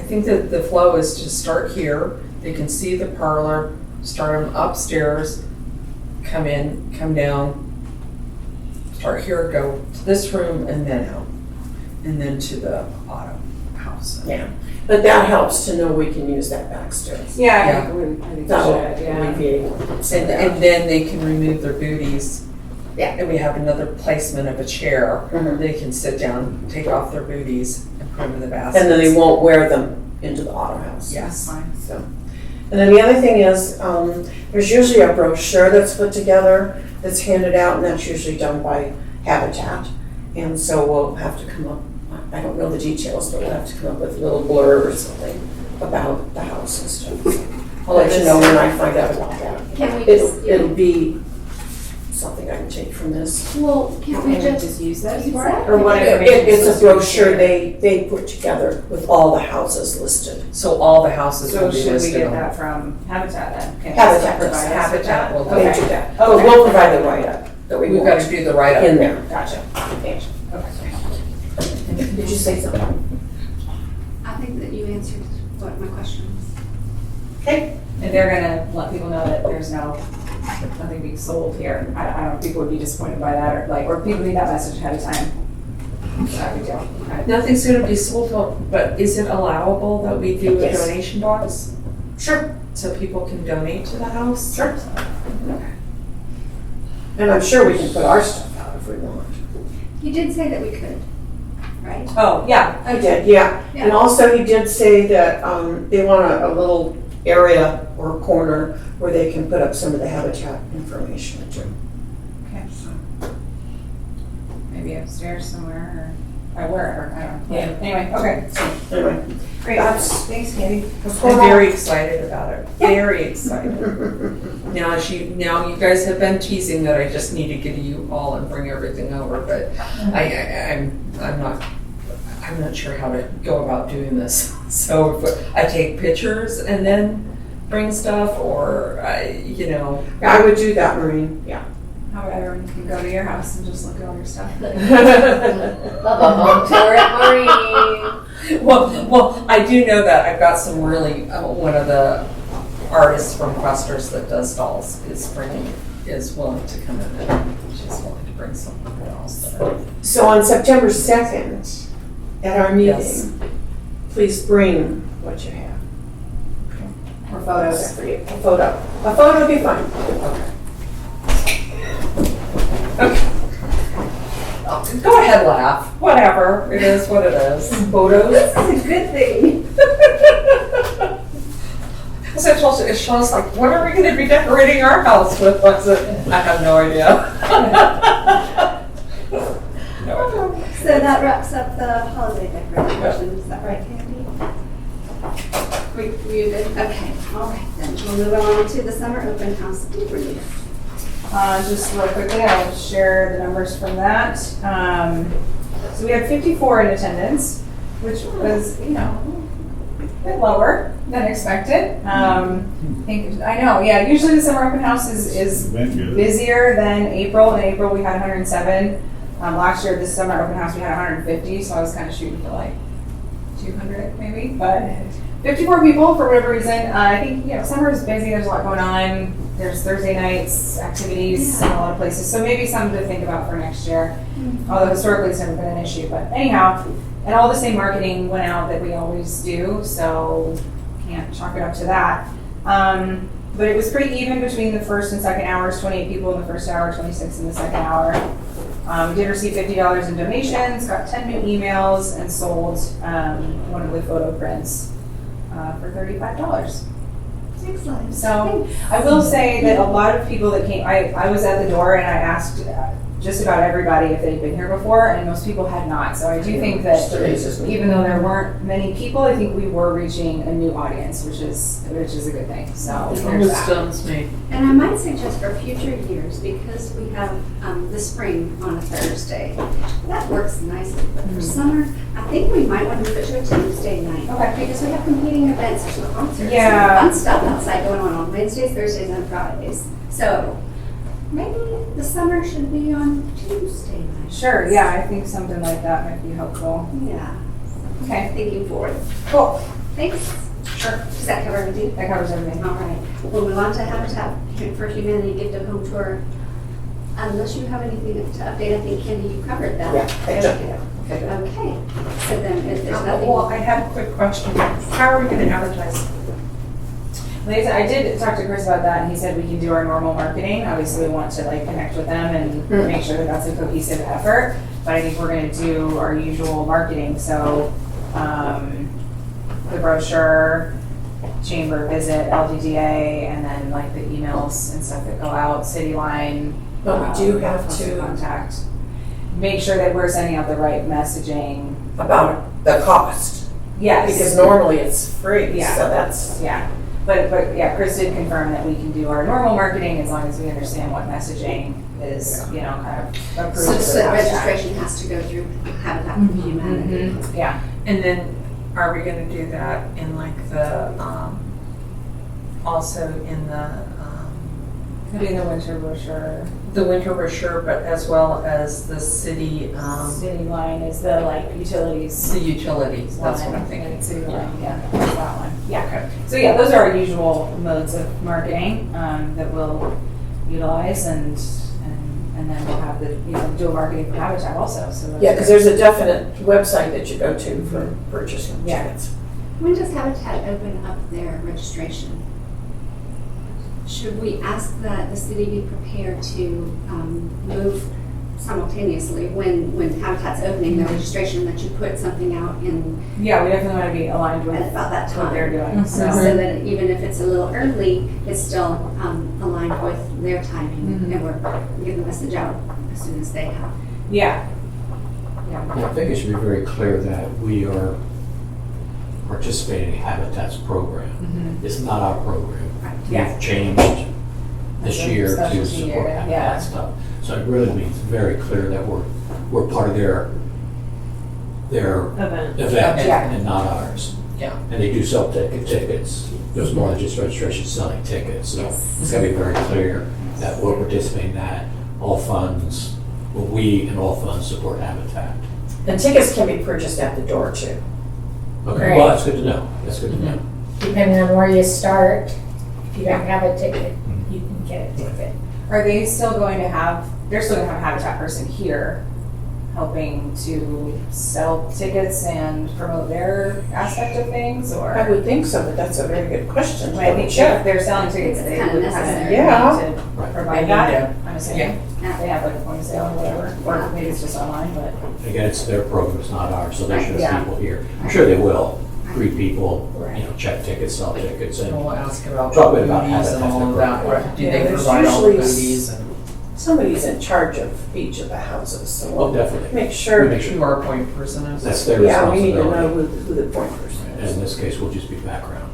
think that the flow is to start here. They can see the parlor, start them upstairs, come in, come down, start here, go to this room, and then out, and then to the auto house. Yeah, but that helps to know we can use that back stairs. Yeah, Yeah. I think we That'll should, yeah. alleviate some of that. And then they can remove their booties. Yeah. And we have another placement of a chair. Mhm. They can sit down, take off their booties, and put them in the basket. And then they won't wear them into the auto house. Yes. So, and then the other thing is, there's usually a brochure that's put together, that's handed out, and that's usually done by Habitat. And so we'll have to come up, I don't know the details, but we'll have to come up with a little blurb or something about the house and stuff. I'll let you know when I find out about that. Can we just, It'll be something I can take from this. well, can't we Can we just just use this use for that? it? Or what information? It's a brochure they put together with all the houses listed. So all the houses So will be should we listed get on. that from Habitat then? Can Habitat provide does. us with Habitat that? will They Okay. do that. Okay. But we'll provide the write-up that we We've got to want do the write-up. in there. Gotcha. Okay. Okay. Did you say something? I think that you answered what my question was. Okay. And they're gonna let people know that there's nothing being sold here. I don't know if people would be disappointed by that, or people need that message ahead of time. Not a big deal. Okay. Nothing's going to be sold, but is it allowable that we do a Yes. donation box? Sure. So people can donate to the house? Sure. And I'm sure we can put our stuff out if we want. You did say that we could. right? Oh, yeah, He did, yeah. And also he did say that they want a little area or corner where they can put up some of the habitat information too. Okay. So, maybe upstairs somewhere or wherever, I don't know. Yeah. Anyway, okay, anyway, great. That's- Thanks, Candy. what's I'm going on? very excited about it, very excited. Now you guys have been teasing that I just need to get to you all and bring everything over, but I'm not sure how to go about doing this. So if I take pictures and then bring stuff, or I would do that, Maureen, yeah. How about everyone can go to your house and just look at all your stuff? Love a home tour at Maureen. Well, I do know that I've got some really, one of the artists from Questers that does dolls is willing to come in, and she's willing to bring something else there. So on September 2nd, at our meeting, Yes. please bring what you have. Or photos. A photo. A photo would be fine. Oh, go ahead, laugh. Whatever. It is what it is. Photos. This is a good thing. So I told Shaw's like, what are we going to be decorating our house with? I said, I have no idea. No idea. So that wraps up the holiday decorations, is that right, Candy? You good? Okay, all right, then we'll move on to the summer open house debrief. Just real quickly, I'll share the numbers from that. So we had 54 in attendance, which was, a bit lower than expected. I know, yeah, usually the summer open house is busier than April. In April, we had 107. Last year, this summer open house, we had 150, so I was kind of shooting for like 200 maybe, but 54 people for whatever reason. I think, summer is busy, there's a lot going on. There's Thursday nights, activities in a lot of places, so maybe something to think about for next year. Although historically it's never been an issue, but anyhow, and all the same marketing went out that we always do, so can't chalk it up to that. But it was pretty even between the first and second hours, 28 people in the first hour, 26 in the second hour. We did receive $50 in donations, got 10 new emails, and sold one of the photo prints for $35. Excellent. So I will say that a lot of people that came, I was at the door and I asked just about everybody if they'd been here before, and most people had not. So I do think that even though there weren't many people, I think we were reaching a new audience, which is a good thing. So there's that. Stuns me. And I might suggest for future years, because we have the spring on a Thursday, that works nicely. But for summer, I think we might want to move it to a Tuesday night. Okay. Because we have competing events, there's concerts, Yeah. and fun stuff outside going on Wednesdays, Thursdays, and Fridays. So maybe the summer should be on Tuesday night. Sure, yeah, I think something like that might be helpful. Yeah. Okay, Thinking forward. cool. Thanks. Sure. Does that cover everything? That covers everything. All right. We'll move on to Habitat for Humanity Gift of Home Tour. Unless you have anything to update, I think, Candy, you covered that. Yeah, I jumped it. Okay. So then if there's nothing. Well, I have a quick question. How are we going to advertise? Like I said, I did talk to Chris about that, and he said we can do our normal marketing. Obviously, we want to connect with them and make sure that that's a cohesive effort. But I think we're going to do our usual marketing. So the brochure, chamber visit, LDDA, and then the emails and stuff that go out, city line. But we do have constant to, contact. Make sure that we're sending out the right messaging. about the cost, Yes. because normally it's free, Yeah. so that's. Yeah, but yeah, Chris did confirm that we can do our normal marketing as long as we understand what messaging is, kind of approved. So for the Habitat. registration has to go through Habitat for Humanity. Mhm, yeah. And then are we going to do that in the, also in It'll be in the winter brochure. the winter brochure, but as well as the city, City line is the utilities. the utilities, that's what I'm line. thinking. City line, yeah, that's that one. Yeah. So yeah, those are our usual modes of marketing that we'll utilize, and then we'll have the dual marketing for Habitat also. So those Yeah, are- because there's a definite website that you go to for purchasing Yeah. tickets. When does Habitat open up their registration? Should we ask that the city be prepared to move simultaneously when Habitat's opening their registration, that you put something out in Yeah, we definitely want to be aligned with at about that what they're time. doing, So so. that even if it's a little early, it's still aligned with their timing, and we're getting the message out as soon as they have. Yeah. Yeah, I think it should be very clear that we are participating in Habitat's program. It's not our program. Right. Yeah. We've changed this That's a year to specialty support year, Habitat yeah. stuff. So it really means very clear that we're part of their Event. event Yeah. and not ours. Yeah. And they do sell tickets. There's more than just registration, selling tickets. So Yes. it's gotta be very clear that we're participating in that. All funds, we and all funds support Habitat. And tickets can be purchased at the door too. Okay, Right. well, that's good to know. That's good to know. Depending on where you start, if you don't have a ticket, you can get a ticket. Are they still going to have, they're still going to have a Habitat person here helping to sell tickets and promote their aspect of things, or? I would think so, but that's a very good question. I think if they're selling tickets, It's they kinda would have necessary. Yeah. to Right. provide They need that, I'm assuming. Yeah. They have like a point of sale or whatever, or maybe it's just online, but. Again, it's their program, it's not ours, so they should Yeah. have people here. I'm sure they will greet people, Right. you know, check tickets, sell tickets, and We'll ask about Talk a bit about booties and Habitat's all of their that. program. Do Yeah, they there's provide all the usually booties and Somebody's in charge of each of the houses, so oh, we'll definitely. make sure. We make sure. who our point person is? That's their Yeah, we need to know responsibility. who the point person And in is. this case, we'll just be background.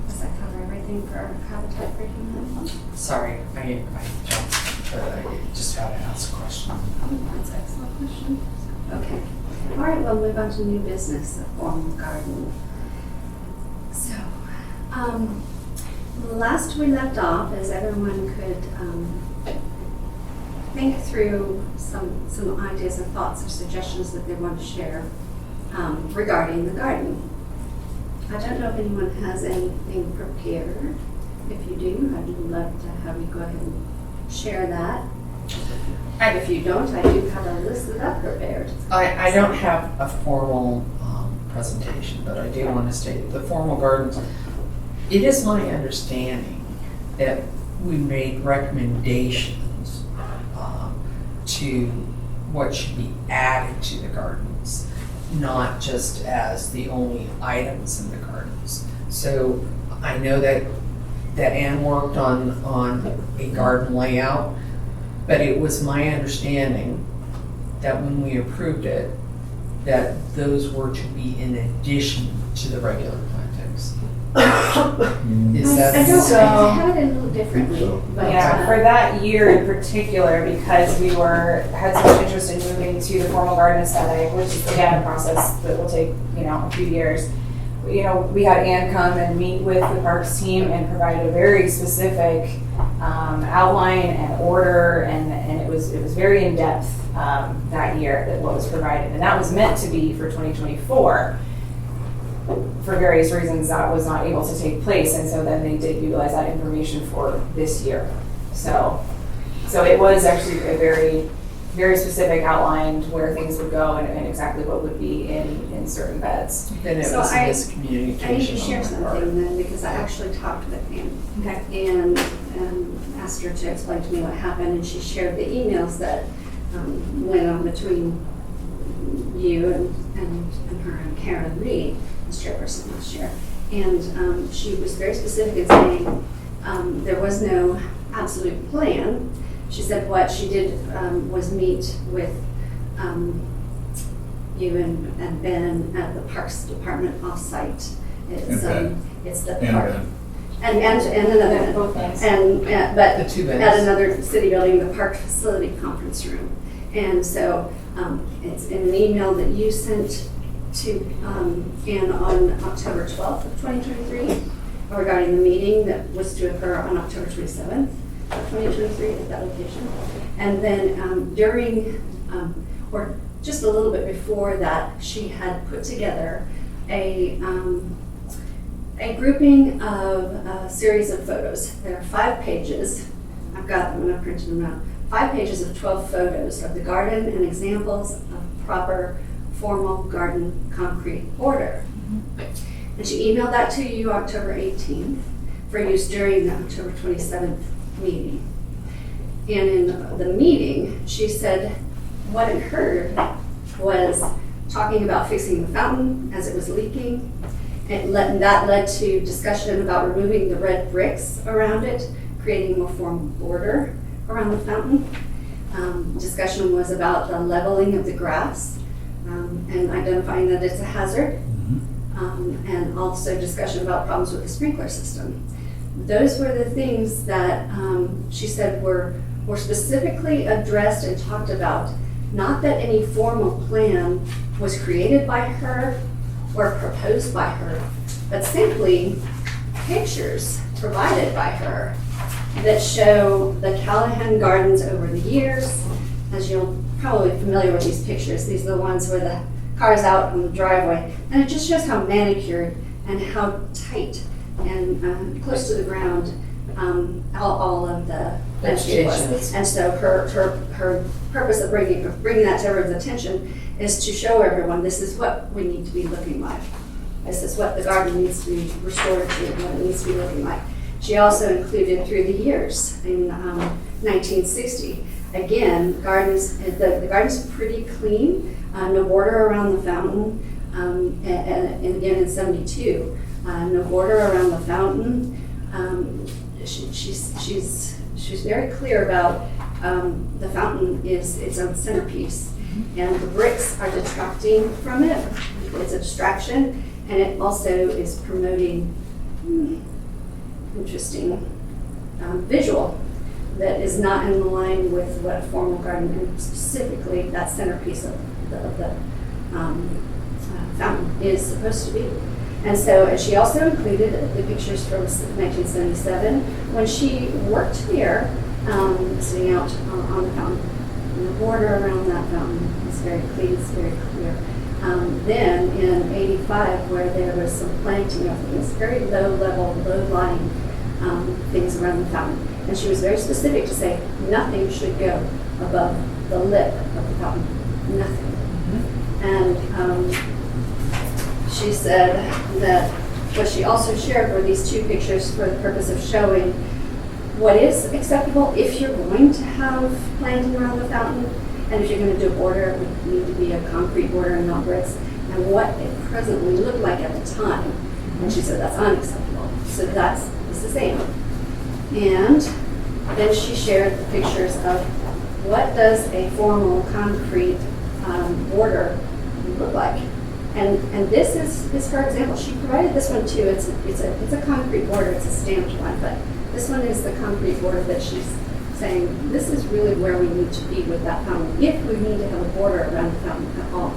Does that cover everything for Habitat for Humanity? Sorry, I jumped, but I just had to ask a question. That's an excellent question. Okay. All right, we'll move on to new business, the formal garden. So, last we left off is everyone could think through some ideas and thoughts or suggestions that they want to share regarding the garden. I don't know if anyone has anything prepared. If you do, I'd love to have you go ahead and share that. And if you don't, I do have a list that I've prepared. I don't have a formal presentation, but I do want to state the formal gardens. It is my understanding that we made recommendations to what should be added to the gardens, not just as the only items in the gardens. So I know that Ann worked on a garden layout, but it was my understanding that when we approved it, that those were to be in addition to the regular plantings. Is that? I don't, So- I have it a little differently, but. Yeah, for that year in particular, because we had so much interest in moving to the formal garden aesthetic, which is again a process that will take, a few years. We had Ann come and meet with the parks team and provide a very specific outline and order, and it was very in depth that year that what was provided, and that was meant to be for 2024. For various reasons, that was not able to take place, and so then they did utilize that information for this year. So it was actually a very, very specific outlined where things would go and exactly what would be in certain beds. Then it So was a I need miscommunication to share on my part. something then, because I actually talked with Ann. Okay. And asked her to explain to me what happened, and she shared the emails that went on between you and her and Karen Reed, the chairperson last year. And she was very specific in saying there was no absolute plan. She said what she did was meet with you and Ben at the Parks Department offsite. It's, Ben. it's the And park. Ben. And another Ben. Both ends. But The two at beds. another city building, the park facility conference room. And so it's in an email that you sent to Ann on October 12th of 2023 regarding the meeting that was to occur on October 27th of 2023 at that location. And then during, or just a little bit before that, she had put together a grouping of a series of photos. There are 5 pages. I've got them and I've printed them out. 5 pages of 12 photos of the garden and examples of proper formal garden concrete order. And she emailed that to you October 18th for use during the October 27th meeting. And in the meeting, she said what it heard was talking about fixing the fountain as it was leaking. That led to discussion about removing the red bricks around it, creating a more formal border around the fountain. Discussion was about the leveling of the grass and identifying that it's a hazard. And also discussion about problems with the sprinkler system. Those were the things that she said were specifically addressed and talked about. Not that any formal plan was created by her or proposed by her, but simply pictures provided by her that show the Callahan gardens over the years. As you're probably familiar with these pictures, these are the ones where the car's out on the driveway, and it just shows how manicured and how tight and close to the ground all of the landscape was. And so her purpose of bringing that to everyone's attention is to show everyone this is what we need to be looking like. This is what the garden needs to be restored to and what it needs to be looking like. She also included through the years in 1960. Again, the garden's pretty clean, no border around the fountain, and again in 72, no border around the fountain. She's very clear about the fountain is its own centerpiece, and the bricks are detracting from it. It's a distraction, and it also is promoting interesting visual that is not in line with what a formal garden, and specifically that centerpiece of the fountain is supposed to be. And so, and she also included the pictures from 1977 when she worked there, sitting out on the fountain. And the border around that fountain is very clean, it's very clear. Then in 85, where there was some planting of things, very low level, low lying things around the fountain. And she was very specific to say nothing should go above the lip of the fountain, nothing. And she said that what she also shared were these two pictures for the purpose of showing what is acceptable if you're going to have planting around the fountain, and if you're going to do a border, it would need to be a concrete border and not bricks, and what it presently looked like at the time. And she said that's unacceptable. So that's the same. And then she shared the pictures of what does a formal concrete border look like. And this is her example. She provided this one too. It's a concrete border. It's a stamped one, but this one is the concrete border that she's saying this is really where we need to be with that fountain, if we need to have a border around the fountain at all.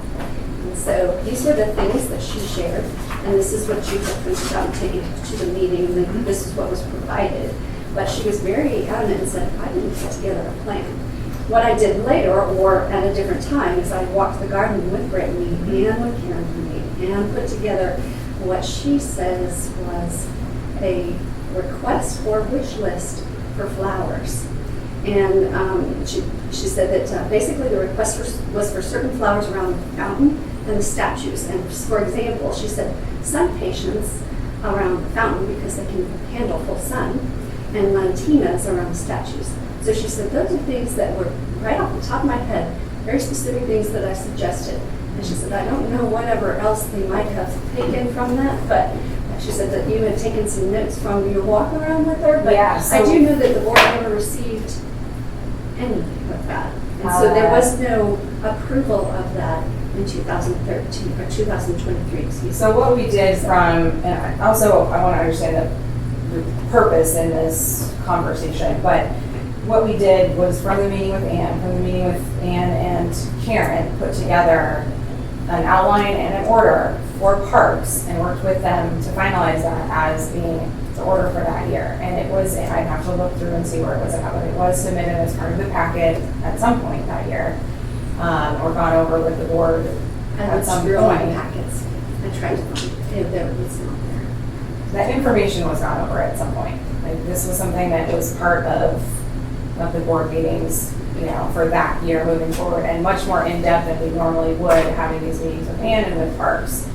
And so these were the things that she shared, and this is what you had printed out and taken to the meeting, and this is what was provided. But she was very adamant and said, I didn't put together a plan. What I did later, or at a different time, is I walked the garden with Brittany and with Karen and put together what she says was a request or wish list for flowers. And she said that basically the request was for certain flowers around the fountain and the statues. And for example, she said sun patience around the fountain because they can handle full sun, and lantinas around the statues. So she said those are things that were right off the top of my head, very specific things that I suggested. And she said, I don't know whatever else they might have taken from that, but she said that you had taken some notes from your walk around with her, but Yeah, I do know that the board never received anything of that. And so there was no approval of that in 2013, or 2023, excuse me. So what we did from, and also I want to understand the purpose in this conversation, but what we did was from the meeting with Ann and Karen, put together an outline and an order for parks and worked with them to finalize that as being the order for that year. And it was, and I'd have to look through and see where it was at, but it was submitted as part of the packet at some point that year, or gone over with the board at some through all my point. packets. I tried to find it, there it's not there. That information was gone over at some point. Like, this was something that was part of the board meetings, you know, for that year moving forward, and much more in-depth than we normally would, having these meetings with Ann and with parks.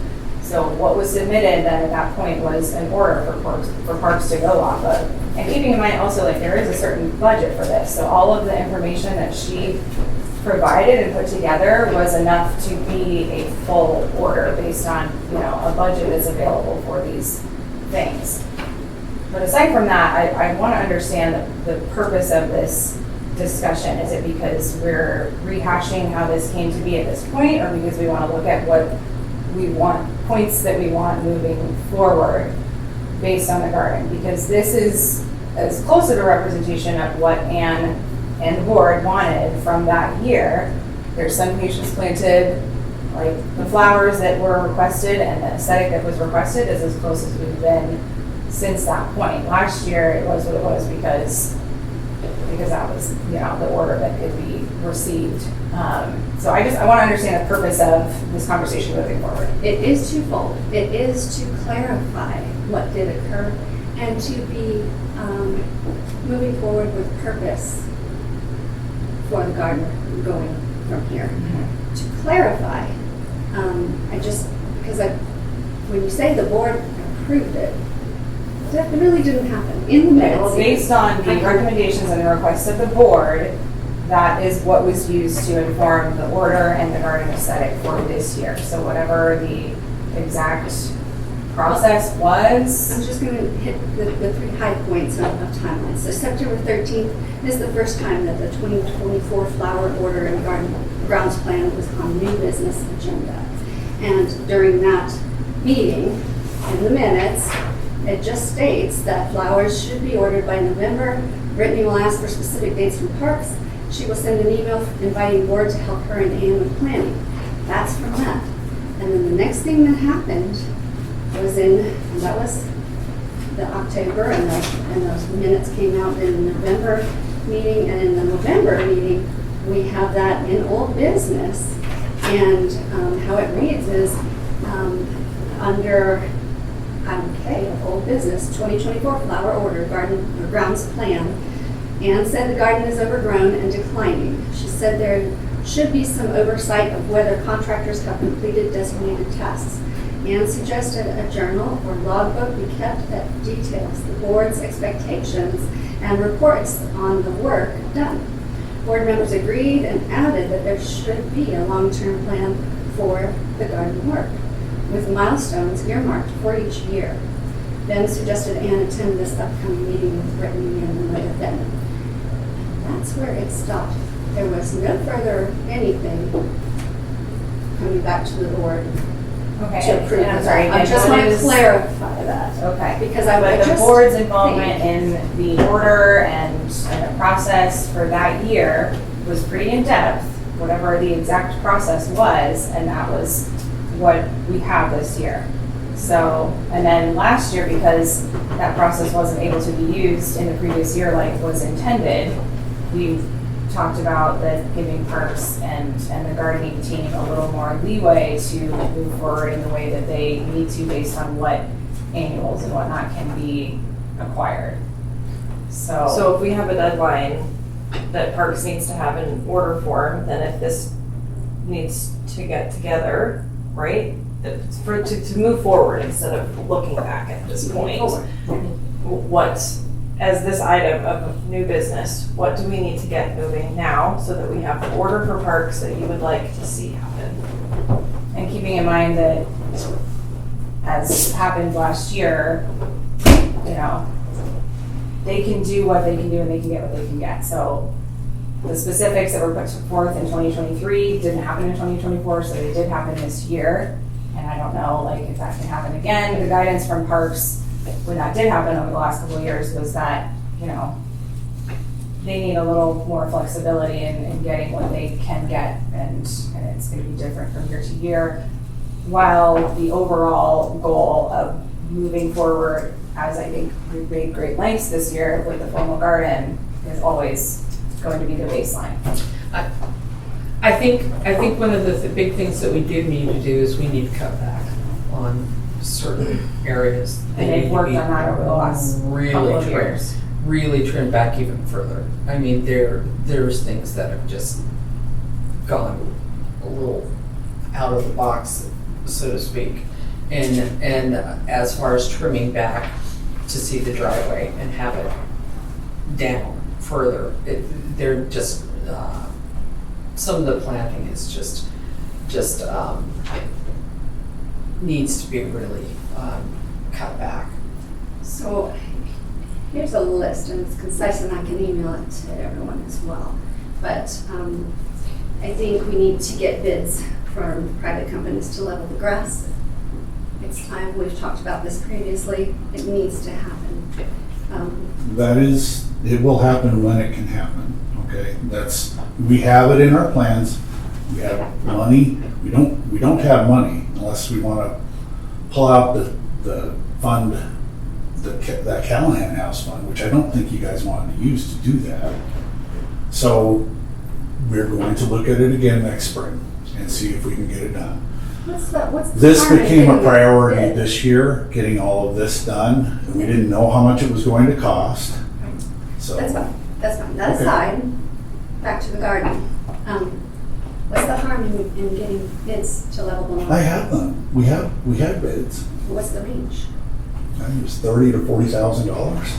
So what was submitted then at that point was an order for parks to go off of. And keeping in mind also, like, there is a certain budget for this, so all of the information that she provided and put together was enough to be a full order based on, a budget that's available for these things. But aside from that, I want to understand the purpose of this discussion. Is it because we're rehashing how this came to be at this point, or because we want to look at what we want, points that we want moving forward based on the garden? Because this is as close to the representation of what Anne and the board wanted from that year. There's some patients planted, like the flowers that were requested and the aesthetic that was requested is as close as we've been since that point. Last year it was what it was because that was, the order that could be received. So I want to understand the purpose of this conversation moving forward. It is twofold. It is to clarify what did occur and to be moving forward with purpose for the garden going from here. Mm-hmm. To clarify, when you say the board approved it, that really didn't happen in the minutes. Well, based on the recommendations and the requests of the board, that is what was used to inform the order and the garden aesthetic for this year. So whatever the exact process was. I'm just going to hit the 3 high points of timeline. So September 13th is the first time that the 2024 flower order and garden grounds plan was on new business agenda. And during that meeting, in the minutes, it just states that flowers should be ordered by November. Brittany will ask for specific dates from parks. She will send an email inviting board to help her and Anne with planning. That's from that. And then the next thing that happened was that was the October, and those minutes came out in the November meeting. And in the November meeting, we have that in old business. And how it reads is under old business, 2024 flower order, garden or grounds plan. Anne said the garden is overgrown and declining. She said there should be some oversight of whether contractors have completed designated tasks. Anne suggested a journal or logbook be kept that details the board's expectations and reports on the work done. Board members agreed and added that there should be a long-term plan for the garden work, with milestones earmarked for each year. Ben suggested Anne attend this upcoming meeting with Brittany and later then. That's where it stopped. There was no further anything coming back to the board Okay. to approve. And I'm sorry. I just what want to is- clarify that. Okay. Because But the just board's involvement think- in the order and the process for that year was pretty in-depth, whatever the exact process was, and that was what we have this year. So, and then last year, because that process wasn't able to be used in the previous year like was intended, we talked about that giving parks and the gardening team a little more leeway to move forward in the way that they need to based on what annuals and whatnot can be acquired. So if we have a deadline that Parks needs to have in order form, then if this needs to get together, right? To move forward instead of looking back at this point. As this item of new business, what do we need to get moving now so that we have the order for parks that you would like to see happen? And keeping in mind that, as happened last year, they can do what they can do and they can get what they can get. So the specifics that were put forth in 2023 didn't happen in 2024, so they did happen this year. And I don't know, if that can happen again. The guidance from parks when that did happen over the last couple of years was that, they need a little more flexibility in getting what they can get, and it's going to be different from year to year. While the overall goal of moving forward, as I think we've made great lengths this year with the formal garden, is always going to be the baseline. I think one of the big things that we did need to do is we need to cut back on certain areas. And they've worked on that over the last couple of years. Really trim back even further. I mean, there's things that have just gone a little out of the box, so to speak. And as far as trimming back to see the driveway and have it down further, they're just, some of the planting is just needs to be really cut back. So here's a list, and it's concise, and I can email it to everyone as well. But I think we need to get bids from private companies to level the grass. It's time. We've talked about this previously. It needs to happen. It will happen when it can happen, okay? We have it in our plans. We have money. We don't have money unless we want to pull out the fund, that Callahan House fund, which I don't think you guys wanted to use to do that. So we're going to look at it again next spring and see if we can get it done. What's the This harm in became a getting priority bid? this year, getting all of this done, and we didn't know how much it was going to cost. So That's fine. That's fine. That Okay. aside, back to the garden. What's the harm in getting bids to level the lawn? I have them. We had bids. What's the range? I think it was $30,000 to $40,000.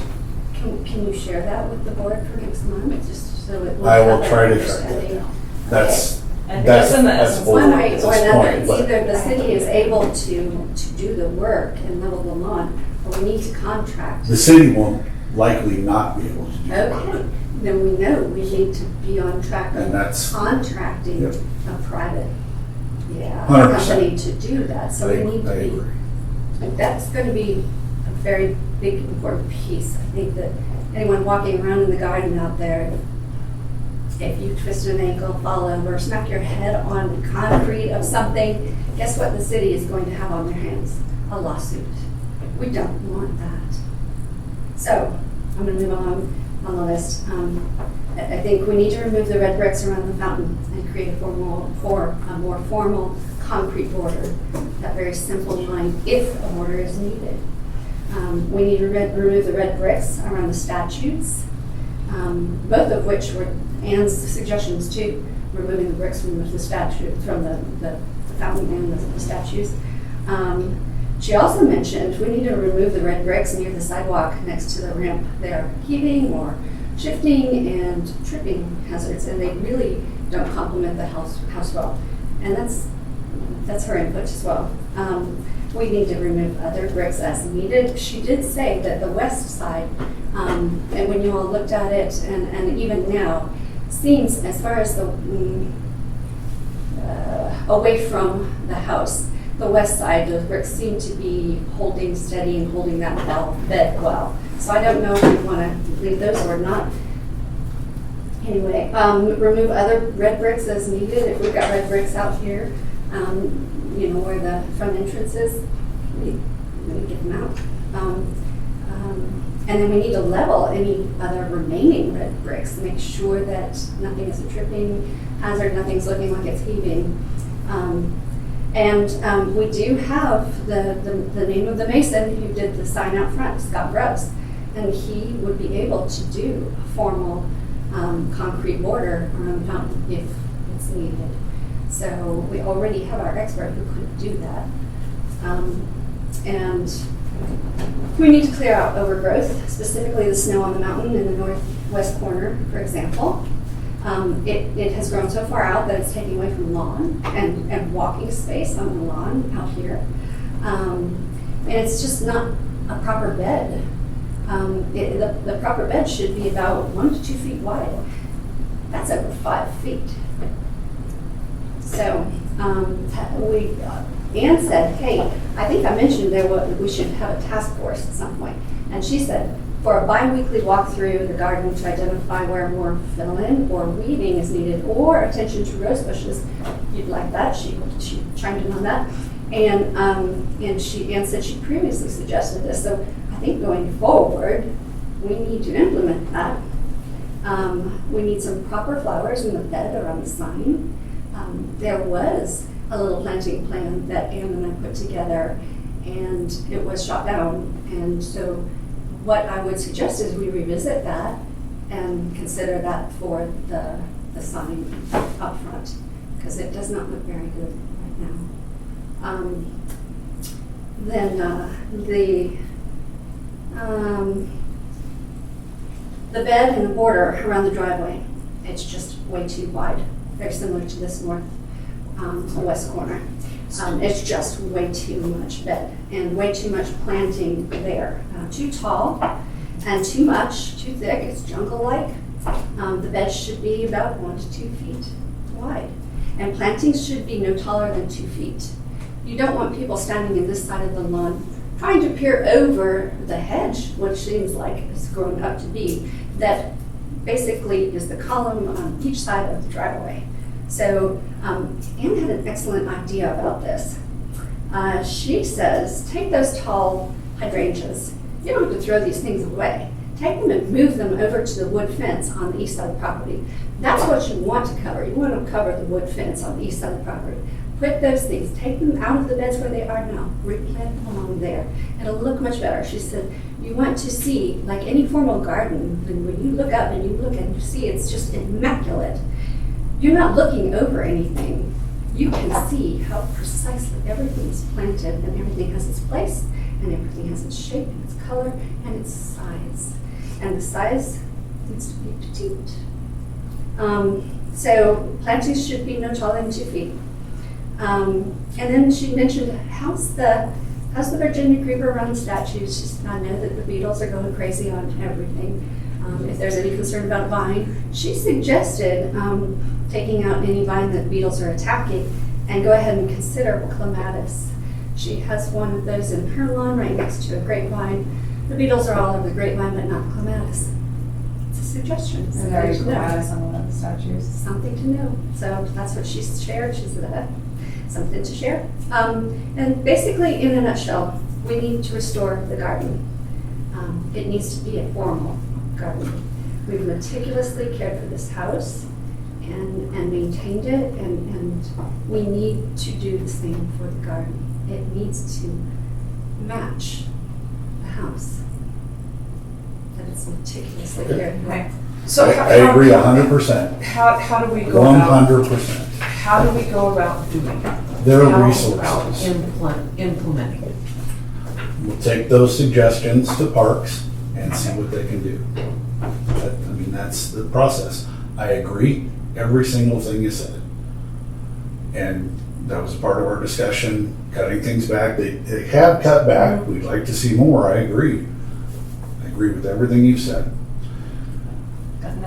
Can you share that with the board for next month, just so it will I will have try an to track that understanding? down. That's And just in the that's essence, over One at way this or another, point, it's but either the city is able to do the work and level the lawn, or we need to contract. the city won't likely not be able to do that. Okay, then we know we need to be on track And of that's- contracting Yep. a private, 100%. company to do that, so we need I to be. agree. That's going to be a very big, important piece. I think that anyone walking around in the garden out there, if you twist an ankle, fall over, smack your head on concrete of something, guess what the city is going to have on their hands? A lawsuit. We don't want that. So, I'm going to move on the list. I think we need to remove the red bricks around the fountain and create a more formal concrete border. That very simple line, if a border is needed. We need to remove the red bricks around the statues, both of which were Ann's suggestions too, removing the bricks from the statue, from the fountain and the statues. She also mentioned we need to remove the red bricks near the sidewalk next to the ramp. They're heaving or shifting and tripping hazards, and they really don't complement the house well. And that's her input as well. We need to remove other bricks as needed. She did say that the west side, and when you all looked at it, and even now, seems as far as the away from the house, the west side, those bricks seem to be holding steady and holding that bed well. So I don't know if we want to leave those or not. Anyway, remove other red bricks as needed. If we've got red bricks out here, where the front entrance is, we get them out. And then we need to level any other remaining red bricks, make sure that nothing is a tripping hazard, nothing's looking like it's heaving. And we do have the name of the mason who did the sign out front, Scott Grubbs, and he would be able to do a formal concrete border around the fountain if it's needed. So we already have our expert who could do that. And we need to clear out overgrowth, specifically the snow on the mountain in the northwest corner, for example. It has grown so far out that it's taking away from lawn and walking space on the lawn out here. And it's just not a proper bed. The proper bed should be about 1 to 2 feet wide. That's over 5 feet. So Ann said, hey, I think I mentioned we should have a task force at some point. And she said, for a bi-weekly walk through the garden to identify where more fill-in or weeding is needed or attention to rose bushes, you'd like that. She chimed in on that. And Ann said she previously suggested this. So I think going forward, we need to implement that. We need some proper flowers in the bed or on the sign. There was a little planting plan that Ann and I put together, and it was shot down. And so what I would suggest is we revisit that and consider that for the sign up front, because it does not look very good right now. Then the bed and the border around the driveway, it's just way too wide. Very similar to this west corner. It's just way too much bed and way too much planting there. Too tall and too much, too thick. It's jungle-like. The bed should be about 1 to 2 feet wide. And plantings should be no taller than 2 feet. You don't want people standing in this side of the lawn trying to peer over the hedge, which seems like it's grown up to be, that basically is the column on each side of the driveway. So Anne had an excellent idea about this. She says, take those tall hydrangeas. You don't have to throw these things away. Take them and move them over to the wood fence on the east side of the property. That's what you want to cover. You want to cover the wood fence on the east side of the property. Put those things, take them out of the beds where they are now, replant them along there. It'll look much better. She said, you want to see, like any formal garden, and when you look up and you look and you see it's just immaculate, you're not looking over anything. You can see how precisely everything is planted and everything has its place and everything has its shape and its color and its size. And the size needs to be petite. So plantings should be no taller than 2 feet. And then she mentioned, how's the Virginia creeper around statues? She said, I know that the beetles are going crazy on everything. If there's any concern about vine, she suggested taking out any vine that beetles are attacking and go ahead and consider clematis. She has one of those in her lawn right next to a grapevine. The beetles are all over the grapevine, but not clematis. It's a suggestion. Is there any clematis on one of the statues? Something to know. So that's what she shared. She said, something to share. And basically, in a nutshell, we need to restore the garden. It needs to be a formal garden. We've meticulously cared for this house and maintained it, and we need to do the same for the garden. It needs to match the house. That it's meticulously cared for. Okay. So I agree 100%. How do we go about 100%. how do we go about doing it? There How are about resources. implementing it? We'll take those suggestions to parks and see what they can do. That's the process. I agree, every single thing you said. And that was part of our discussion, cutting things back. They have cut back. We'd like to see more. I agree. I agree with everything you've said.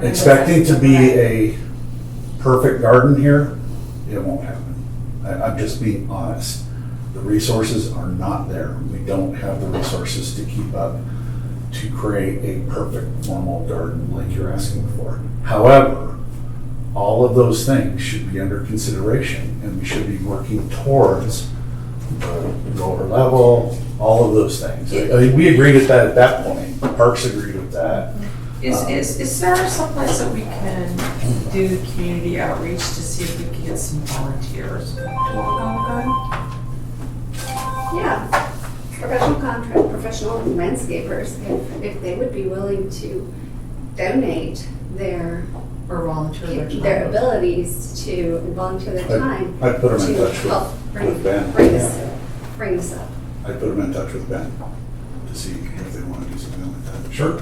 Expecting to be a perfect garden here, it won't happen. I'm just being honest. The resources are not there. We don't have the resources to keep up to create a perfect formal garden like you're asking for. However, all of those things should be under consideration, and we should be working towards the lower level, all of those things. We agreed at that point. Parks agreed with that. Is there someplace that we can do community outreach to see if we can get some volunteers to work on the garden? Yeah, professional landscapers, if they would be willing to donate their Or volunteer their abilities to volunteer their time I'd put them in to touch help with Ben. bring this up. I'd put them in touch with Ben to see if they want to do something like that. Sure.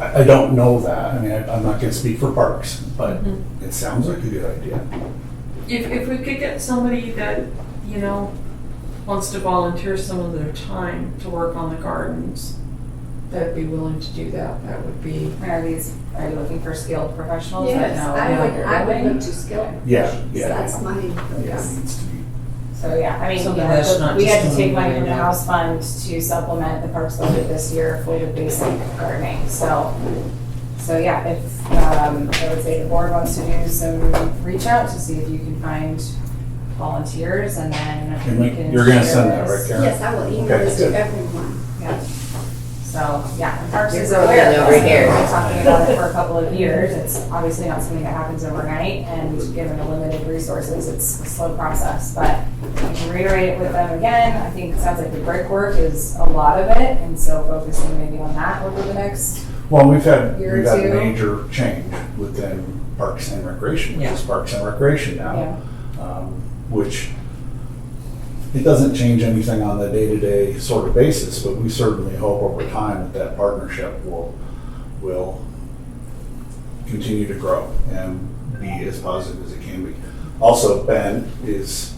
I don't know that. I'm not going to speak for parks, but it sounds like a good idea. If we could get somebody that, wants to volunteer some of their time to work on the gardens, that'd be willing to do that, that would be. Are you looking for skilled professionals that Yes, know I what would they're doing? look to skill. Yeah, So yeah. that's my Yeah, focus. it needs to be. So yeah, Something that's not we had just to take money doing from the it. house fund to supplement the parks budget this year for the basic gardening. So yeah, if I would say the board wants to do some reach out to see if you can find volunteers, and then we can. You're going to share send that, this. right, Karen? Yes, I will email Okay, this to good. everyone. Yeah. So, yeah, and Parks is You're aware of over this. here. We've been talking about it for a couple of years. It's obviously not something that happens overnight, and given the limited resources, it's a slow process. But we can reiterate it with them again. I think it sounds like the brick work is a lot of it, and so focusing maybe on that over the next. Well, we've had Year or a two. major change within Parks and Recreation. Yeah. It's Parks and Recreation now, Yeah. which it doesn't change anything on the day-to-day sort of basis, but we certainly hope over time that that partnership will continue to grow and be as positive as it can be. Also, Ben is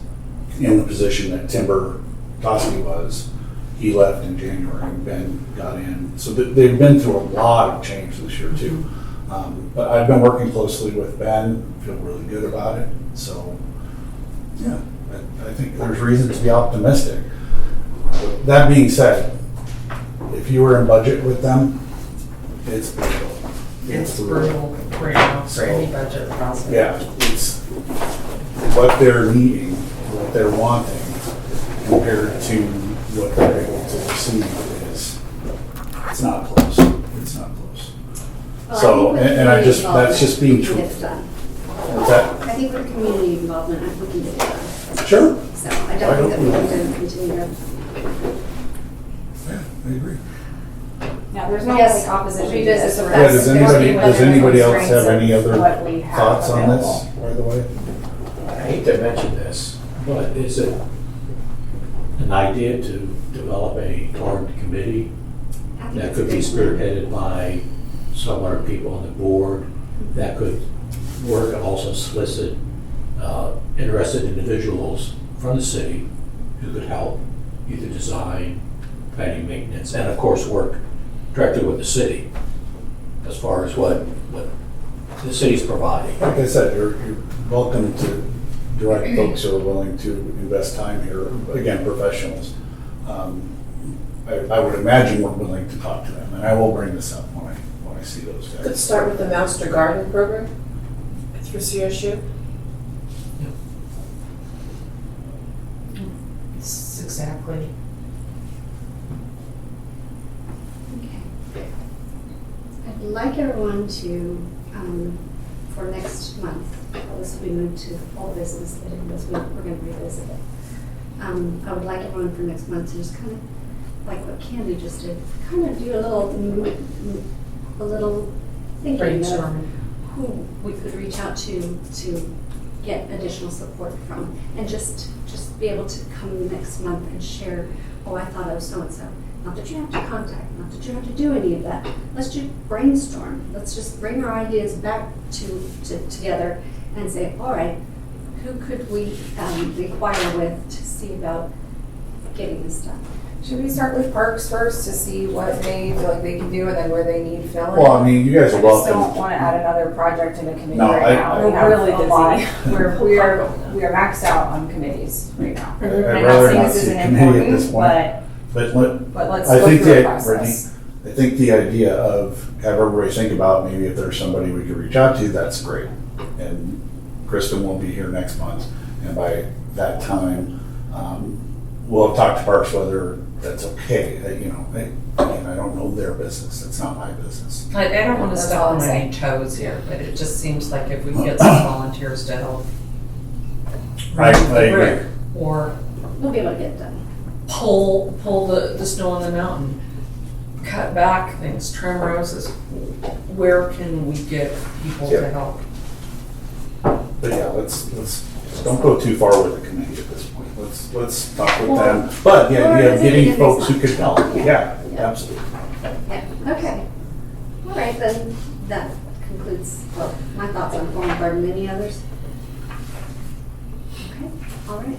in the position that Timber Toski was. He left in January and Ben got in. So they've been through a lot of change this year too. But I've been working closely with Ben, feel really good about it. So yeah, I think there's reason to be optimistic. That being said, if you were in budget with them, it's brutal. It's brutal right now for any budget process. Yeah, it's what they're needing, what they're wanting, compared to what they're able to receive it's not close. It's not close. So, and I just, that's just being true. truthful. What's that? I think with community involvement, I think we can get it done. Sure. So I don't think that we can continue to. Yeah, I agree. Yeah, there's no Yes, like opposition to revisit this. the We're rest. just Does anybody else have any other what we have thoughts on this, available. by the way? I hate to mention this, but is it an idea to develop a garden committee I think that it's a could be good plan. spearheaded by some other people on the board that could work and also solicit interested individuals from the city who could help either design, planning, maintenance, and of course work directly with the city as far as what the city's providing. Like I said, you're welcome to direct folks who are willing to invest time here, again, professionals. I would imagine we're willing to talk to them, and I will bring this up when I see those Could guys. start with the Master Garden Program through CSU. It's exactly. Okay. I'd like everyone to, for next month, this will be moved to all business, but this week we're going to revisit it. I would like everyone for next month to just kind of, like what Candy just did, kind of do a little thinking of Brainstorming. who we could reach out to get additional support from, and just be able to come next month and share, oh, I thought I was so-and-so. Not that you have to contact, not that you have to do any of that. Let's just brainstorm. Let's just bring our ideas back together and say, all right, who could we inquire with to see about getting this done? Should we start with parks first to see what they feel like they can do and then where they need filling? Well, I mean, you guys are I just don't welcome. want to add another project in a committee No, right now. We're We have really a busy. lot. We are maxed out on committees right now. I'd I'm not rather saying not this see a isn't committee at this important, point. but let's I go think through the that, process. I think the idea of have everybody think about maybe if there's somebody we could reach out to, that's great. And Kristen will be here next month, and by that time, we'll have talked to Parks whether that's okay. I don't know their business. It's not my business. I don't want to That's step all on I'm any toes here, but it just seems like if we can get some volunteers to help. I agree. Or We'll be able to get it done. pull the snow on the mountain, cut back things, trim roses. Where can we get people to Yeah. help? But yeah, let's don't go too far with the committee at this point. Let's talk with them. But the idea of getting folks who could help. Yeah, absolutely. Yeah, okay. All right, then that concludes, well, my thoughts on Form Garden. Any others? Okay, all right.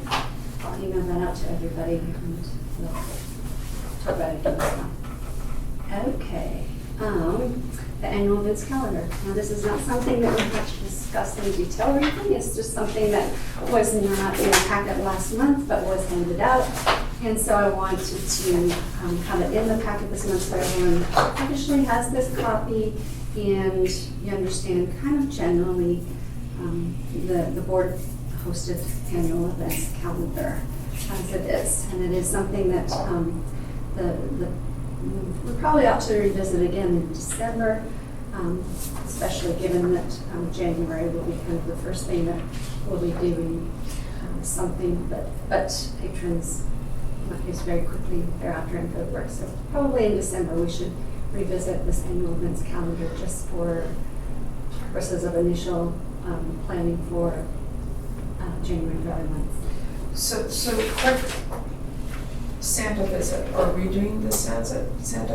I'll email that out to everybody and we'll talk about it again next month. Okay, the annual events calendar. Now, this is not something that we have to discuss in detail or anything. It's just something that was not in the packet last month, but was handed out. And so I wanted to have it in the packet this month so everyone officially has this copy and you understand kind of generally the board hosted annual events calendar as it is. And it is something that we probably ought to revisit again in December, especially given that January will be kind of the first thing that we'll be doing something, but patrons is very quickly thereafter in February. So probably in December we should revisit this annual events calendar just for purposes of initial planning for January and February months. So quick Santa visit, are we doing the Santa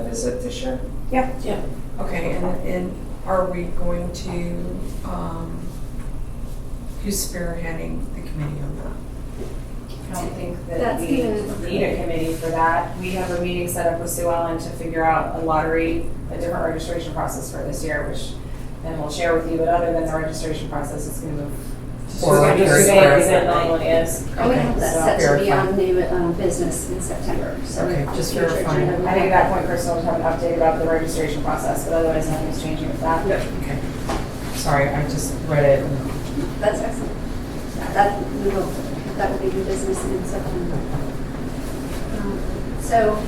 visit this year? Yeah. Yeah. Okay, and are we going to, who's spearheading the committee on that? I don't think that That's we gonna- need a committee for that. We have a meeting set up with Sue Ellen to figure out a lottery, a different registration process for this year, which then we'll share with you, but other than the registration process, it's gonna move. Or We're gonna do very the same as it separately. normally is. And we Okay, have that so set to be verify. on new business in September, so. Okay, just future verifying. agenda, we I think have at that point, Crystal will have an update about the registration process, but otherwise nothing's changing with that. Okay. Sorry, I just read it. and- That's excellent. That will be new business in September. So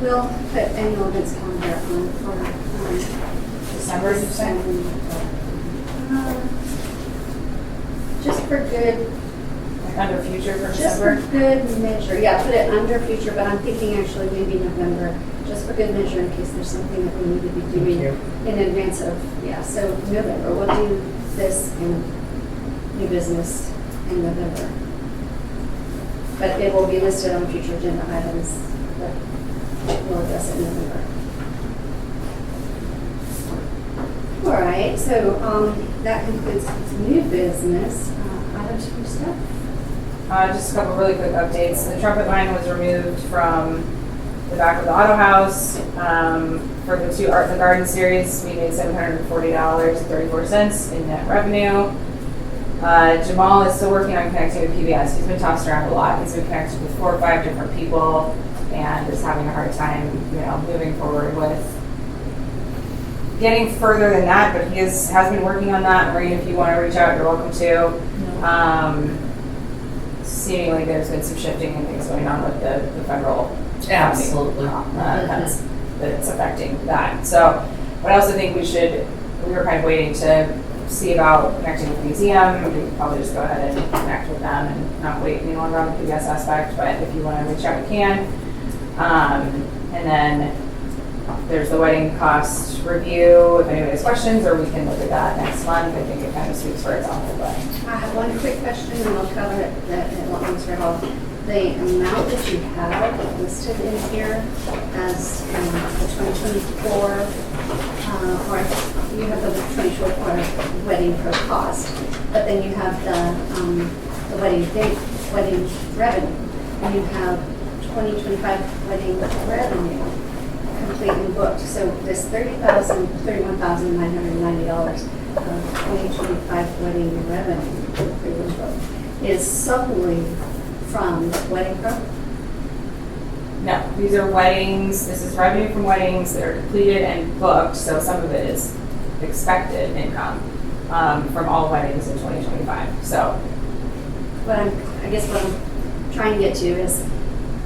we'll put annual events calendar on for December, you said? Just for good, Like under future for just for December? good measure. Yeah, put it under future, but I'm thinking actually maybe November, just for good measure in case there's something that we need to be doing you. in advance of, yeah, so November, we'll do this and new business in November. But it will be listed on future agenda items, but we'll address it in November. All right, so that concludes new business. Items from staff? Just a couple really quick updates. The trumpet line was removed from the back of the auto house. For the two Art in the Garden series, we made $740.34 in net revenue. Jamal is still working on connecting with PBS. He's been tossed around a lot. He's been connected with 4 or 5 different people and is having a hard time, moving forward with getting further than that, but he has been working on that. Maureen, if you want to reach out, you're welcome to. Seemingly there's been some shifting and things going on with the federal Absolutely. that's affecting that. So, but I also think we were kind of waiting to see about connecting with the museum. We could probably just go ahead and connect with them and not wait any longer on the PBS aspect, but if you want to reach out, you can. And then there's the wedding cost review, if anybody has questions, or we can look at that next month. I think it kind of speaks for itself, but. I have one quick question and we'll cover it at once for all. The amount that you have listed in here as the 2024, or you have the 2024 wedding pro cost, but then you have the wedding date, wedding revenue, and you have 2025 wedding revenue completely booked. So this $31,990 of 2025 wedding revenue completely booked is solely from Wedding Pro? No, these are weddings. This is revenue from weddings that are completed and booked. So some of it is expected income from all weddings in 2025. So, But I guess what I'm trying to get to is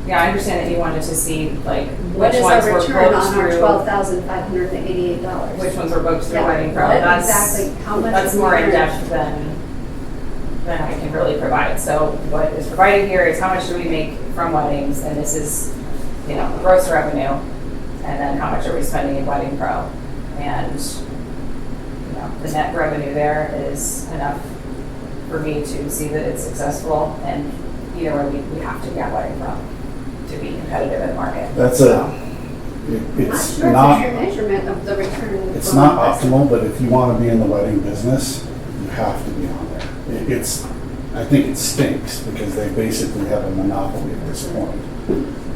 yeah, I understand that you wanted to see like what which is ones our were return booked on our through, $12,588? which ones were booked through Yeah, Wedding Pro. what That's exactly, how much that's is more in returned? depth than I can really provide. So what is provided here is how much do we make from weddings, and this is gross revenue, and then how much are we spending in Wedding Pro, and the net revenue there is enough for me to see that it's successful, and either way we have to get Wedding Pro to be competitive in the market. It's Not sure not, if it's your measurement of the return. it's from not investment. optimal, but if you want to be in the wedding business, you have to be on there. I think it stinks because they basically have a monopoly at this point.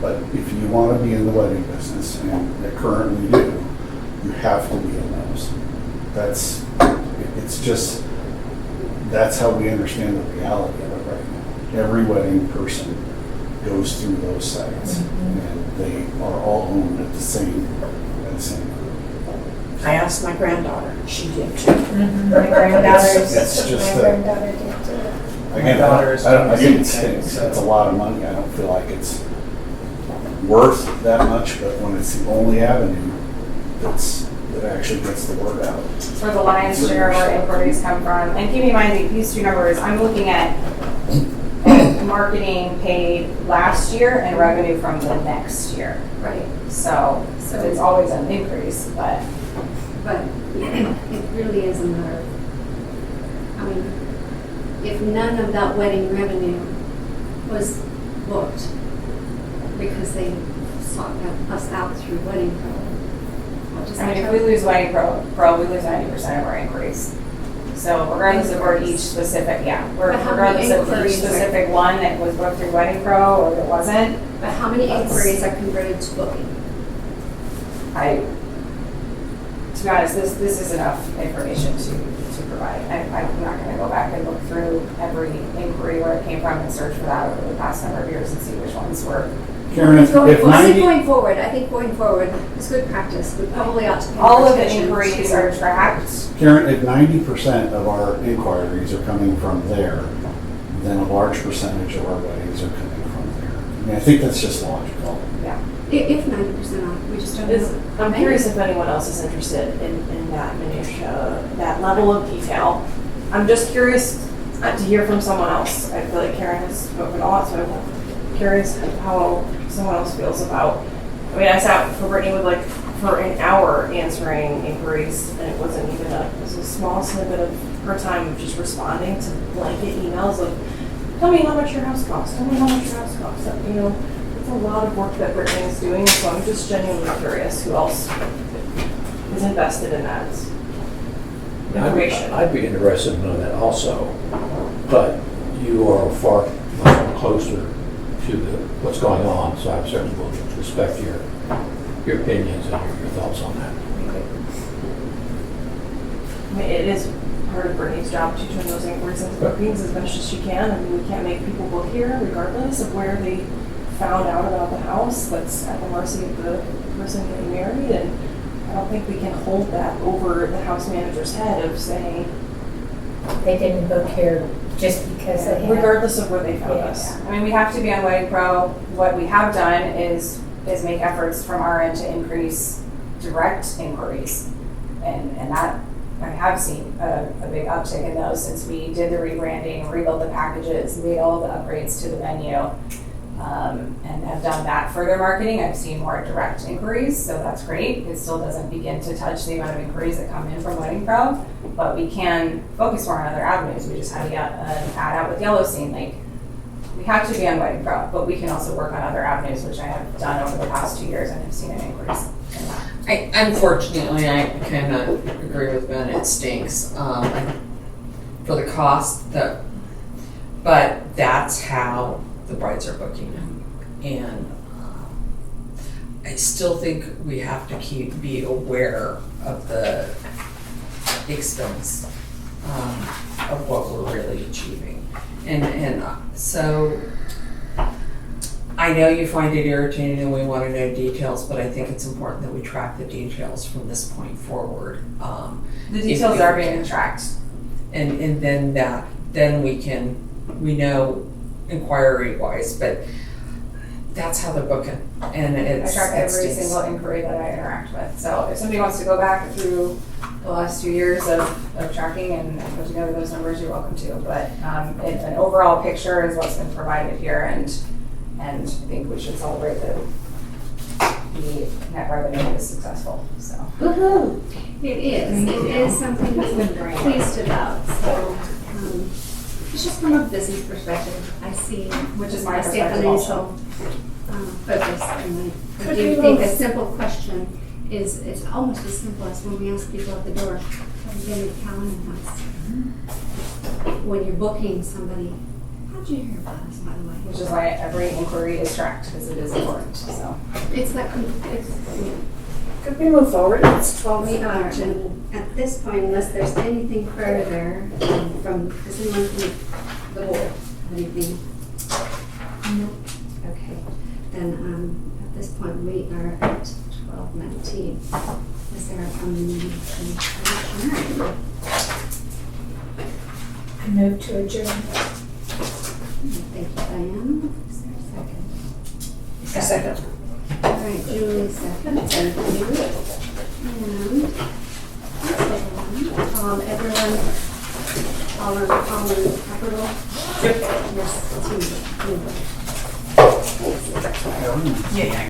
But if you want to be in the wedding business, and they currently do, you have to be in those. That's how we understand the reality of it right now. Every wedding person goes through those sites, and they are all owned at the same group. I asked my granddaughter, she did too. My granddaughter's, It's just my that- granddaughter did too. Again, daughter is I think it from stinks. Spain, It's a lot of money. I don't feel like it's worth that much, but when it's the only avenue that actually gets the word out. Where the lion's share of our inquiries come from. And keep in mind that these two numbers, I'm looking at marketing paid last year and revenue from the next year. Right, So it's always an increase, but but it really is a matter of, if none of that wedding revenue was booked because they sought us out through Wedding Pro. What does I that mean, if tell we lose Wedding Pro, we lose 90% of our inquiries. So regardless of where each specific, But how many regardless of each inquiries are- specific one that was booked through Wedding Pro or that wasn't, But how many inquiries are converted to booking? to be honest, this is enough information to provide. I'm not gonna go back and look through every inquiry where it came from and search for that over the past number of years and see which ones were. Karen, if I think 90, going forward, is good practice. We probably ought to pay All more of the attention inquiries to- are tracked. Karen, if 90% of our inquiries are coming from there, then a large percentage of our weddings are coming from there. I mean, I think that's just logical. If 90% off, we just don't Is, know. I'm curious if anyone else is interested in that minutia, that level of detail. I'm just curious to hear from someone else. I feel like Karen has spoken a lot, so I'm curious how someone else feels about. I mean, I sat for Brittany for an hour answering inquiries, and it wasn't even it was a small snippet of her time of just responding to blanket emails like, tell me how much your house costs, tell me how much your house costs. You know, it's a lot of work that Brittany is doing, so I'm just genuinely curious who else is invested in that information. I'd be interested in knowing that also, but you are far much more closer to what's going on, so I certainly will respect your opinions and your thoughts on that. I mean, it is part of Brittany's job to turn those inquiries into bookings as best as she can. I mean, we can't make people book here regardless of where they found out about the house. That's at the mercy of the person getting married, and I don't think we can hold that over the house manager's head of saying, They didn't book here just because they had. regardless of where they found Yeah. us. I mean, we have to be on Wedding Pro. What we have done is make efforts from our end to increase direct inquiries. And that, I have seen a big uptick in those since we did the rebranding, rebuilt the packages, made all of the upgrades to the menu, and have done that further marketing. I've seen more direct inquiries, so that's great. It still doesn't begin to touch the amount of inquiries that come in from Wedding Pro, but we can focus more on other avenues. We just had to get an ad out with Yellow Scene. Like, we have to be on Wedding Pro, but we can also work on other avenues, which I have done over the past 2 years and have seen an increase in that. Unfortunately, I kind of agree with Ben. It stinks for the cost, but that's how the brides are booking them, and I still think we have to be aware of the expense of what we're really achieving, and so. I know you find it irritating and we want to know details, but I think it's important that we track the details from this point forward. The details are being tracked. And then we know inquiry wise, but that's how they're booking. And I track every single inquiry that I interact with. So if somebody wants to go back through the last 2 years of tracking and put together those numbers, you're welcome to. But an overall picture is what's been provided here, and I think we should celebrate that the net revenue is successful. So Woohoo! It is something we're pleased about. So it's just from a business perspective. I see, Which is my I see a perspective financial focus, and I do think a simple question is it's almost as simple as when we ask people at the door, have you been to Callahan House? When you're booking somebody, how'd you hear about us, by the way? which is why every inquiry is tracked, because it is important. So It's like, Could we move forward? It's 12 we are, and at this point, unless there's anything further does anyone think the board, anything? No. Okay, then, at this point, we are at 12:19. Is there adjourn? I move to adjourn. Thank you, Diane. Is there a second? A second. All right, Julie seconds, and you. And everyone, all in capital? Yep. Yes, team. Yeah.